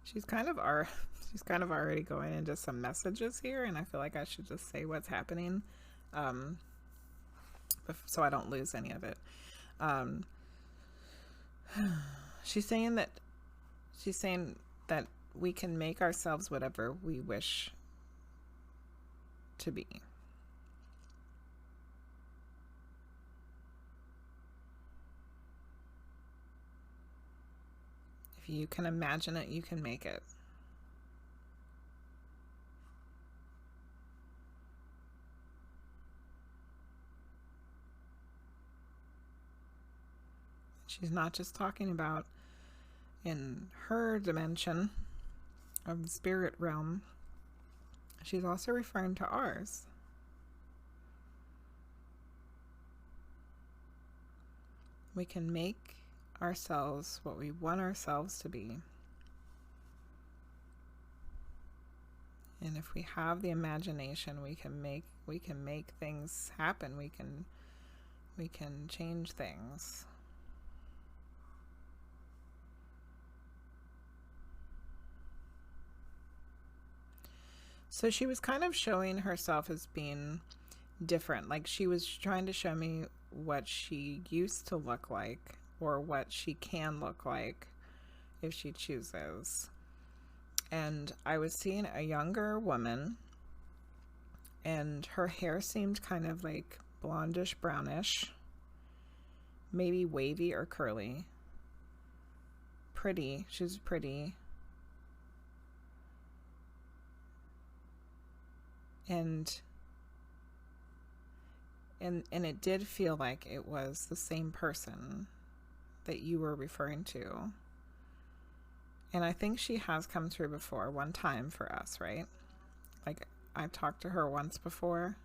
She's kind of already going into some messages here, and I feel like I should just say what's happening, so I don't lose any of it. She's saying that we can make ourselves whatever we wish to be. If you can imagine it, you can make it. She's not just talking about in her dimension of the spirit realm. She's also referring to ours. We can make ourselves what we want ourselves to be. And if we have the imagination, we can make things happen. We can change things. So she was kind of showing herself as being different. Like she was trying to show me what she used to look like, or what she can look like if she chooses. And I was seeing a younger woman, and her hair seemed kind of like blondish brownish, maybe wavy or curly. Pretty. She's pretty. And it did feel like it was the same person that you were referring to. And I think she has come through before, one time for us, right? Like I've talked to her once before.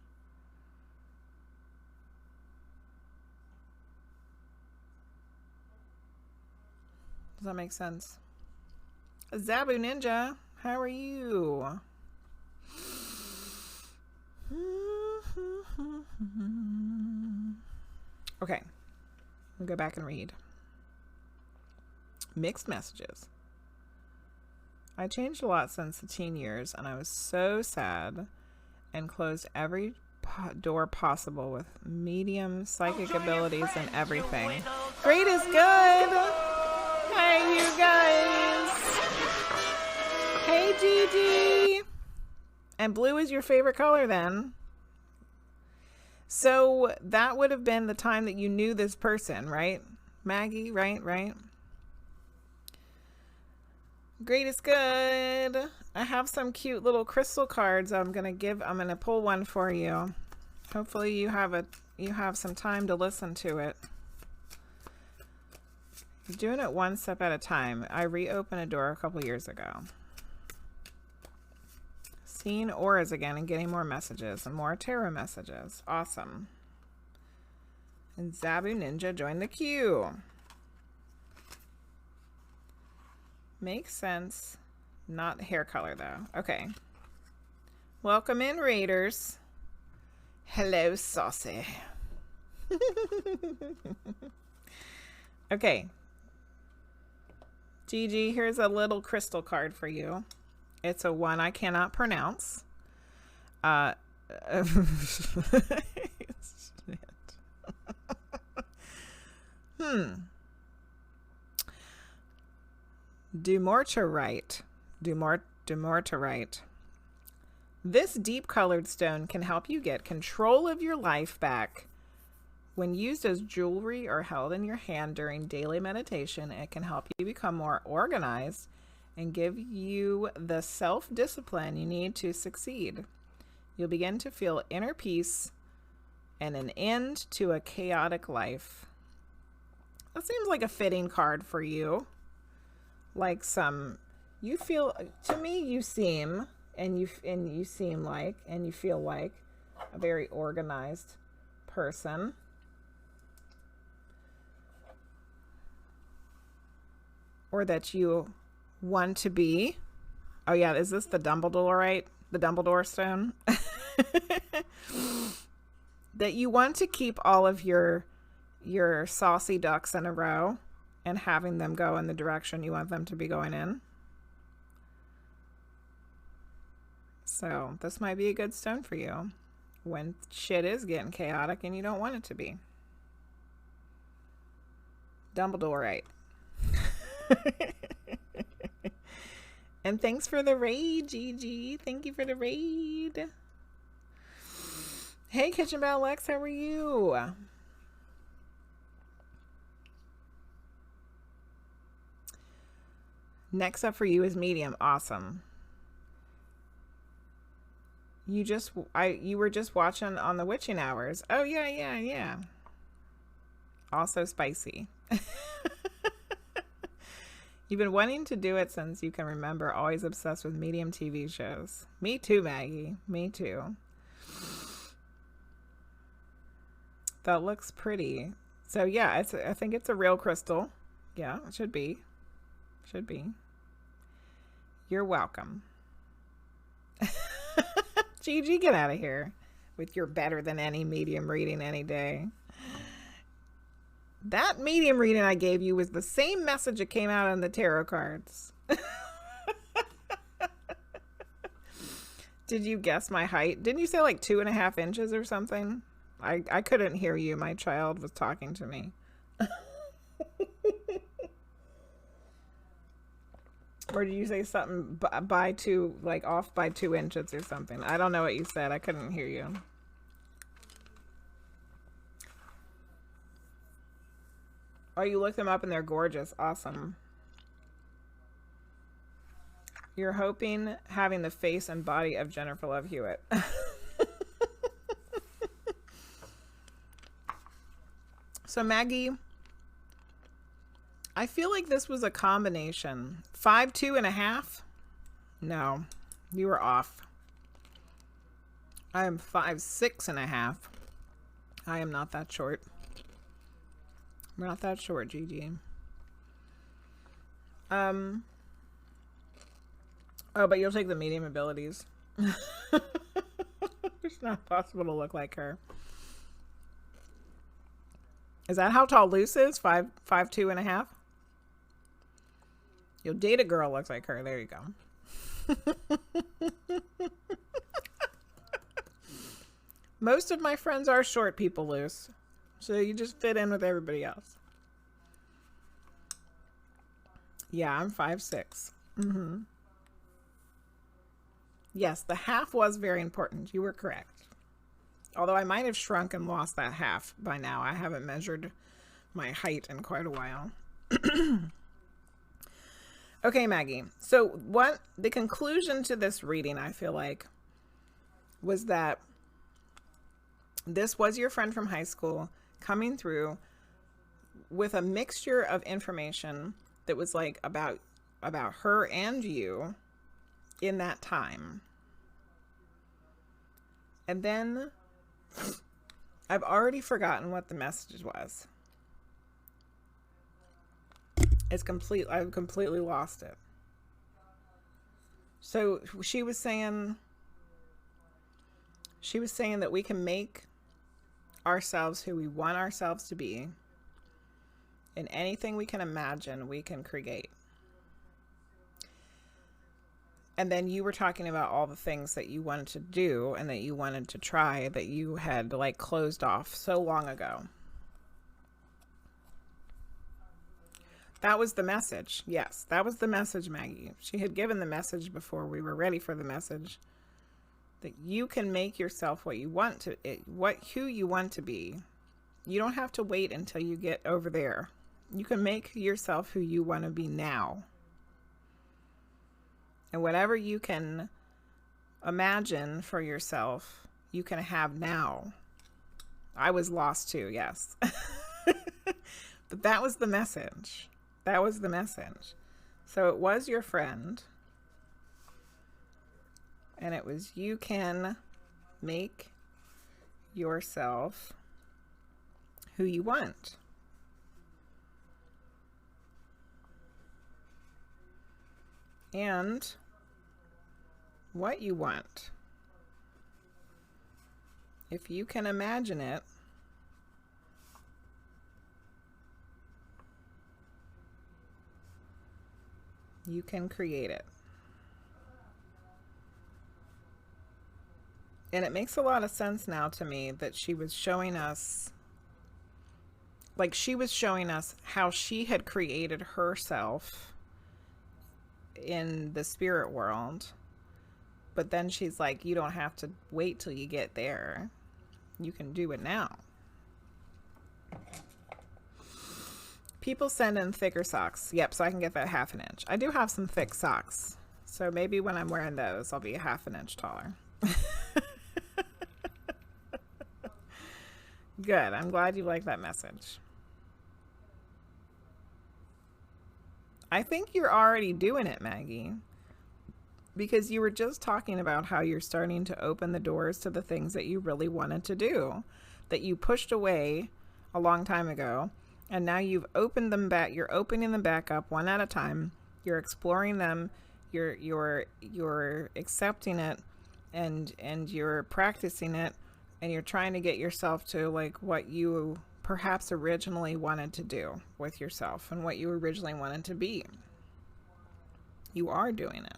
Does that make sense? Zabu Ninja, how are you? Okay, I'll go back and read. Mixed messages. I changed a lot since the teen years, and I was so sad and closed every door possible with medium psychic abilities and everything. Great is good! Hey, you guys! Hey, Gigi! And blue is your favorite color then? So that would have been the time that you knew this person, right? Maggie, right? Great is good. I have some cute little crystal cards I'm gonna pull one for you. Hopefully you have some time to listen to it. You're doing it one step at a time. I reopened a door a couple years ago. Seeing auras again and getting more messages and more tarot messages. Awesome. And Zabu Ninja joined the queue. Makes sense. Not hair color though. Okay. Welcome in, Raiders. Hello, Saucy. Okay. Gigi, here's a little crystal card for you. It's a one I cannot pronounce. Do more to write. Do more to write. This deep colored stone can help you get control of your life back. When used as jewelry or held in your hand during daily meditation, it can help you become more organized and give you the self-discipline you need to succeed. You'll begin to feel inner peace and an end to a chaotic life. That seems like a fitting card for you. Like you feel, to me, you seem, and you seem like, and you feel like a very organized person. Or that you want to be. Oh yeah, is this the Dumbledore, right? The Dumbledore stone? That you want to keep all of your saucy ducks in a row and having them go in the direction you want them to be going in. So this might be a good stone for you when shit is getting chaotic and you don't want it to be. Dumbledore, right? And thanks for the raid, Gigi. Thank you for the raid. Hey, Kitchen Bell Lex, how are you? Next up for you is medium. Awesome. You were just watching on the witching hours. Oh yeah. Also spicy. You've been wanting to do it since you can remember, always obsessed with medium TV shows. Me too, Maggie. Me too. That looks pretty. So yeah, I think it's a real crystal. Yeah, it should be. Should be. You're welcome. Gigi, get out of here with your better than any medium reading any day. That medium reading I gave you was the same message that came out in the tarot cards. Did you guess my height? Didn't you say like 2.5 inches or something? I couldn't hear you. My child was talking to me. Or did you say something by 2, like off by 2 inches or something? I don't know what you said. I couldn't hear you. Oh, you looked them up and they're gorgeous. Awesome. You're hoping having the face and body of Jennifer Love Hewitt. So Maggie, I feel like this was a combination. 5'2.5"? No, you were off. I am 5'6.5". I am not that short. I'm not that short, Gigi. Oh, but you'll take the medium abilities. It's not possible to look like her. Is that how tall Luce is? 5'2.5"? You'll date a girl looks like her. There you go. Most of my friends are short people, Luce. So you just fit in with everybody else. Yeah, I'm 5'6". Mm-hmm. Yes, the half was very important. You were correct. Although I might have shrunk and lost that half by now. I haven't measured my height in quite a while. Okay, Maggie. So what the conclusion to this reading, I feel like, was that this was your friend from high school coming through with a mixture of information that was like about her and you in that time. And then I've already forgotten what the message was. I've completely lost it. So she was saying that we can make ourselves who we want ourselves to be, and anything we can imagine, we can create. And then you were talking about all the things that you wanted to do and that you wanted to try that you had like closed off so long ago. That was the message. Yes, that was the message, Maggie. She had given the message before we were ready for the message. That you can make yourself what you want to, who you want to be. You don't have to wait until you get over there. You can make yourself who you want to be now. And whatever you can imagine for yourself, you can have now. I was lost too, yes. But that was the message. That was the message. So it was your friend. And it was, you can make yourself who you want. And what you want. If you can imagine it, you can create it. And it makes a lot of sense now to me that she was showing us, like she was showing us how she had created herself in the spirit world. But then she's like, you don't have to wait till you get there. You can do it now. People send in thicker socks. Yep, so I can get that 1/2 inch. I do have some thick socks. So maybe when I'm wearing those, I'll be 1/2 inch taller. Good. I'm glad you like that message. I think you're already doing it, Maggie. Because you were just talking about how you're starting to open the doors to the things that you really wanted to do, that you pushed away a long time ago, and now you've opened them back. You're opening them back up one at a time. You're exploring them. You're accepting it, and you're practicing it, and you're trying to get yourself to like what you perhaps originally wanted to do with yourself and what you originally wanted to be. You are doing it.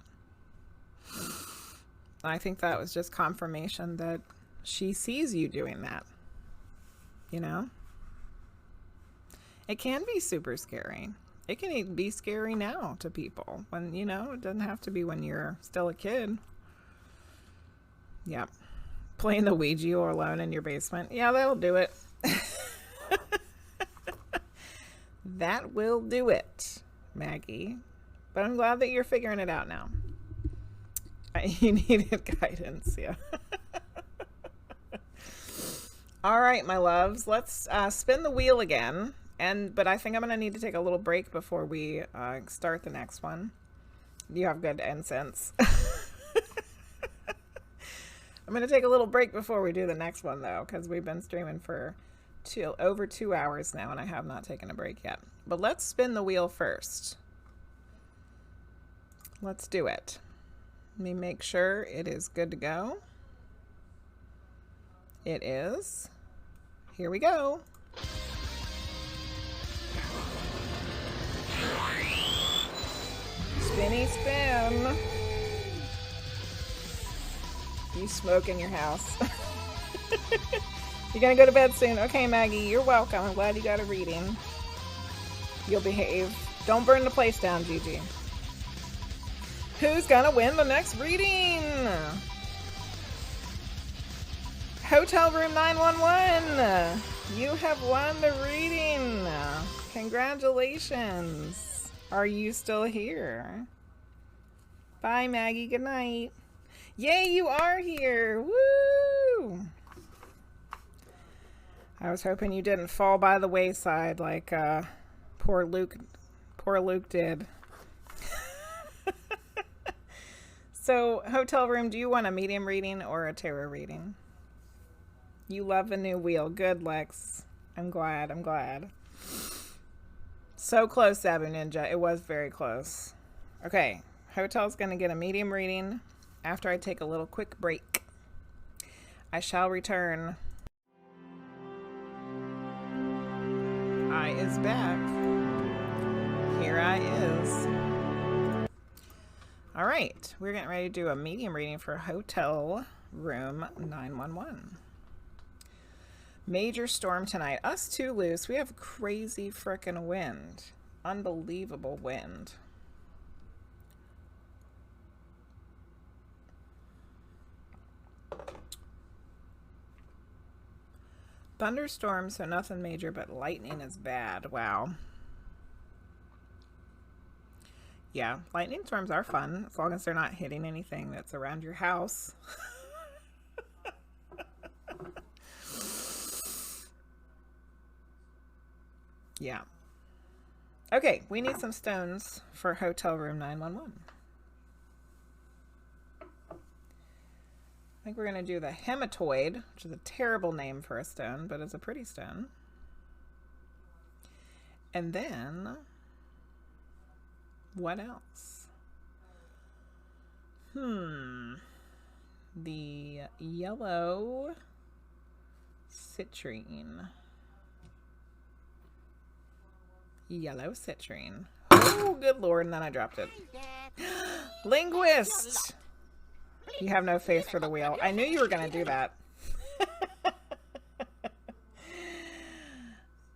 I think that was just confirmation that she sees you doing that. You know? It can be super scary. It can even be scary now to people. When, you know, it doesn't have to be when you're still a kid. Yep. Playing the Ouija or alone in your basement. Yeah, that'll do it. That will do it, Maggie. But I'm glad that you're figuring it out now. You needed guidance, yeah. All right, my loves, let's spin the wheel again. But I think I'm going to need to take a little break before we start the next one. You have good incense. I'm going to take a little break before we do the next one, though, because we've been streaming for over 2 hours now, and I have not taken a break yet. But let's spin the wheel first. Let's do it. Let me make sure it is good to go. It is. Here we go. Spinny spin. You smoke in your house. You're gonna go to bed soon. Okay, Maggie, you're welcome. I'm glad you got a reading. You'll behave. Don't burn the place down, Gigi. Who's gonna win the next reading? Hotel room 911. You have won the reading. Congratulations. Are you still here? Bye, Maggie. Good night. Yay, you are here. Woo! I was hoping you didn't fall by the wayside like poor Luke did. So, hotel room, do you want a medium reading or a tarot reading? You love the new wheel. Good, Lex. I'm glad. I'm glad. So close, Sabu Ninja. It was very close. Okay. Hotel's going to get a medium reading after I take a little quick break. I shall return. I is back. Here I is. All right, we're getting ready to do a medium reading for Hotel Room 911. Major storm tonight. Us too, Luce. We have crazy frickin' wind. Unbelievable wind. Thunderstorms, so nothing major, but lightning is bad. Wow. Yeah, lightning storms are fun, as long as they're not hitting anything that's around your house. Yeah. Okay, we need some stones for Hotel Room 911. I think we're going to do the hematoid, which is a terrible name for a stone, but it's a pretty stone. And then, what else? The yellow citrine. Yellow citrine. Oh, good Lord, and then I dropped it. Linguizt! You have no faith for the wheel. I knew you were going to do that.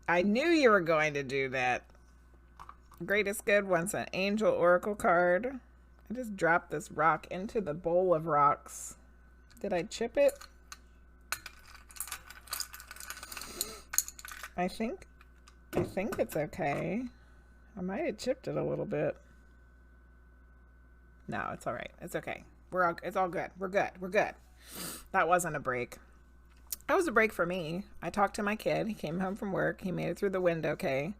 I knew you were going to do that. Greatest Good wants an angel oracle card. I just dropped this rock into the bowl of rocks. Did I chip it? I think it's okay. I might have chipped it a little bit. No, it's all right. It's okay. It's all good. We're good. We're good. That wasn't a break. That was a break for me. I talked to my kid. He came home from work. He made it through the wind okay.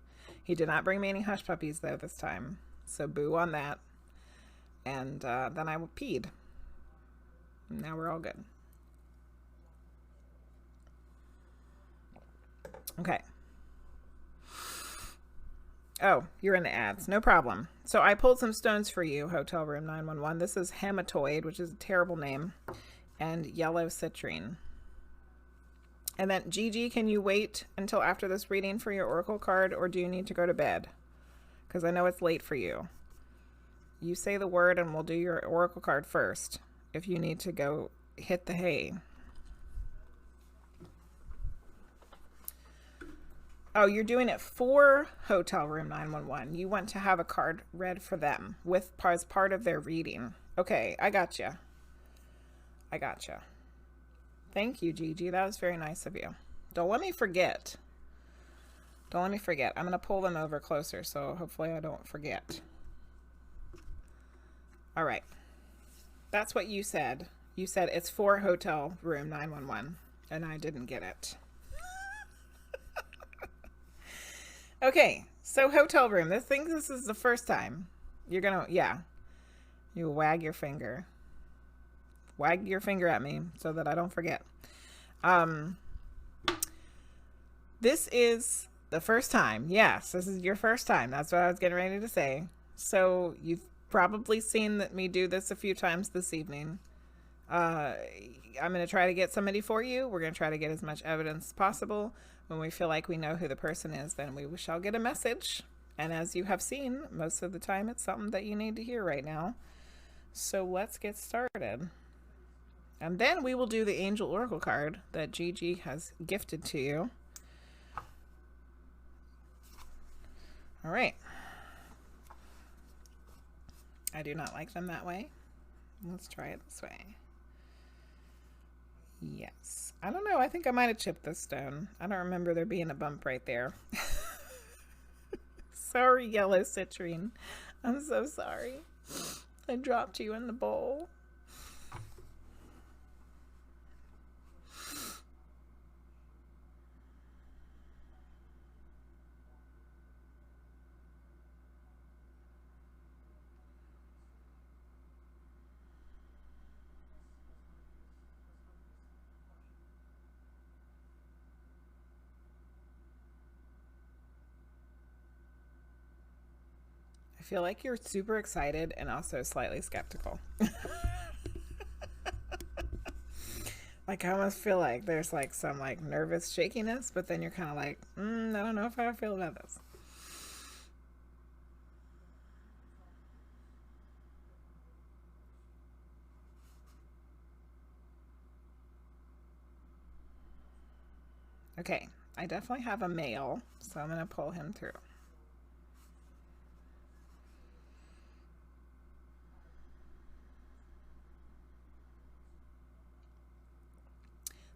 He did not bring me any hush puppies, though, this time. So boo on that. And then I peed. Now we're all good. Okay. Oh, you're in the ads. No problem. So I pulled some stones for you, Hotel Room 911. This is hematoid, which is a terrible name, and yellow citrine. And then, Gigi, can you wait until after this reading for your oracle card, or do you need to go to bed? Because I know it's late for you. You say the word and we'll do your oracle card first if you need to go hit the hay. Oh, you're doing it for Hotel Room 911. You want to have a card read for them as part of their reading. Okay, I gotcha. I gotcha. Thank you, Gigi. That was very nice of you. Don't let me forget. Don't let me forget. I'm going to pull them over closer, so hopefully I don't forget. All right. That's what you said. You said it's for Hotel Room 911, and I didn't get it. Okay, so hotel room. This is the first time. You're gonna, yeah. You wag your finger. Wag your finger at me so that I don't forget. This is the first time. Yes, this is your first time. That's what I was getting ready to say. So you've probably seen me do this a few times this evening. I'm going to try to get somebody for you. We're going to try to get as much evidence as possible. When we feel like we know who the person is, then we shall get a message. And as you have seen, most of the time it's something that you need to hear right now. So let's get started. And then we will do the Angel Oracle card that Gigi has gifted to you. All right. I do not like them that way. Let's try it this way. Yes. I don't know. I think I might have chipped this stone. I don't remember there being a bump right there. Sorry, yellow citrine. I'm so sorry. I dropped you in the bowl. I feel like you're super excited and also slightly skeptical. Like, I almost feel like there's like some like nervous shakiness, but then you're kind of like, I don't know if I feel about this. Okay, I definitely have a male, so I'm going to pull him through.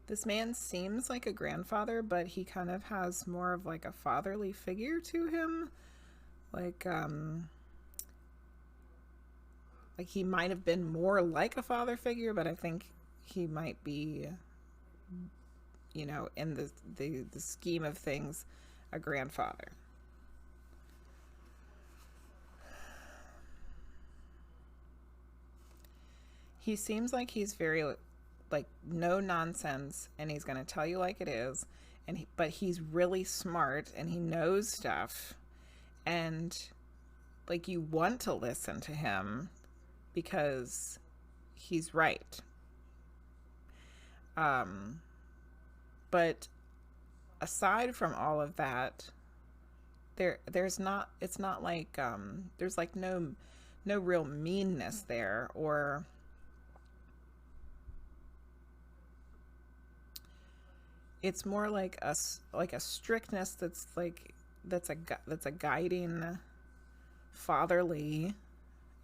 This man seems like a grandfather, but he kind of has more of like a fatherly figure to him. Like he might have been more like a father figure, but I think he might be, you know, in the scheme of things, a grandfather. He seems like he's very like no nonsense, and he's going to tell you like it is, and but he's really smart and he knows stuff, and like you want to listen to him because he's right. But aside from all of that, there's not, it's not like there's like no real meanness there, or it's more like a strictness that's like that's a guiding fatherly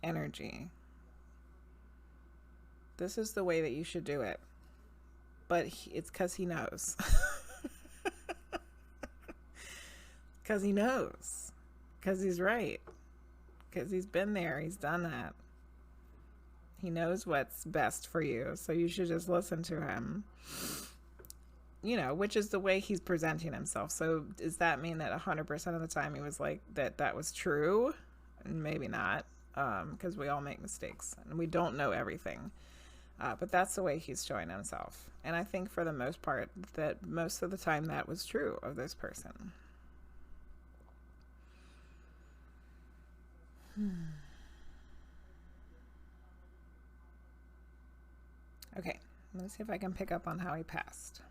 energy. This is the way that you should do it, but it's because he knows. Because he knows, because he's right, because he's been there, he's done that. He knows what's best for you, so you should just listen to him. You know, which is the way he's presenting himself. So does that mean that 100% of the time he was like that was true? Maybe not, because we all make mistakes and we don't know everything. But that's the way he's showing himself. And I think for the most part that most of the time that was true of this person. Okay, let's see if I can pick up on how he passed.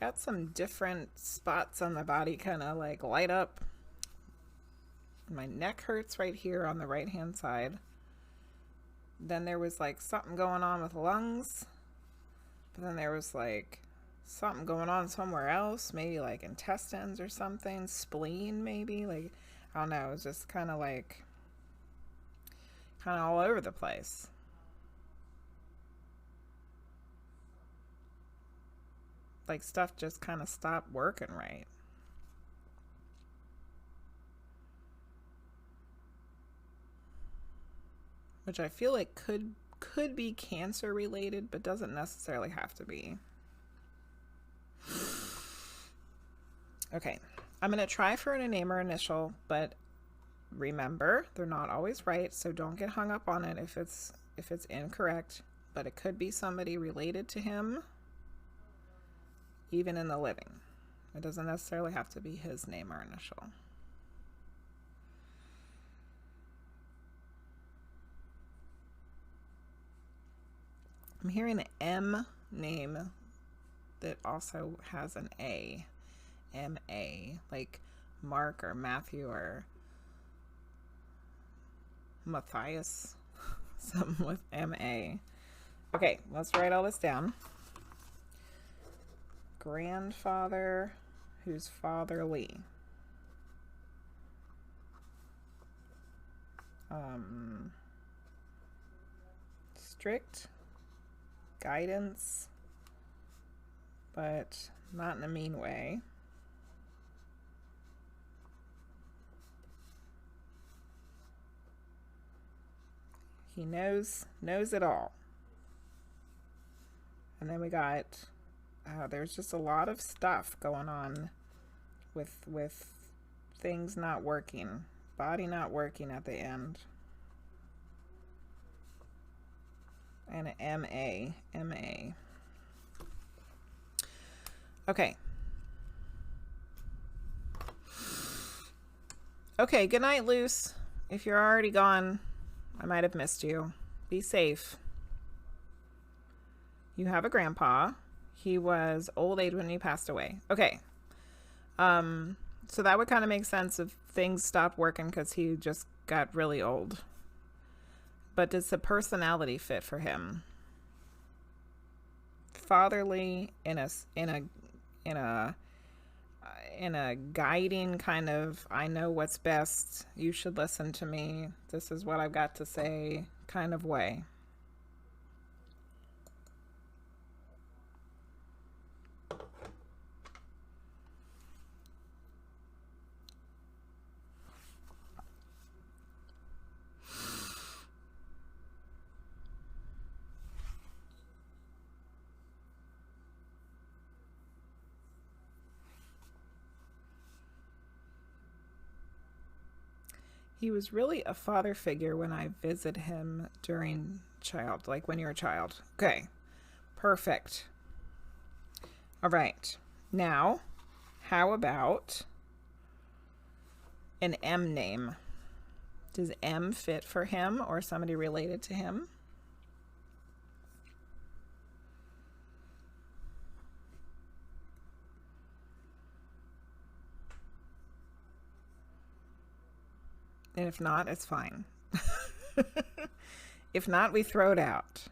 Got some different spots on the body kind of like light up. My neck hurts right here on the right hand side. Then there was like something going on with lungs, but then there was like something going on somewhere else, maybe like intestines or something, spleen maybe, like I don't know, it was just kind of all over the place. Like stuff just kind of stopped working right. Which I feel like could be cancer related, but doesn't necessarily have to be. Okay, I'm going to try for a name or initial, but remember, they're not always right, so don't get hung up on it if it's incorrect, but it could be somebody related to him, even in the living. It doesn't necessarily have to be his name or initial. I'm hearing an M name that also has an A. M-A, like Mark or Matthew or Matthias. Something with M-A. Okay, let's write all this down. Grandfather who's fatherly. Strict guidance, but not in a mean way. He knows it all. And then we got there's just a lot of stuff going on with things not working, body not working at the end. And an MA. Okay. Okay, good night, Luce. If you're already gone, I might have missed you. Be safe. You have a grandpa. He was old age when he passed away. Okay. So that would kind of make sense if things stopped working because he just got really old. But does the personality fit for him? Fatherly in a guiding kind of, I know what's best, you should listen to me, this is what I've got to say kind of way. He was really a father figure when I visited him during like when you're a child. Okay, perfect. All right, now, how about an M name? Does M fit for him or somebody related to him? And if not, it's fine. If not, we throw it out.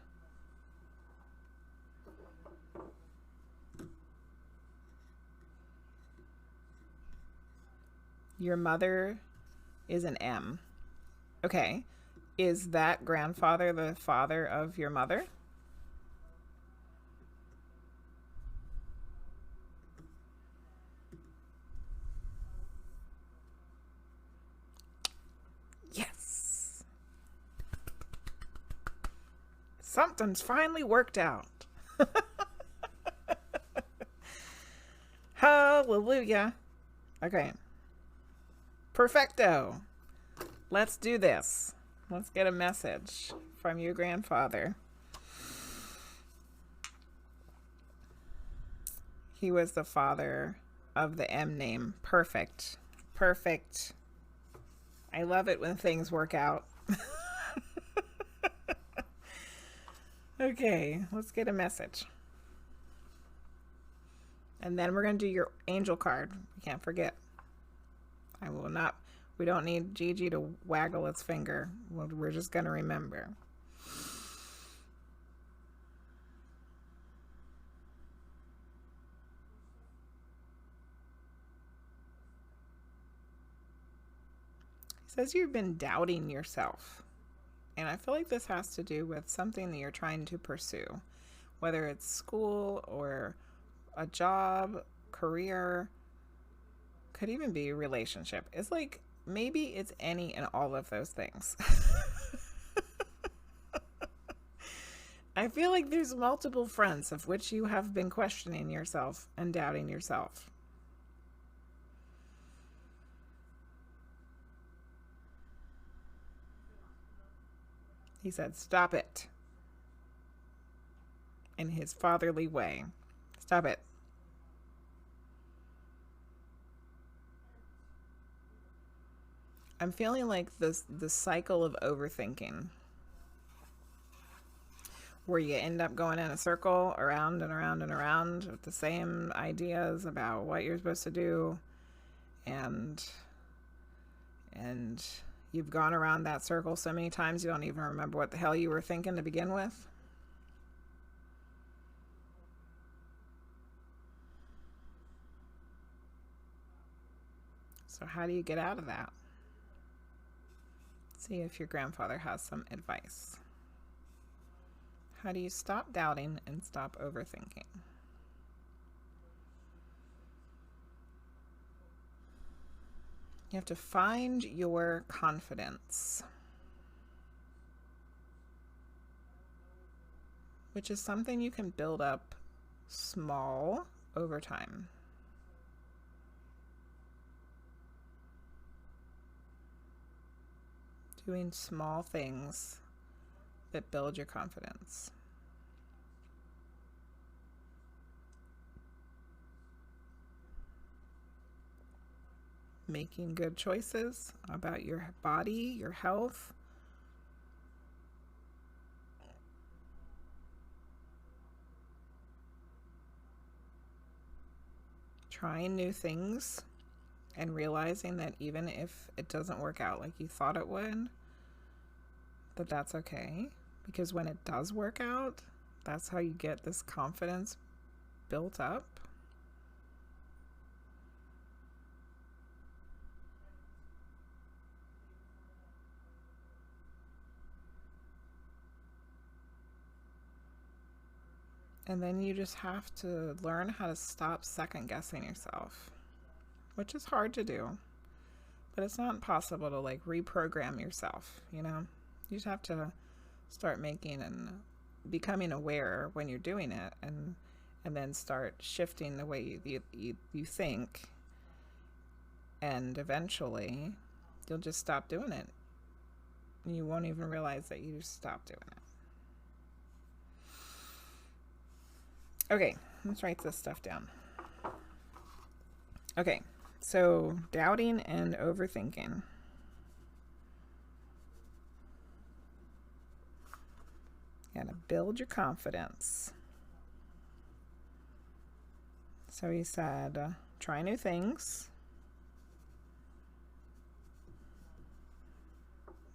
Your mother is an M. Okay. Is that grandfather the father of your mother? Yes. Something's finally worked out. Hallelujah. Okay. Perfecto. Let's do this. Let's get a message from your grandfather. He was the father of the M name. Perfect. Perfect. I love it when things work out. Okay, let's get a message. And then we're going to do your angel card. You can't forget. I will not. We don't need Gigi to waggle its finger. We're just going to remember. It says you've been doubting yourself. And I feel like this has to do with something that you're trying to pursue, whether it's school or a job, career, could even be a relationship. It's like maybe it's any and all of those things. I feel like there's multiple fronts of which you have been questioning yourself and doubting yourself. He said, stop it. In his fatherly way. Stop it. I'm feeling like the cycle of overthinking, where you end up going in a circle around and around and around with the same ideas about what you're supposed to do, and you've gone around that circle so many times you don't even remember what the hell you were thinking to begin with. So how do you get out of that? See if your grandfather has some advice. How do you stop doubting and stop overthinking? You have to find your confidence, which is something you can build up small over time. Doing small things that build your confidence. making good choices about your body, your health. Trying new things and realizing that even if it doesn't work out like you thought it would, that's okay. Because when it does work out, that's how you get this confidence built up. And then you just have to learn how to stop second guessing yourself, which is hard to do, but it's not impossible to like reprogram yourself, you know? You just have to start making and becoming aware when you're doing it, and then start shifting the way you think, and eventually you'll just stop doing it. You won't even realize that you stopped doing it. Okay, let's write this stuff down. Okay, so doubting and overthinking. You gotta build your confidence. So he said, try new things,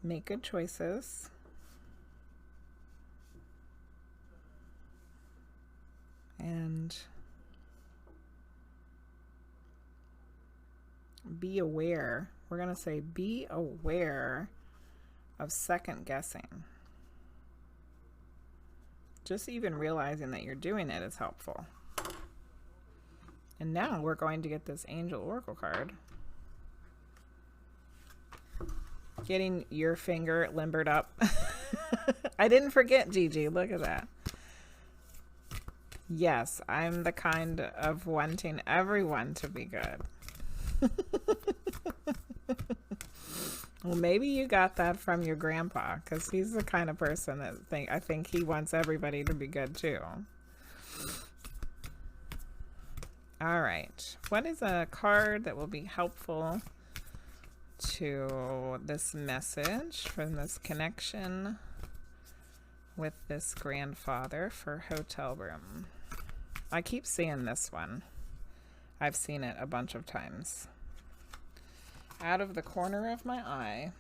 make good choices, and be aware. We're going to say be aware of second guessing. Just even realizing that you're doing it is helpful. And now we're going to get this Angel Oracle card. Getting your finger limbered up. I didn't forget, Gigi. Look at that. Yes, I'm the kind of wanting everyone to be good. Well, maybe you got that from your grandpa, because he's the kind of person that I think he wants everybody to be good too. All right. What is a card that will be helpful to this message from this connection with this grandfather for hotel room? I keep seeing this one. I've seen it a bunch of times. Out of the corner of my eye.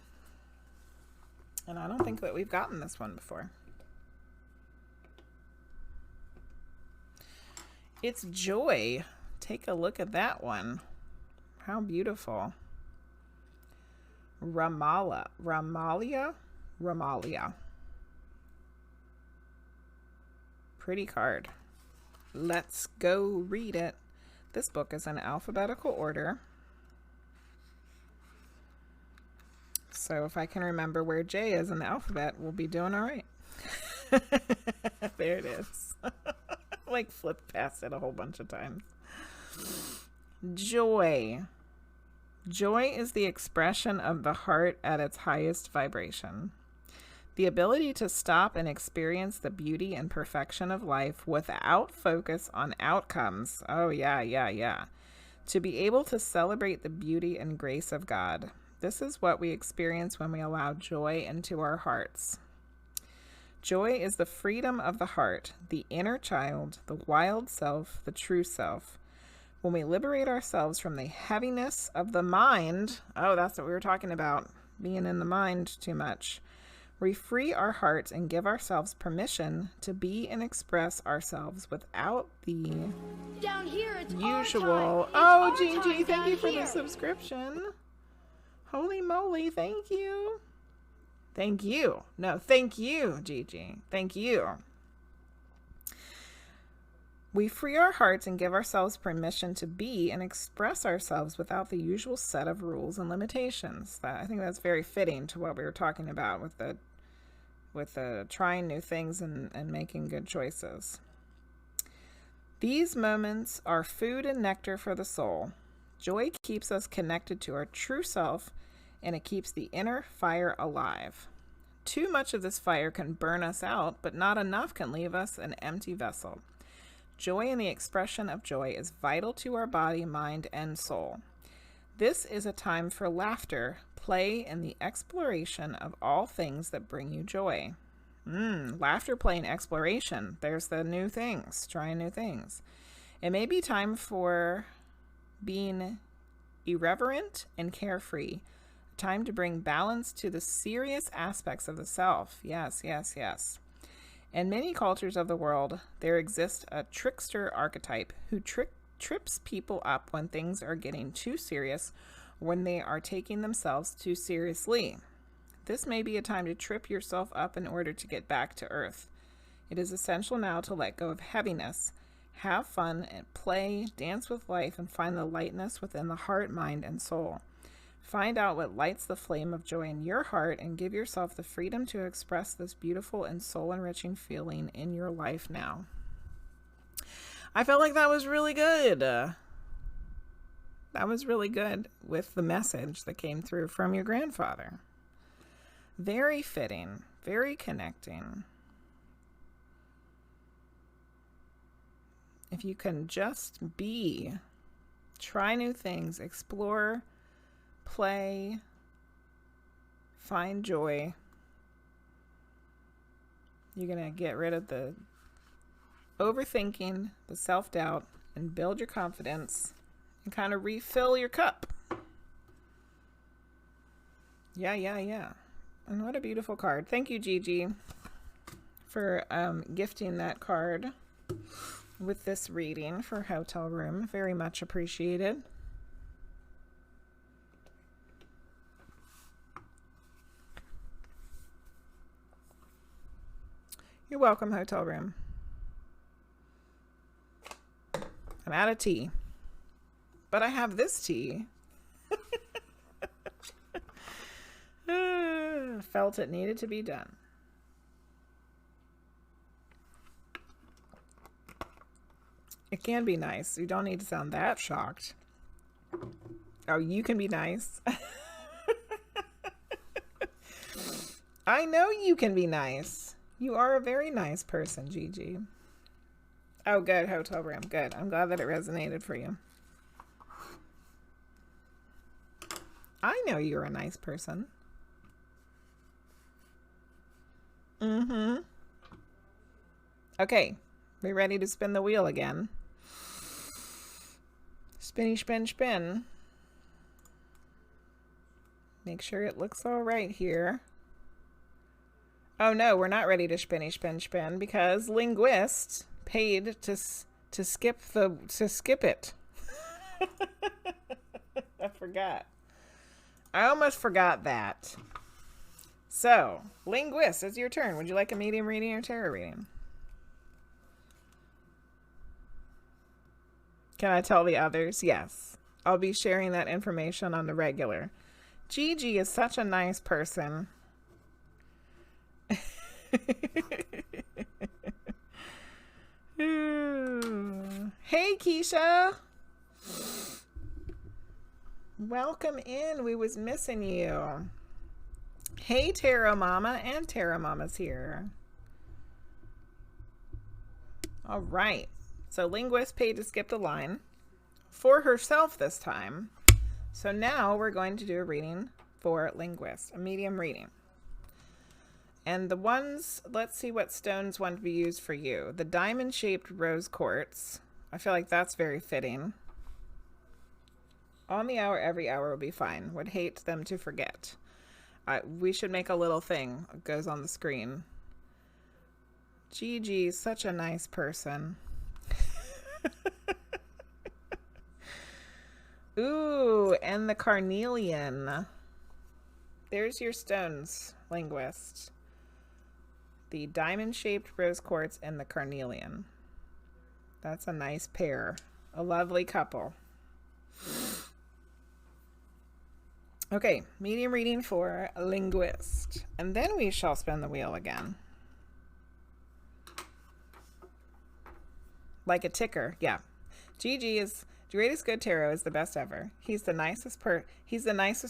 And I don't think that we've gotten this one before. It's joy. Take a look at that one. How beautiful. Ramalia. Pretty card. Let's go read it. This book is in alphabetical order. So if I can remember where J is in the alphabet, we'll be doing all right. There it is. Like flipped past it a whole bunch of times. Joy. Joy is the expression of the heart at its highest vibration. The ability to stop and experience the beauty and perfection of life without focus on outcomes. Oh, yeah. To be able to celebrate the beauty and grace of God. This is what we experience when we allow joy into our hearts. Joy is the freedom of the heart, the inner child, the wild self, the true self. When we liberate ourselves from the heaviness of the mind, oh, that's what we were talking about, being in the mind too much. We free our hearts and give ourselves permission to be and express ourselves without the Down here, it's usual. Oh, Gigi, thank you for the subscription. Holy moly, thank you. Thank you. No, thank you, Gigi. Thank you. We free our hearts and give ourselves permission to be and express ourselves without the usual set of rules and limitations. I think that's very fitting to what we were talking about with the trying new things and making good choices. These moments are food and nectar for the soul. Joy keeps us connected to our true self, and it keeps the inner fire alive. Too much of this fire can burn us out, but not enough can leave us an empty vessel. Joy and the expression of joy is vital to our body, mind, and soul. This is a time for laughter, play, and the exploration of all things that bring you joy. Laughter, play, and exploration. There's the new things, trying new things. It may be time for being irreverent and carefree. Time to bring balance to the serious aspects of the self. Yes, yes, yes. In many cultures of the world, there exists a trickster archetype who trips people up when things are getting too serious, when they are taking themselves too seriously. This may be a time to trip yourself up in order to get back to earth. It is essential now to let go of heaviness, have fun and play, dance with life, and find the lightness within the heart, mind, and soul. Find out what lights the flame of joy in your heart and give yourself the freedom to express this beautiful and soul-enriching feeling in your life now. I felt like that was really good. That was really good with the message that came through from your grandfather. Very fitting, very connecting. If you can just be, try new things, explore, play, find joy, you're going to get rid of the overthinking, the self-doubt, and build your confidence and kind of refill your cup. Yeah, yeah, yeah. And what a beautiful card. Thank you, Gigi, for gifting that card with this reading for Hotel Room. Very much appreciated. You're welcome, Hotel Room. I'm out of tea, but I have this tea. Felt it needed to be done. It can be nice. You don't need to sound that shocked. Oh, you can be nice. I know you can be nice. You are a very nice person, Gigi. Oh, good, Hotel Room. Good. I'm glad that it resonated for you. I know you're a nice person. Okay, we ready to spin the wheel again? Spinny, spin, spin. Make sure it looks all right here. Oh no, we're not ready to spinny, spin, spin because Linguizt paid to skip it. I forgot. I almost forgot that. So, Linguizt, it's your turn. Would you like a medium reading or tarot reading? Can I tell the others? Yes. I'll be sharing that information on the regular. Gigi is such a nice person. Hey, Keisha. Welcome in. We was missing you. Hey, Tarot Mama, and Tarot Mama's here. All right. So Linguizt paid to skip the line for herself this time. So now we're going to do a reading for Linguizt, a medium reading. And the ones, let's see what stones want to be used for you. The diamond-shaped rose quartz. I feel like that's very fitting. On the hour, every hour will be fine. Would hate them to forget. We should make a little thing that goes on the screen. Gigi's such a nice person. Ooh, and the carnelian. There's your stones, Linguizt. The diamond-shaped rose quartz and the carnelian. That's a nice pair. A lovely couple. Okay, medium reading for Linguizt. And then we shall spin the wheel again. Like a ticker, yeah. Gigi is GreatestGoodTarot is the best ever. He's the nicest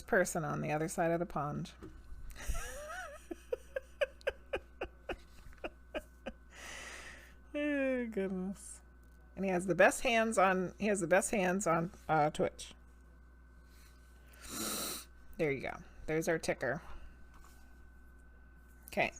person on the other side of the pond. Oh, goodness. And he has the best hands on Twitch. There you go. There's our ticker. Okay.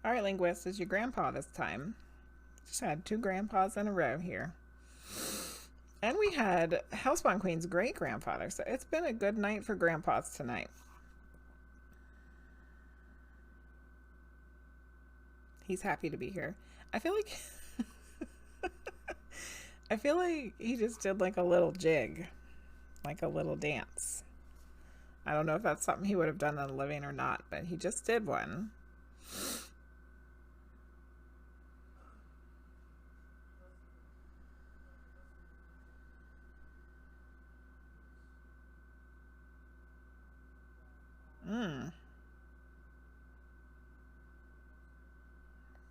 All right, Linguizt, is your grandpa this time. Just had 2 grandpas in a row here. And we had HellSpawnQueen's great-grandfather, so it's been a good night for grandpas tonight. He's happy to be here. I feel like I feel like he just did like a little jig, like a little dance. I don't know if that's something he would have done in a living or not, but he just did one.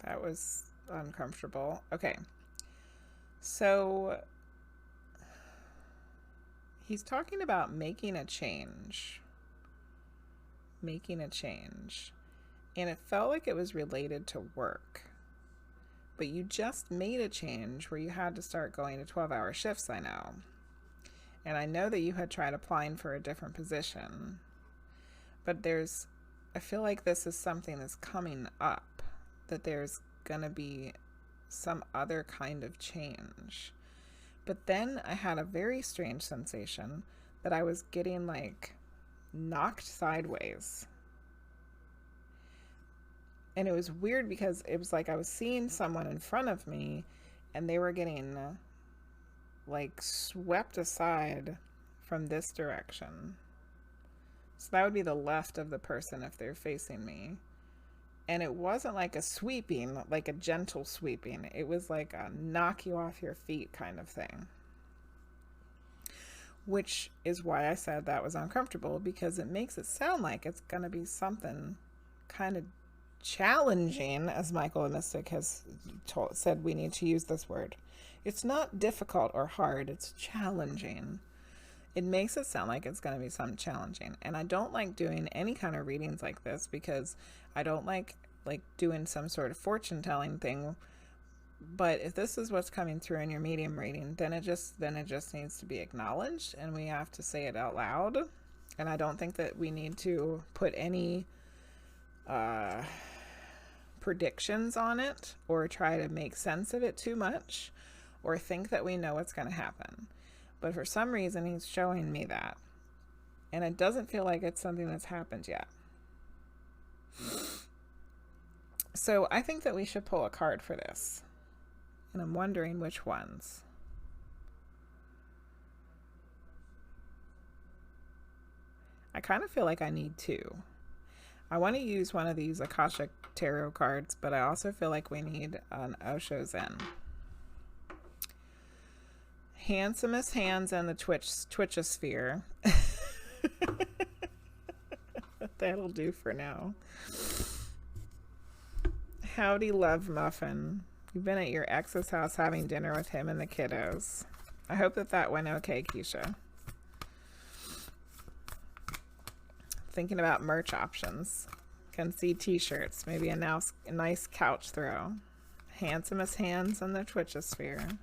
That was uncomfortable. Okay. So he's talking about making a change. Making a change. And it felt like it was related to work. But you just made a change where you had to start going to 12-hour shifts, I know. And I know that you had tried applying for a different position. But I feel like this is something that's coming up. That there's gonna be some other kind of change. But then I had a very strange sensation that I was getting like knocked sideways. And it was weird because it was like I was seeing someone in front of me and they were getting like swept aside from this direction. So that would be the left of the person if they're facing me. And it wasn't like a sweeping, like a gentle sweeping. It was like a knock you off your feet kind of thing. Which is why I said that was uncomfortable, because it makes it sound like it's going to be something kind of challenging, as Michael the Mystic has said we need to use this word. It's not difficult or hard, it's challenging. It makes it sound like it's going to be something challenging. And I don't like doing any kind of readings like this because I don't like doing some sort of fortune telling thing. But if this is what's coming through in your medium reading, then it just needs to be acknowledged and we have to say it out loud. And I don't think that we need to put any predictions on it or try to make sense of it too much or think that we know what's going to happen. But for some reason, he's showing me that. And it doesn't feel like it's something that's happened yet. So I think that we should pull a card for this. And I'm wondering which ones. I kind of feel like I need 2. I want to use one of these Akashic Tarot cards, but I also feel like we need an Osho Zen. Handsomest hands in the Twitchosphere. That'll do for now. Howdy, love muffin. You've been at your ex's house having dinner with him and the kiddos. I hope that went okay, Keisha. Thinking about merch options. Can see t-shirts. Maybe a nice couch throw. Handsomest hands in the Twitchosphere.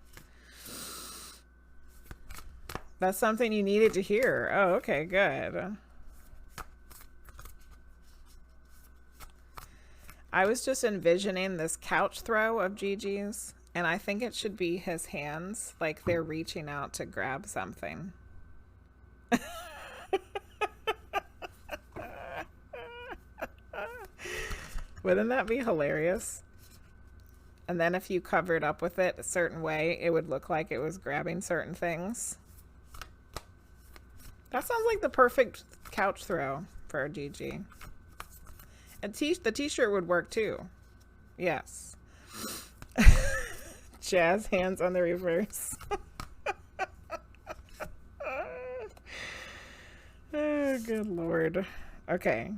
That's something you needed to hear. Oh, okay, good. I was just envisioning this couch throw of Gigi's, and I think it should be his hands, like they're reaching out to grab something. Wouldn't that be hilarious? And then if you covered up with it a certain way, it would look like it was grabbing certain things. That sounds like the perfect couch throw for a Gigi. And the t-shirt would work too. Yes. Jazz hands on the reverse. Oh, good Lord. Okay.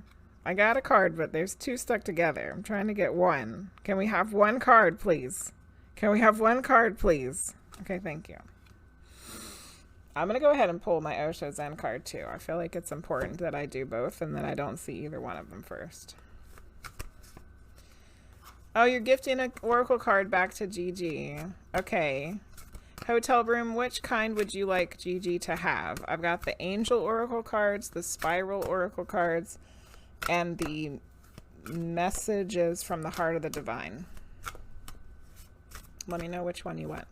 I got a card, but there's two stuck together. I'm trying to get one. Can we have one card, please? Can we have one card, please? Okay, thank you. I'm going to go ahead and pull my Osho Zen card, too. I feel like it's important that I do both and that I don't see either one of them first. Oh, you're gifting an oracle card back to Gigi. Okay. Hotel room, which kind would you like Gigi to have? I've got the angel oracle cards, the spiral oracle cards, and the messages from the heart of the divine. Let me know which one you want.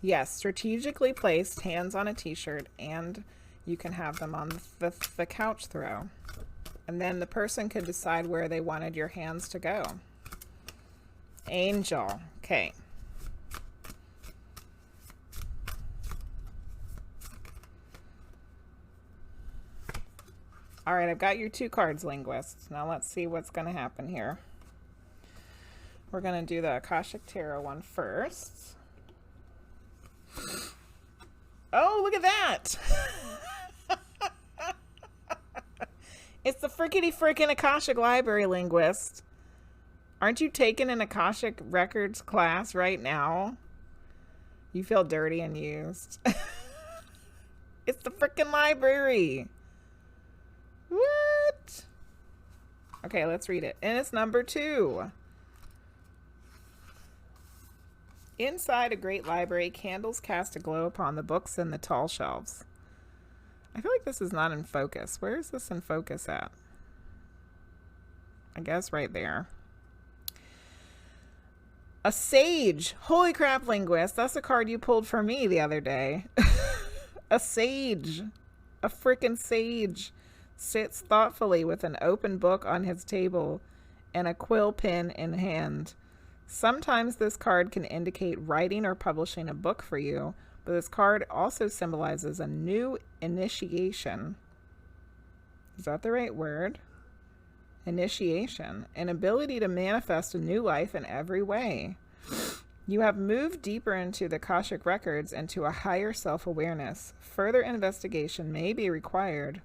Yes, strategically placed, hands on a t-shirt, and you can have them on the couch throw. And then the person could decide where they wanted your hands to go. Angel. Okay. All right, I've got your two cards, Linguizt. Now let's see what's going to happen here. We're going to do the Akashic Tarot one first. Oh, look at that! It's the frickin' Akashic Library, Linguizt. Aren't you taking an Akashic Records class right now? You feel dirty and used. It's the frickin' library. What? Okay, let's read it. And it's number 2. Inside a great library, candles cast a glow upon the books and the tall shelves. I feel like this is not in focus. Where is this in focus at? I guess right there. A sage. Holy crap, Linguizt. That's a card you pulled for me the other day. A sage. A frickin' sage. Sits thoughtfully with an open book on his table and a quill pen in hand. Sometimes this card can indicate writing or publishing a book for you, but this card also symbolizes a new initiation. Is that the right word? Initiation. An ability to manifest a new life in every way. You have moved deeper into the Akashic Records and to a higher self-awareness. Further investigation may be required,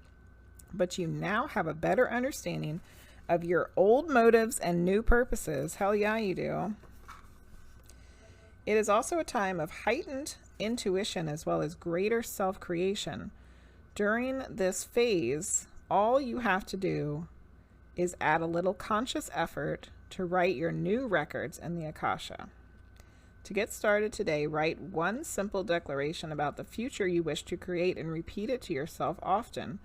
but you now have a better understanding of your old motives and new purposes. Hell yeah, you do. It is also a time of heightened intuition as well as greater self-creation. During this phase, all you have to do is add a little conscious effort to write your new records in the Akasha. To get started today, write one simple declaration about the future you wish to create and repeat it to yourself often.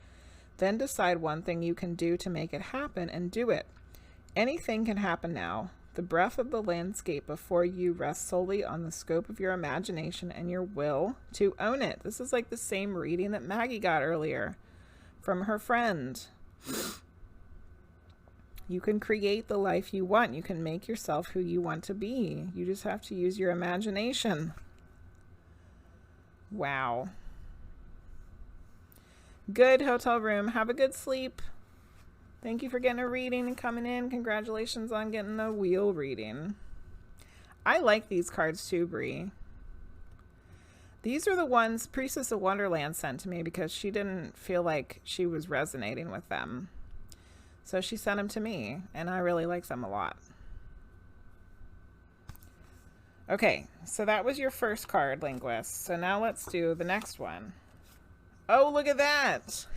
Then decide one thing you can do to make it happen and do it. Anything can happen now. The breadth of the landscape before you rests solely on the scope of your imagination and your will to own it. This is like the same reading that Maggie got earlier from her friend. You can create the life you want. You can make yourself who you want to be. You just have to use your imagination. Wow. Good hotel room. Have a good sleep. Thank you for getting a reading and coming in. Congratulations on getting a wheel reading. I like these cards too, Bree. These are the ones Priestess of Wonderland sent to me because she didn't feel like she was resonating with them. So she sent them to me, and I really like them a lot. Okay, so that was your first card, Linguizt. So now let's do the next one. Oh, look at that.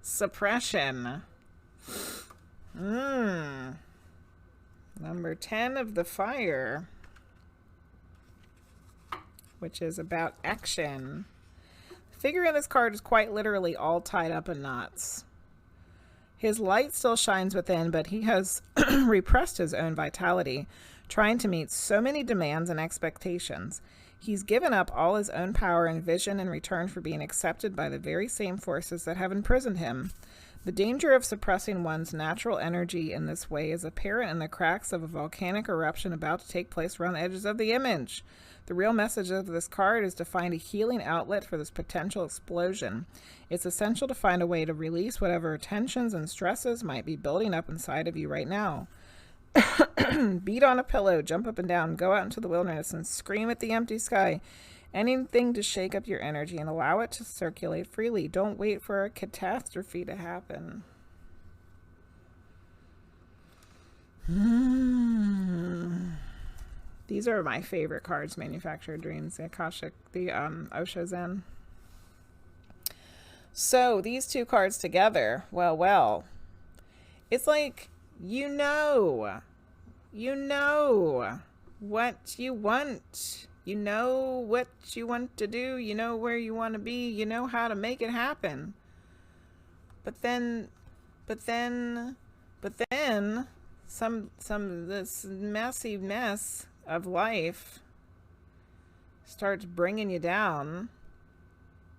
Suppression. Number 10 of the fire, which is about action. The figure in this card is quite literally all tied up in knots. His light still shines within, but he has repressed his own vitality, trying to meet so many demands and expectations. He's given up all his own power and vision in return for being accepted by the very same forces that have imprisoned him. The danger of suppressing one's natural energy in this way is apparent in the cracks of a volcanic eruption about to take place around the edges of the image. The real message of this card is to find a healing outlet for this potential explosion. It's essential to find a way to release whatever tensions and stresses might be building up inside of you right now. Beat on a pillow, jump up and down, go out into the wilderness and scream at the empty sky. Anything to shake up your energy and allow it to circulate freely. Don't wait for a catastrophe to happen. These are my favorite cards, Manufacturer of Dreams, the Akashic, the Osho Zen. So these two cards together, well, it's like, you know what you want. You know what you want to do. You know where you want to be. You know how to make it happen. But then this messy mess of life starts bringing you down,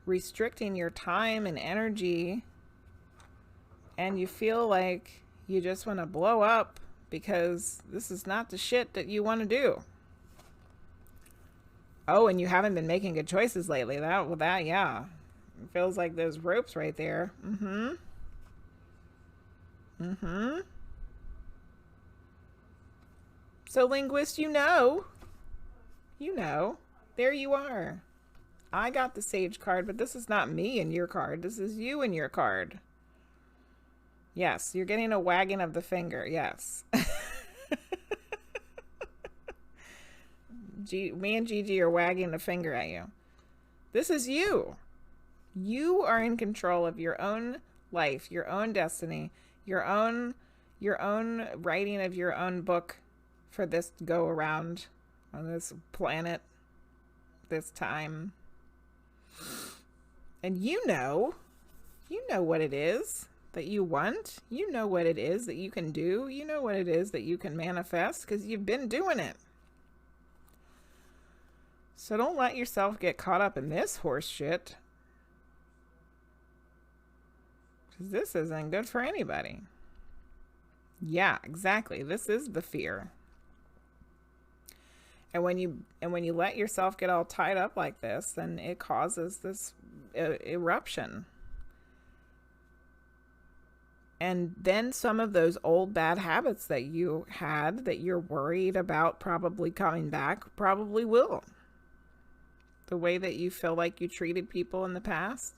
restricting your time and energy, and you feel like you just want to blow up because this is not the shit that you want to do. Oh, and you haven't been making good choices lately. Yeah. It feels like those ropes right there. So Linguizt, you know, there you are. I got the Sage card, but this is not me in your card. This is you in your card. Yes, you're getting a wagging of the finger. Yes. Me and Gigi are wagging the finger at you. This is you. You are in control of your own life, your own destiny, your own writing of your own book for this go around on this planet, this time. And you know what it is that you want. You know what it is that you can do. You know what it is that you can manifest because you've been doing it. So don't let yourself get caught up in this horse shit. Because this isn't good for anybody. Yeah, exactly. This is the fear. And when you let yourself get all tied up like this, then it causes this eruption. And then some of those old bad habits that you had that you're worried about probably coming back probably will. The way that you feel like you treated people in the past,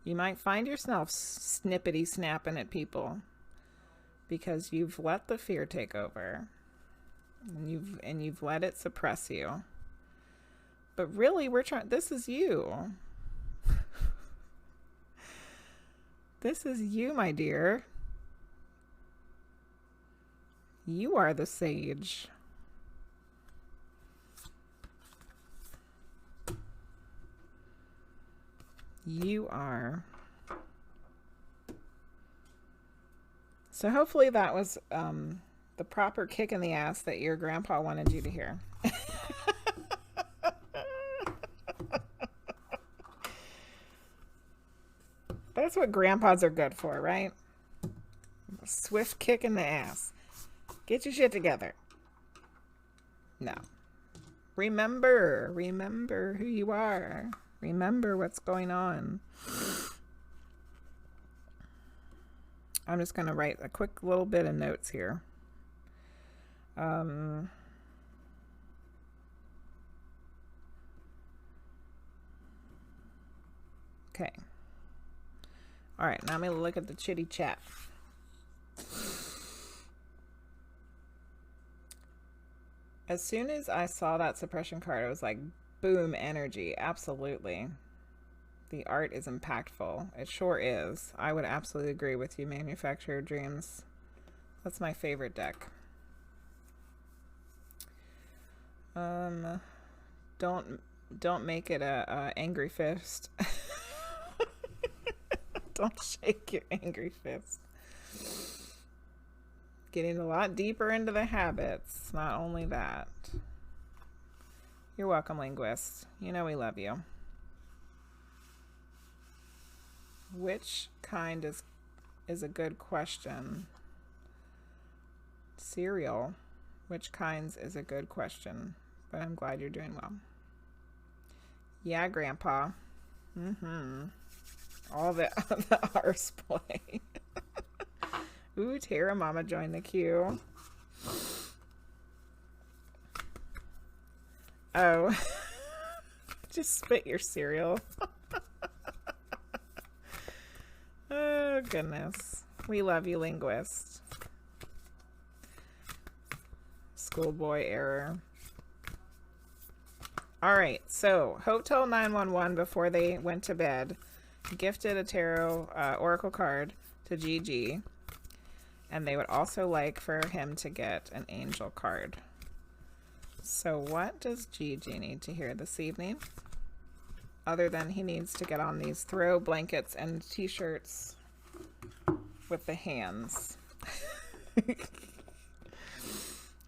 you might find yourself snippety snapping at people because you've let the fear take over and you've let it suppress you. But really, this is you. This is you, my dear. You are the sage. You are. So hopefully that was the proper kick in the ass that your grandpa wanted you to hear. That's what grandpas are good for, right? A swift kick in the ass. Get your shit together. No. Remember who you are. Remember what's going on. I'm just going to write a quick little bit of notes here. Okay. All right, now I'm going to look at the chitty chat. As soon as I saw that suppression card, I was like, boom, energy. Absolutely. The art is impactful. It sure is. I would absolutely agree with you, Manufacturer of Dreams. That's my favorite deck. Don't make it a angry fist. Don't shake your angry fist. Getting a lot deeper into the habits. Not only that. You're welcome, Linguizt. You know we love you. Which kind is a good question. Cereal. Which kinds is a good question. But I'm glad you're doing well. Yeah, Grandpa. All the arse play. Ooh, Terra Mama joined the queue. Oh. Just spit your cereal. Oh, goodness. We love you, Linguizt. Schoolboy error. All right, so Hotel 911, before they went to bed, gifted a tarot oracle card to Gigi, and they would also like for him to get an angel card. So what does Gigi need to hear this evening? Other than he needs to get on these throw blankets and t-shirts with the hands.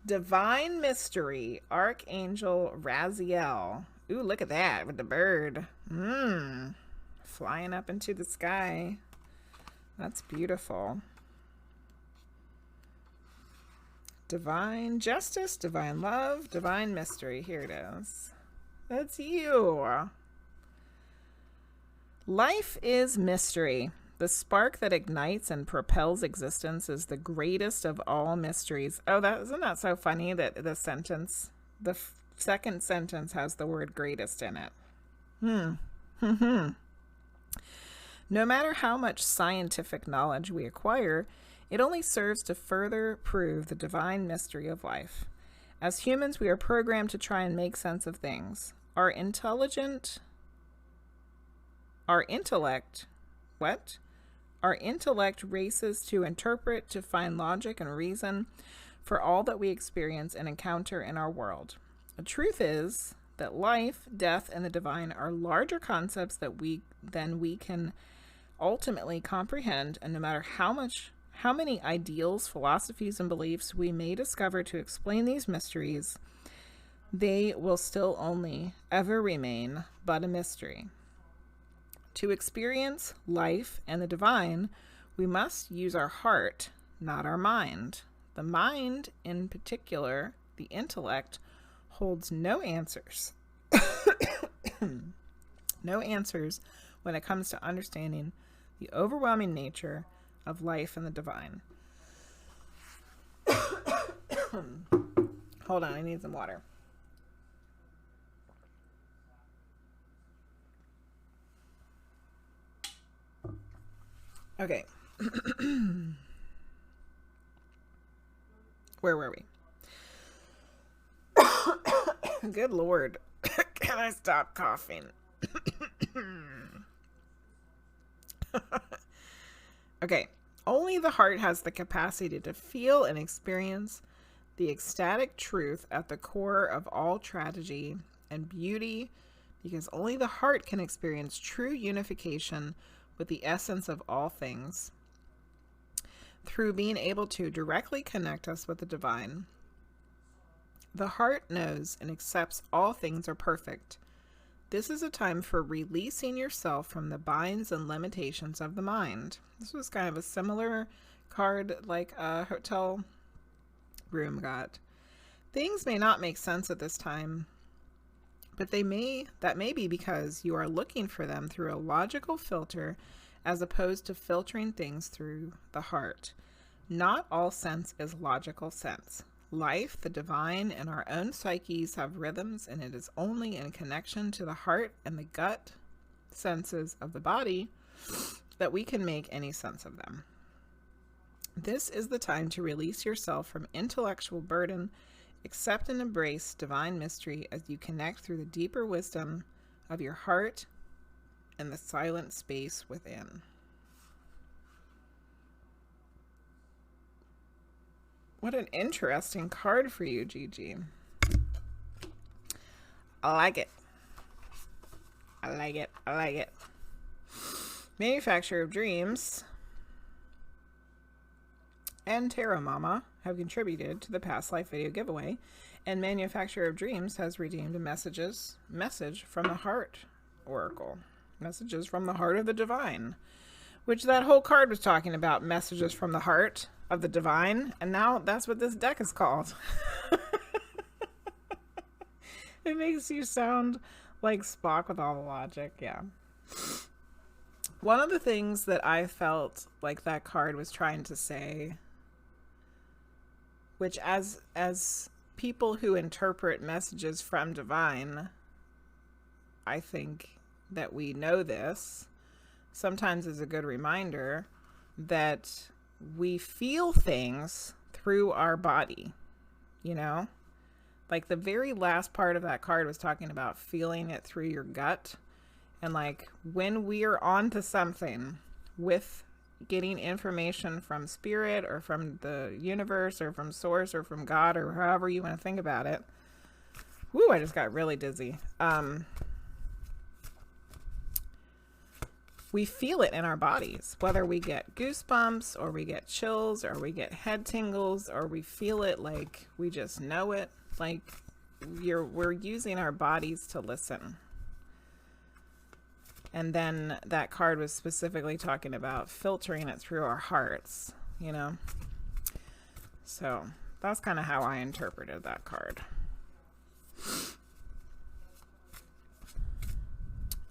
Divine Mystery, Archangel Raziel. Ooh, look at that with the bird. Flying up into the sky. That's beautiful. Divine Justice, Divine Love, Divine Mystery. Here it is. That's you. Life is mystery. The spark that ignites and propels existence is the greatest of all mysteries. Oh, isn't that so funny that the sentence, the second sentence has the word greatest in it. No matter how much scientific knowledge we acquire, it only serves to further prove the divine mystery of life. As humans, we are programmed to try and make sense of things. Our intellect races to interpret, to find logic and reason for all that we experience and encounter in our world. The truth is that life, death, and the divine are larger concepts than we can ultimately comprehend, and no matter how many ideals, philosophies, and beliefs we may discover to explain these mysteries, they will still only ever remain but a mystery. To experience life and the divine, we must use our heart, not our mind. The mind, in particular, the intellect, holds no answers. No answers when it comes to understanding the overwhelming nature of life and the divine. Hold on, I need some water. Okay. Where were we? Good Lord. Can I stop coughing? Okay. Only the heart has the capacity to feel and experience the ecstatic truth at the core of all tragedy and beauty, because only the heart can experience true unification with the essence of all things, through being able to directly connect us with the divine. The heart knows and accepts all things are perfect. This is a time for releasing yourself from the binds and limitations of the mind. This was kind of a similar card like a hotel room got. Things may not make sense at this time, but that may be because you are looking for them through a logical filter as opposed to filtering things through the heart. Not all sense is logical sense. Life, the divine, and our own psyches have rhythms, and it is only in connection to the heart and the gut senses of the body that we can make any sense of them. This is the time to release yourself from intellectual burden. Accept and embrace divine mystery as you connect through the deeper wisdom of your heart and the silent space within. What an interesting card for you, Gigi. I like it. I like it. I like it. Manufacturer of Dreams and Tarot Mama have contributed to the past life video giveaway, and Manufacturer of Dreams has redeemed a message from the heart oracle. Messages from the heart of the divine, which that whole card was talking about, messages from the heart of the divine, and now that's what this deck is called. It makes you sound like Spock with all the logic. Yeah. One of the things that I felt like that card was trying to say, which as people who interpret messages from divine, I think that we know this, sometimes is a good reminder that we feel things through our body, you know? Like the very last part of that card was talking about feeling it through your gut. And like when we are onto something with getting information from spirit or from the universe or from source or from God or however you want to think about it. Woo, I just got really dizzy. We feel it in our bodies, whether we get goosebumps or we get chills or we get head tingles or we feel it like we just know it. Like we're using our bodies to listen. And then that card was specifically talking about filtering it through our hearts, you know? So that's kind of how I interpreted that card.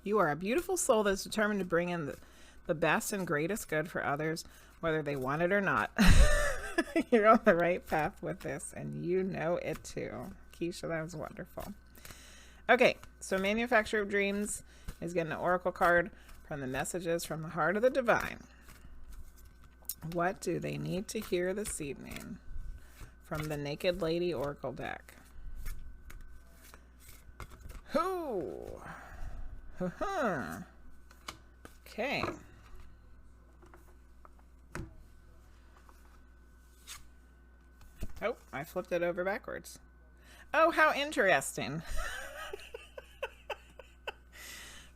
You are a beautiful soul that's determined to bring in the best and greatest good for others, whether they want it or not. You're on the right path with this, and you know it too. Keisha, that was wonderful. Okay, so Manufacturer of Dreams is getting an oracle card from the messages from the heart of the divine. What do they need to hear this evening from the Naked Lady Oracle deck? Hoo! Okay. Oh, I flipped it over backwards. Oh, how interesting.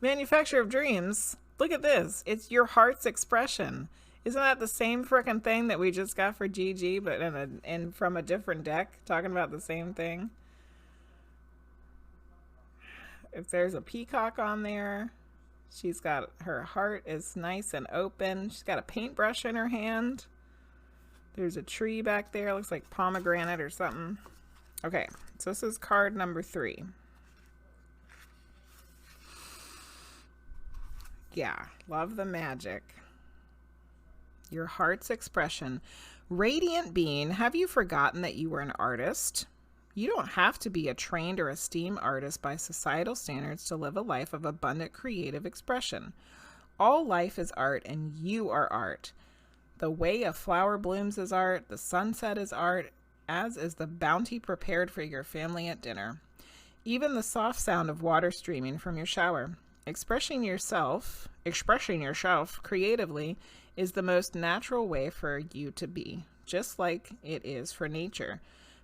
Manufacturer of Dreams. Look at this. It's your heart's expression. Isn't that the same frickin' thing that we just got for Gigi, but in from a different deck, talking about the same thing? If there's a peacock on there, she's got, her heart is nice and open. She's got a paintbrush in her hand. There's a tree back there. Looks like pomegranate or something. Okay, so this is card number 3. Yeah, love the magic. Your heart's expression. Radiant being, have you forgotten that you were an artist? You don't have to be a trained or esteemed artist by societal standards to live a life of abundant creative expression. All life is art, and you are art. The way a flower blooms is art, the sunset is art, as is the bounty prepared for your family at dinner. Even the soft sound of water streaming from your shower. Expressing yourself creatively is the most natural way for you to be, just like it is for nature,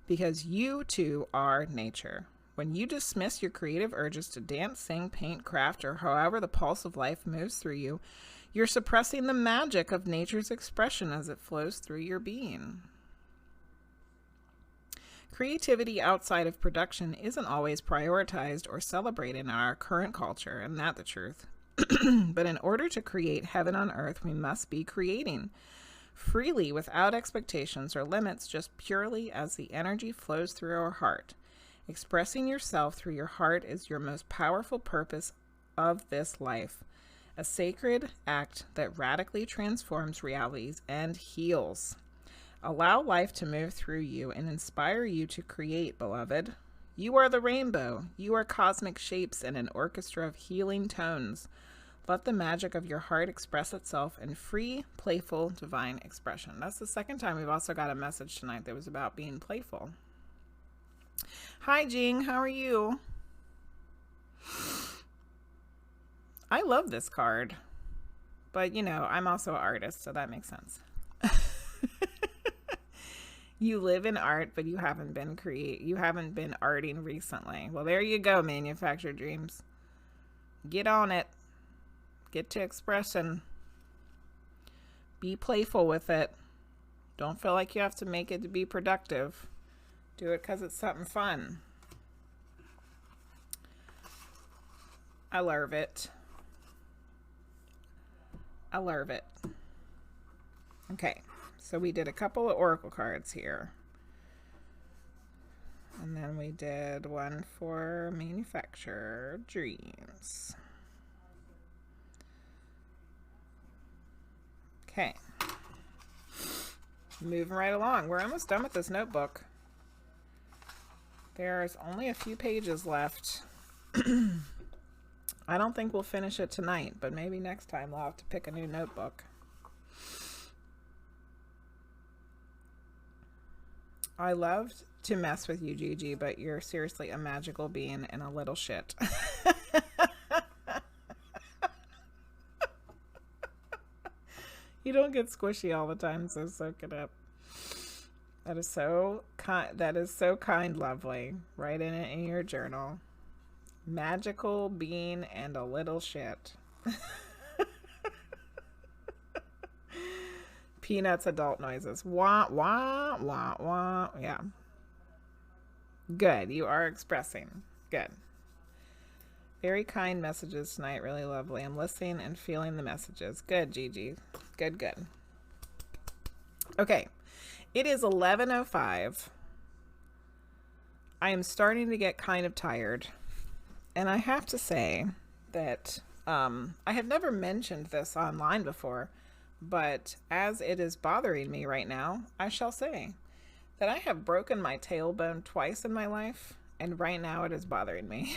because you too are nature. When you dismiss your creative urges to dance, sing, paint, craft, or however the pulse of life moves through you, you're suppressing the magic of nature's expression as it flows through your being. Creativity outside of production isn't always prioritized or celebrated in our current culture, and that's the truth. But in order to create heaven on earth, we must be creating freely, without expectations or limits, just purely as the energy flows through our heart. Expressing yourself through your heart is your most powerful purpose of this life, a sacred act that radically transforms realities and heals. Allow life to move through you and inspire you to create, beloved. You are the rainbow. You are cosmic shapes and an orchestra of healing tones. Let the magic of your heart express itself in free, playful, divine expression. That's the second time we've also got a message tonight that was about being playful. Hi, Jing. How are you? I love this card. But, you know, I'm also an artist, so that makes sense. You live in art, but you haven't been arting recently. Well, there you go, Manufactured Dreams. Get on it. Get to expression. Be playful with it. Don't feel like you have to make it to be productive. Do it because it's something fun. I love it. I love it. Okay. So we did a couple of oracle cards here. And then we did one for Manufacturer Dreams. Okay. Moving right along. We're almost done with this notebook. There's only a few pages left. I don't think we'll finish it tonight, but maybe next time we'll have to pick a new notebook. I loved to mess with you, Gigi, but you're seriously a magical being and a little shit. You don't get squishy all the time, so soak it up. That is so kind, lovely. Write in it in your journal. Magical being and a little shit. Peanuts adult noises. Wah, wah, wah, wah. Yeah. Good. You are expressing. Good. Very kind messages tonight. Really lovely. I'm listening and feeling the messages. Good, Gigi. Good, good. Okay. It is 11:05. I am starting to get kind of tired. And I have to say that I have never mentioned this online before, but as it is bothering me right now, I shall say that I have broken my tailbone twice in my life, and right now it is bothering me.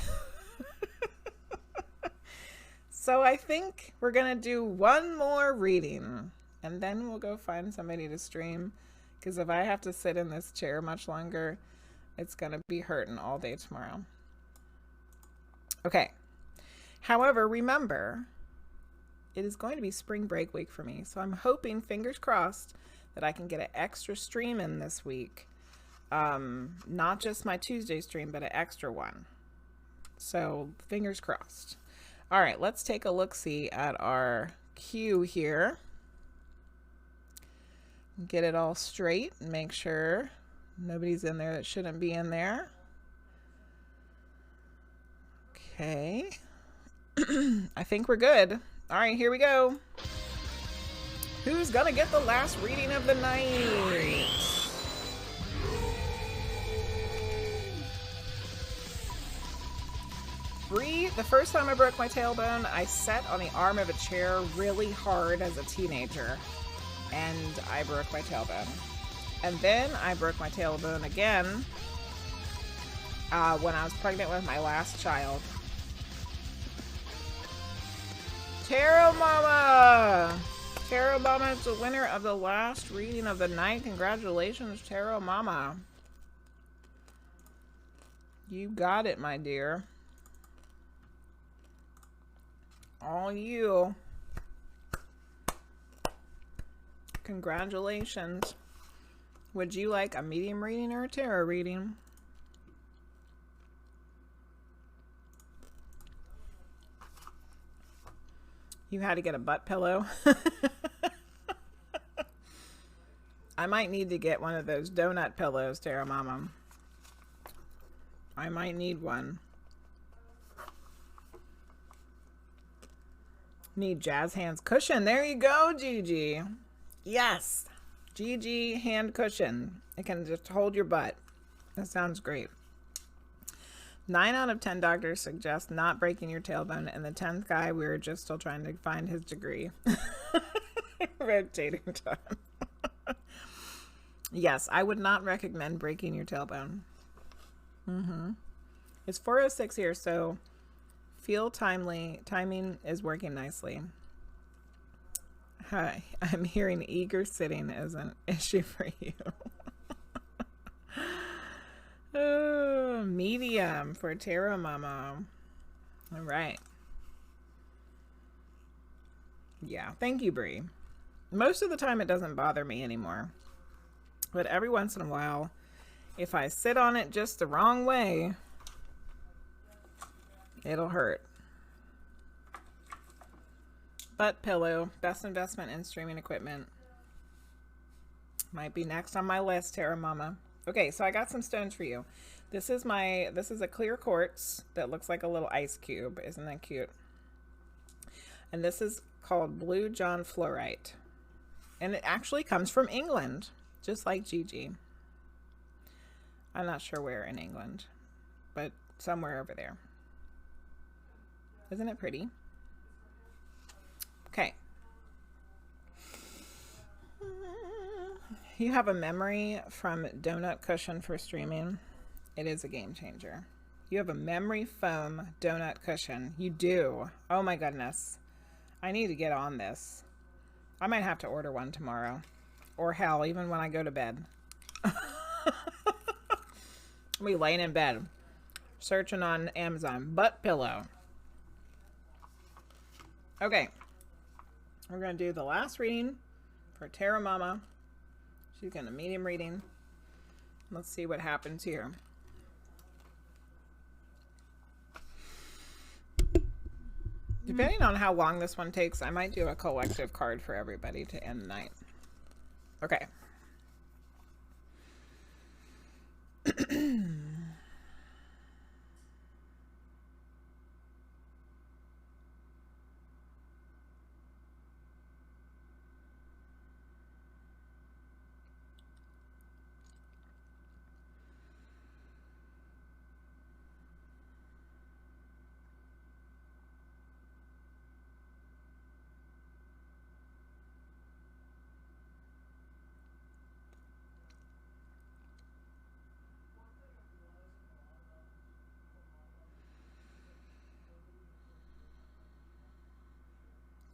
So I think we're going to do one more reading, and then we'll go find somebody to stream, because if I have to sit in this chair much longer, it's going to be hurting all day tomorrow. Okay. However, remember, it is going to be spring break week for me. So I'm hoping, fingers crossed, that I can get an extra stream in this week. Not just my Tuesday stream, but an extra one. So fingers crossed. All right, let's take a look-see at our queue here. Get it all straight and make sure nobody's in there that shouldn't be in there. Okay. I think we're good. All right, here we go. Who's gonna get the last reading of the night? Bree, the first time I broke my tailbone, I sat on the arm of a chair really hard as a teenager, and I broke my tailbone. And then I broke my tailbone again when I was pregnant with my last child. Tarot Mama! Tarot Mama is the winner of the last reading of the night. Congratulations, Tarot Mama. You got it, my dear. All you. Congratulations. Would you like a medium reading or a tarot reading? You had to get a butt pillow. I might need to get one of those donut pillows, Tarot Mama. I might need one. Need jazz hands cushion. There you go, Gigi. Yes. Gigi hand cushion. It can just hold your butt. That sounds great. 9 out of 10 doctors suggest not breaking your tailbone, and the 10th guy, we were just still trying to find his degree. Rotating time. Yes, I would not recommend breaking your tailbone. It's 4:06 here, so feel timely. Timing is working nicely. Hi, I'm hearing eager sitting is an issue for you. Oh, medium for Tarot Mama. All right. Yeah, thank you, Bree. Most of the time it doesn't bother me anymore. But every once in a while, if I sit on it just the wrong way, it'll hurt. Butt pillow, best investment in streaming equipment. Might be next on my list, Tarot Mama. Okay, so I got some stones for you. This is a clear quartz that looks like a little ice cube. Isn't that cute? And this is called Blue John Fluorite. And it actually comes from England, just like Gigi. I'm not sure where in England, but somewhere over there. Isn't it pretty? Okay. You have a memory from Donut Cushion for streaming. It is a game changer. You have a memory foam donut cushion. You do. Oh my goodness. I need to get on this. I might have to order one tomorrow. Or hell, even when I go to bed. I'll be laying in bed, searching on Amazon. Butt pillow. Okay. We're going to do the last reading for Tarot Mama. She's going to medium reading. Let's see what happens here. Depending on how long this one takes, I might do a collective card for everybody to end the night. Okay.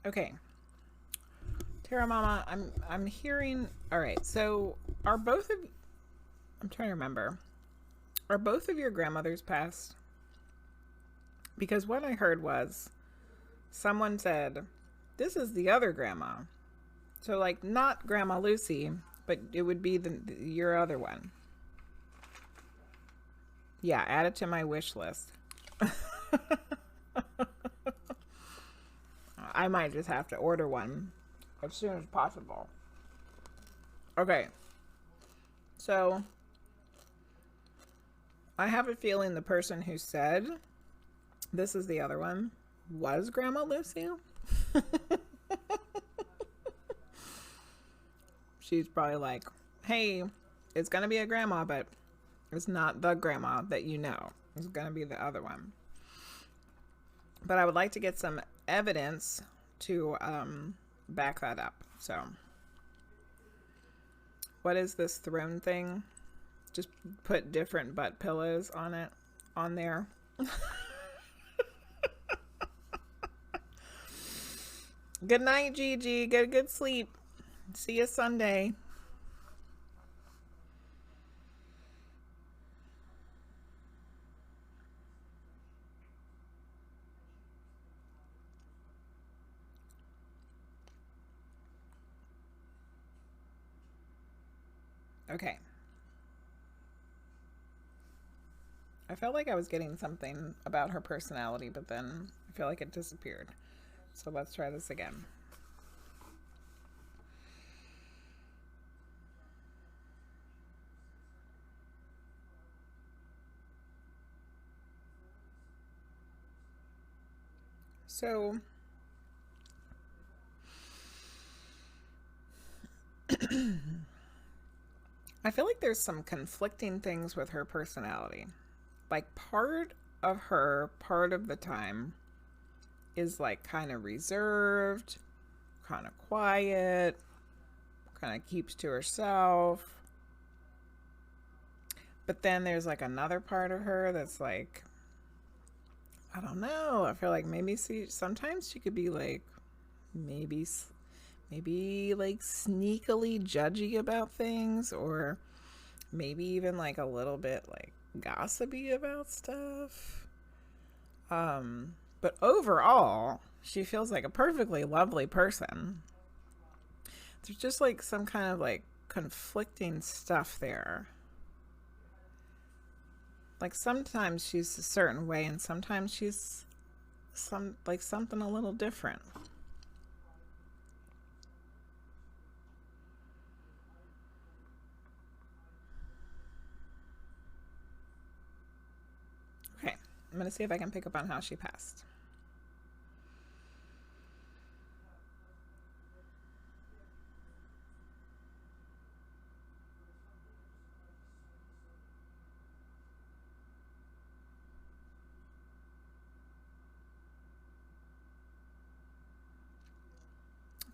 Okay. Tarot Mama, I'm hearing, all right, so are both of, I'm trying to remember, are both of your grandmothers passed? Because what I heard was someone said, this is the other grandma. So like not Grandma Lucy, but it would be your other one. Yeah, add it to my wish list. I might just have to order one as soon as possible. Okay. So, I have a feeling the person who said, this is the other one, was Grandma Lucy. She's probably like, hey, it's going to be a grandma, but it's not the grandma that you know. It's going to be the other one. But I would like to get some evidence to back that up. So what is this throne thing? Just put different butt pillows on it, on there. Good night, Gigi. Get a good sleep. See you Sunday. Okay. I felt like I was getting something about her personality, but then I feel like it disappeared. So let's try this again. So I feel like there's some conflicting things with her personality. Like part of her, part of the time is like kind of reserved, kind of quiet, kind of keeps to herself. But then there's like another part of her that's like, I don't know. I feel like maybe sometimes she could be like, maybe like sneakily judgy about things, or maybe even like a little bit like gossipy about stuff. But overall, she feels like a perfectly lovely person. There's just like some kind of like conflicting stuff there. Like sometimes she's a certain way and sometimes she's something a little different. Okay, I'm going to see if I can pick up on how she passed.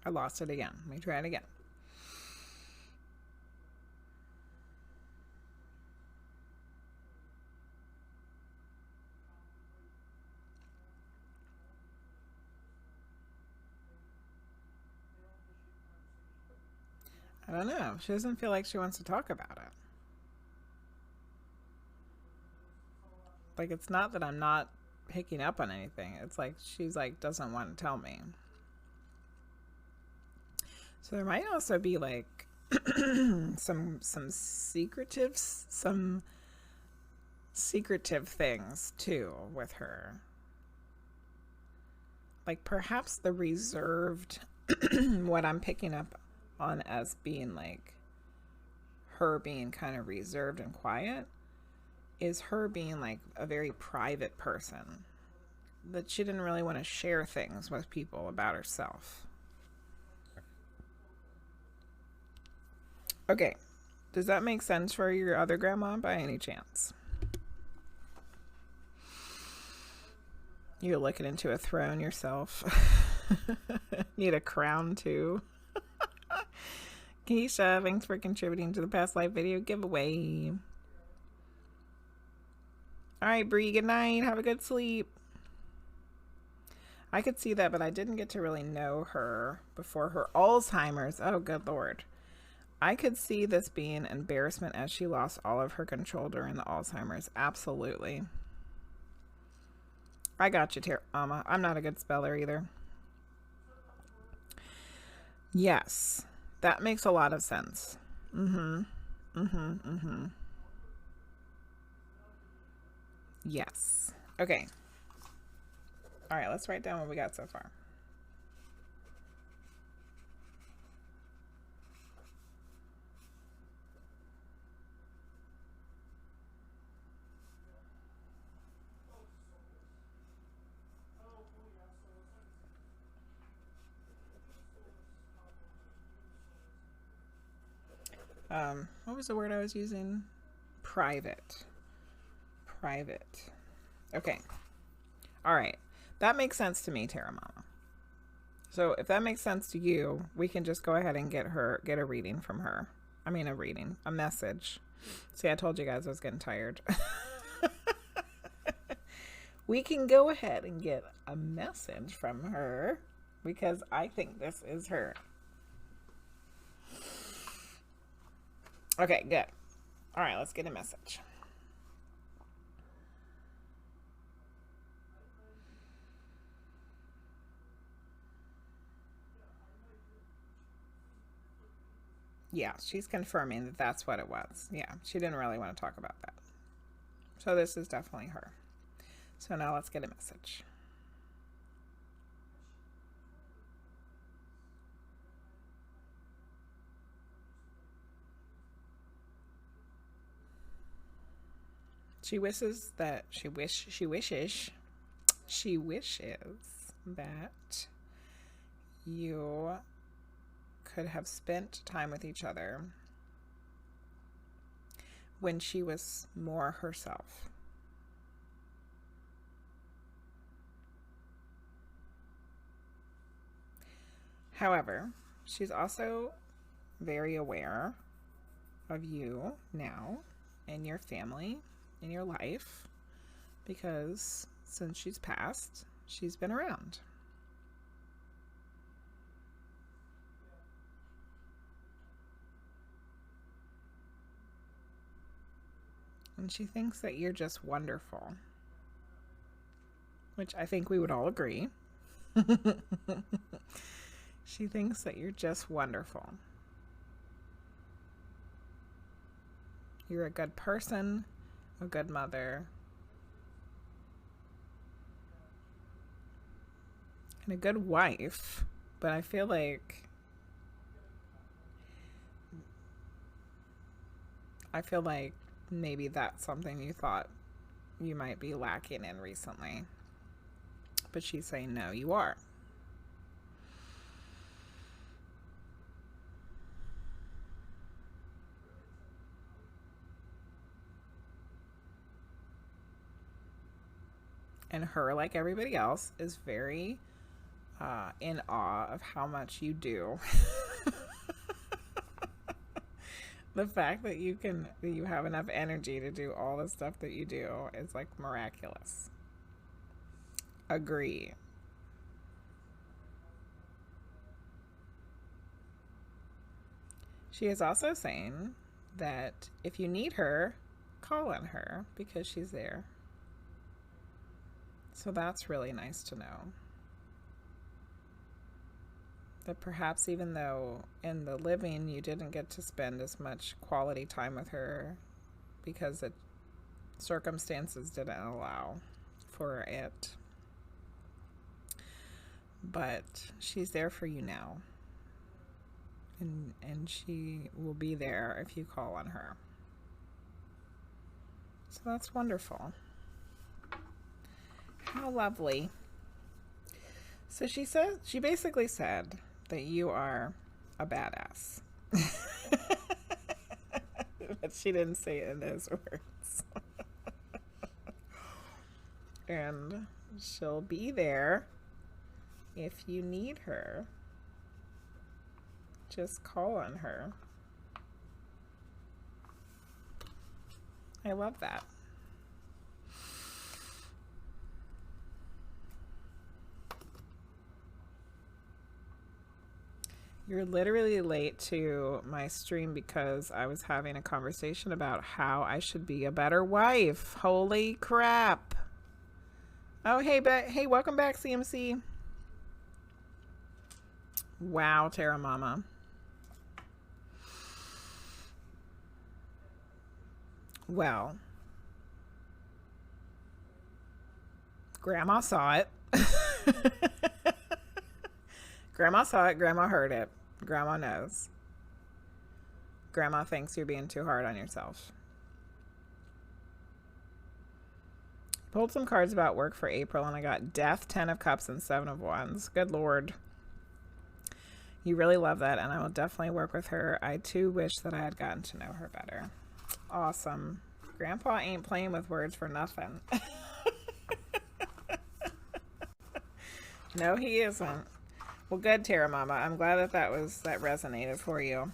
I lost it again. Let me try it again. I don't know. She doesn't feel like she wants to talk about it. Like, it's not that I'm not picking up on anything. It's like she's like doesn't want to tell me. So there might also be like some secretive things too with her. Like perhaps the reserved what I'm picking up on as being like her being kind of reserved and quiet is her being like a very private person, that she didn't really want to share things with people about herself. Okay, does that make sense for your other grandma by any chance? You're looking into a throne yourself. Need a crown too. Keisha, thanks for contributing to the past life video giveaway. All right, Bree, good night. Have a good sleep. I could see that, but I didn't get to really know her before her Alzheimer's. Oh, good Lord. I could see this being embarrassment as she lost all of her control during the Alzheimer's. Absolutely. I got you, Mama. I'm not a good speller either. Yes, that makes a lot of sense. Yes. Okay. All right, let's write down what we got so far. What was the word I was using? Private. Private. Okay. All right. That makes sense to me, Terra Mama. So if that makes sense to you, we can just go ahead and get a reading from her. I mean, a message. See, I told you guys I was getting tired. We can go ahead and get a message from her because I think this is her. Okay, good. All right, let's get a message. Yeah, she's confirming that that's what it was. Yeah, she didn't really want to talk about that. So this is definitely her. So now let's get a message. She wishes that you could have spent time with each other when she was more herself. However, she's also very aware of you now and your family in your life because since she's passed, she's been around. And she thinks that you're just wonderful, which I think we would all agree. She thinks that you're just wonderful. You're a good person, a good mother, and a good wife. But I feel like maybe that's something you thought you might be lacking in recently. But she's saying, no, you are. And her, like everybody else, is very in awe of how much you do. The fact that you have enough energy to do all the stuff that you do is like miraculous. Agree. She is also saying that if you need her, call on her because she's there. So that's really nice to know. That perhaps even though in the living you didn't get to spend as much quality time with her because the circumstances didn't allow for it. But she's there for you now. And she will be there if you call on her. So that's wonderful. How lovely. So she basically said that you are a badass. But she didn't say it in those words. And she'll be there if you need her. Just call on her. I love that. You're literally late to my stream because I was having a conversation about how I should be a better wife. Holy crap. Oh, hey, welcome back, CMC. Wow, Terra Mama. Well, Grandma saw it. Grandma saw it. Grandma heard it. Grandma knows. Grandma thinks you're being too hard on yourself. Pulled some cards about work for April, and I got Death, 10 of Cups, and 7 of Wands. Good Lord. You really love that, and I will definitely work with her. I, too, wish that I had gotten to know her better. Awesome. Grandpa ain't playing with words for nothing. No, he isn't. Well, good, Terra Mama. I'm glad that resonated for you.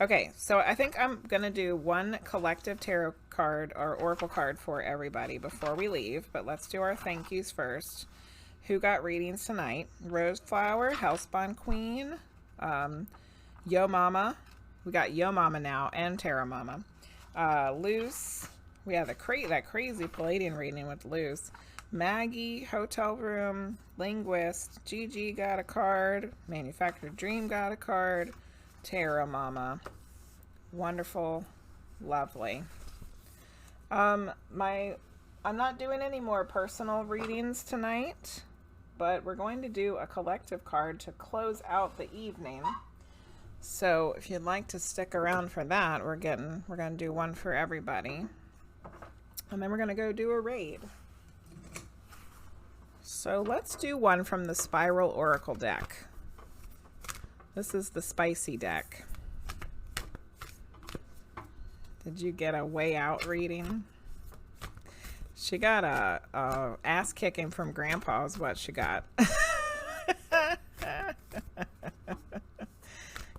Okay, so I think I'm going to do one collective tarot card or oracle card for everybody before we leave, but let's do our thank yous first. Who got readings tonight? RoseFlower, HellSpawnQueen, Yo Mama. We got Yo Mama now and Terra Mama. Luce. We have that crazy Pleiadian reading with Luce. Maggie, Hotel Room, Linguizt, Gigi got a card, ManufactureofDreams got a card, Terra Mama. Wonderful, lovely. I'm not doing any more personal readings tonight, but we're going to do a collective card to close out the evening. So if you'd like to stick around for that, we're going to do one for everybody. And then we're going to go do a raid. So let's do one from the Spiral Oracle deck. This is the spicy deck. Did you get a way out reading? She got a ass kicking from Grandpa is what she got.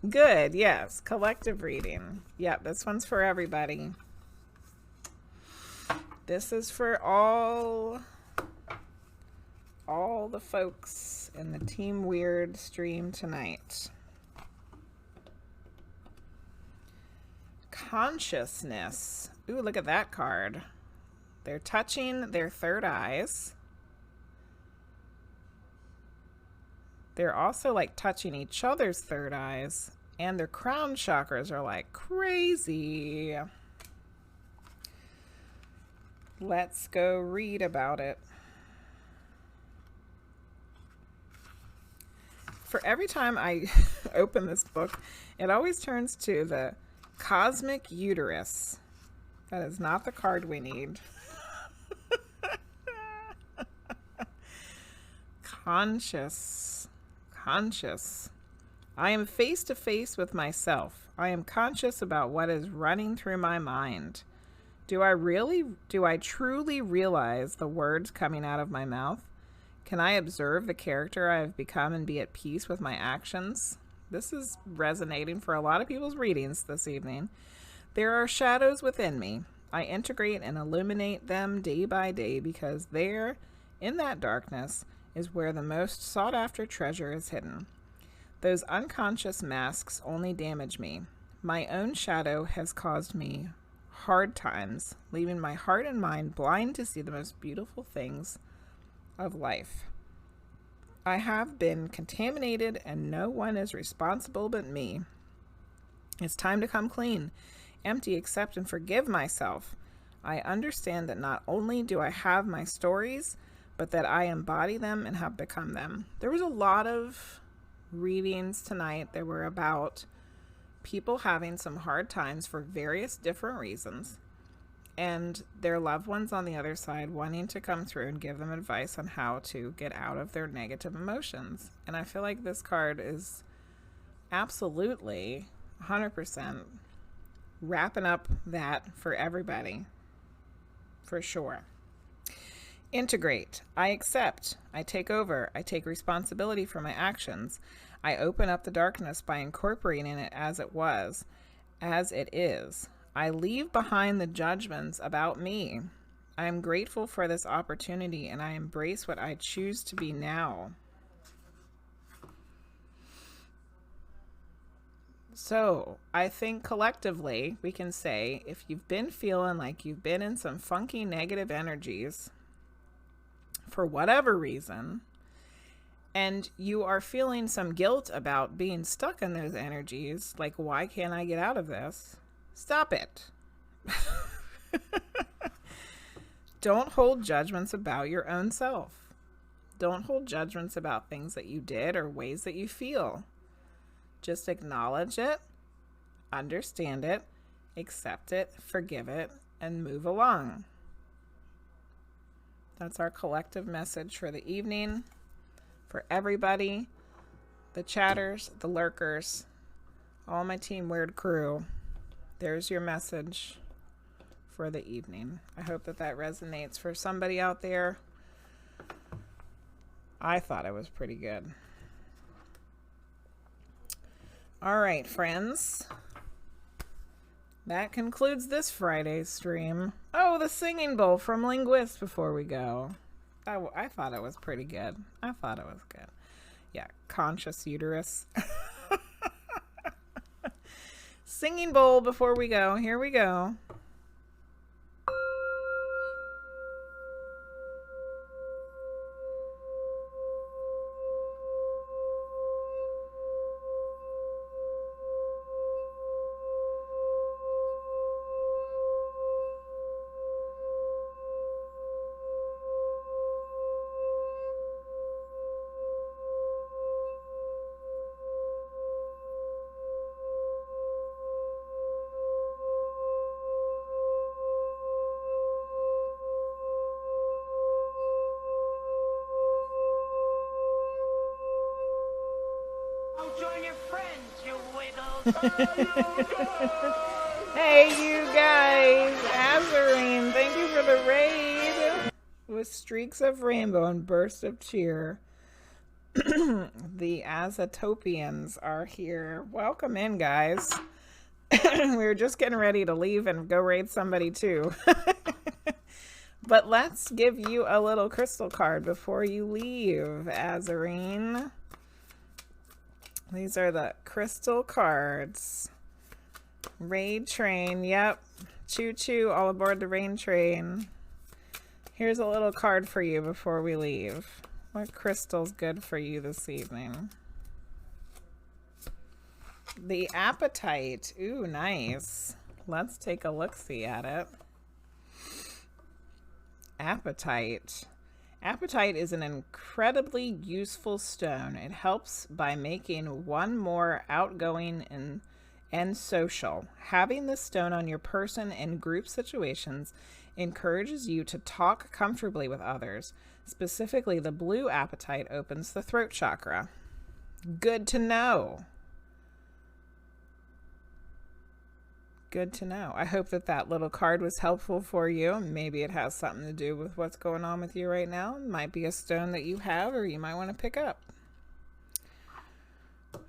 Good, yes. Collective reading. Yep, this one's for everybody. This is for all the folks in the Team Weird stream tonight. Consciousness. Ooh, look at that card. They're touching their third eyes. They're also like touching each other's third eyes, and their crown chakras are like crazy. Let's go read about it. For every time I open this book, it always turns to the Cosmic Uterus. That is not the card we need. Conscious. I am face to face with myself. I am conscious about what is running through my mind. Do I truly realize the words coming out of my mouth? Can I observe the character I have become and be at peace with my actions? This is resonating for a lot of people's readings this evening. There are shadows within me. I integrate and illuminate them day by day because there, in that darkness, is where the most sought-after treasure is hidden. Those unconscious masks only damage me. My own shadow has caused me hard times, leaving my heart and mind blind to see the most beautiful things of life. I have been contaminated and no one is responsible but me. It's time to come clean, empty, accept, and forgive myself. I understand that not only do I have my stories, but that I embody them and have become them. There was a lot of readings tonight that were about people having some hard times for various different reasons, and their loved ones on the other side wanting to come through and give them advice on how to get out of their negative emotions. And I feel like this card is absolutely 100% wrapping up that for everybody, for sure. Integrate. I accept. I take over. I take responsibility for my actions. I open up the darkness by incorporating it as it is. I leave behind the judgments about me. I am grateful for this opportunity and I embrace what I choose to be now. So I think collectively we can say, if you've been feeling like you've been in some funky negative energies for whatever reason, and you are feeling some guilt about being stuck in those energies, like, why can't I get out of this? Stop it. Don't hold judgments about your own self. Don't hold judgments about things that you did or ways that you feel. Just acknowledge it, understand it, accept it, forgive it, and move along. That's our collective message for the evening. For everybody, the chatters, the lurkers, all my Team Weird crew, there's your message for the evening. I hope that that resonates for somebody out there. I thought it was pretty good. All right, friends. That concludes this Friday's stream. Oh, the singing bowl from Linguizt before we go. I thought it was pretty good. I thought it was good. Yeah, conscious uterus. Singing bowl before we go. Here we go. Hey, you guys. Azzarine, thank you for the raid. With streaks of rainbow and bursts of cheer. The Azatopians are here. Welcome in, guys. We were just getting ready to leave and go raid somebody too. But let's give you a little crystal card before you leave, Azzarine. These are the crystal cards. Raid train, yep. Choo choo, all aboard the rain train. Here's a little card for you before we leave. What crystal's good for you this evening? The Appetite. Ooh, nice. Let's take a look-see at it. Apatite. Apatite is an incredibly useful stone. It helps by making one more outgoing and social. Having this stone on your person in group situations encourages you to talk comfortably with others. Specifically, the blue apatite opens the throat chakra. Good to know. Good to know. I hope that that little card was helpful for you. Maybe it has something to do with what's going on with you right now. It might be a stone that you have or you might want to pick up.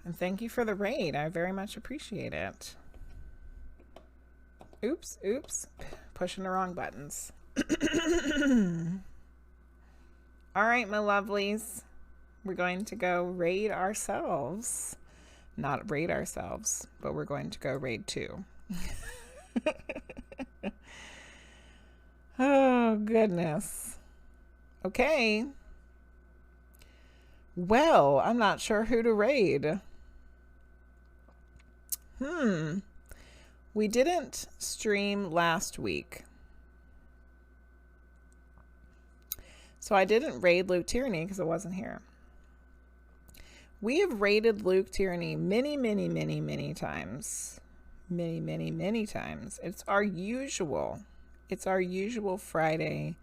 And thank you for the raid. I very much appreciate it. Oops, oops. Pushing the wrong buttons. All right, my lovelies. we're going to go raid ourselves. Not raid ourselves, but we're going to go raid 2. Oh, goodness. Okay. Well, I'm not sure who to raid. We didn't stream last week. So I didn't raid Luke Tyranny because I wasn't here. We have raided Luke Tyranny many, many, many, many times. Many, many, many times. It's our usual Friday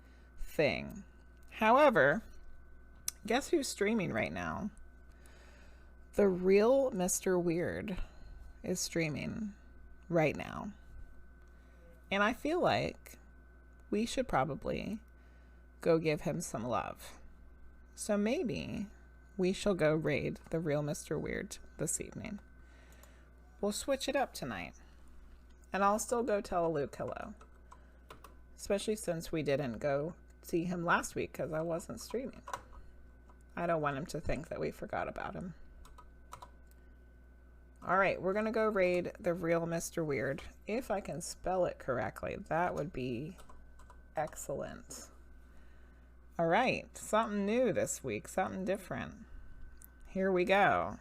thing. However, guess who's streaming right now? The real Mr. Weird is streaming right now. And I feel like we should probably go give him some love. So maybe we shall go raid the real Mr. Weird this evening. We'll switch it up tonight. And I'll still go tell Luke hello. Especially since we didn't go see him last week because I wasn't streaming. I don't want him to think that we forgot about him. All right, we're going to go raid the real Mr. Weird. If I can spell it correctly, that would be excellent. All right, something new this week, something different. Here we go.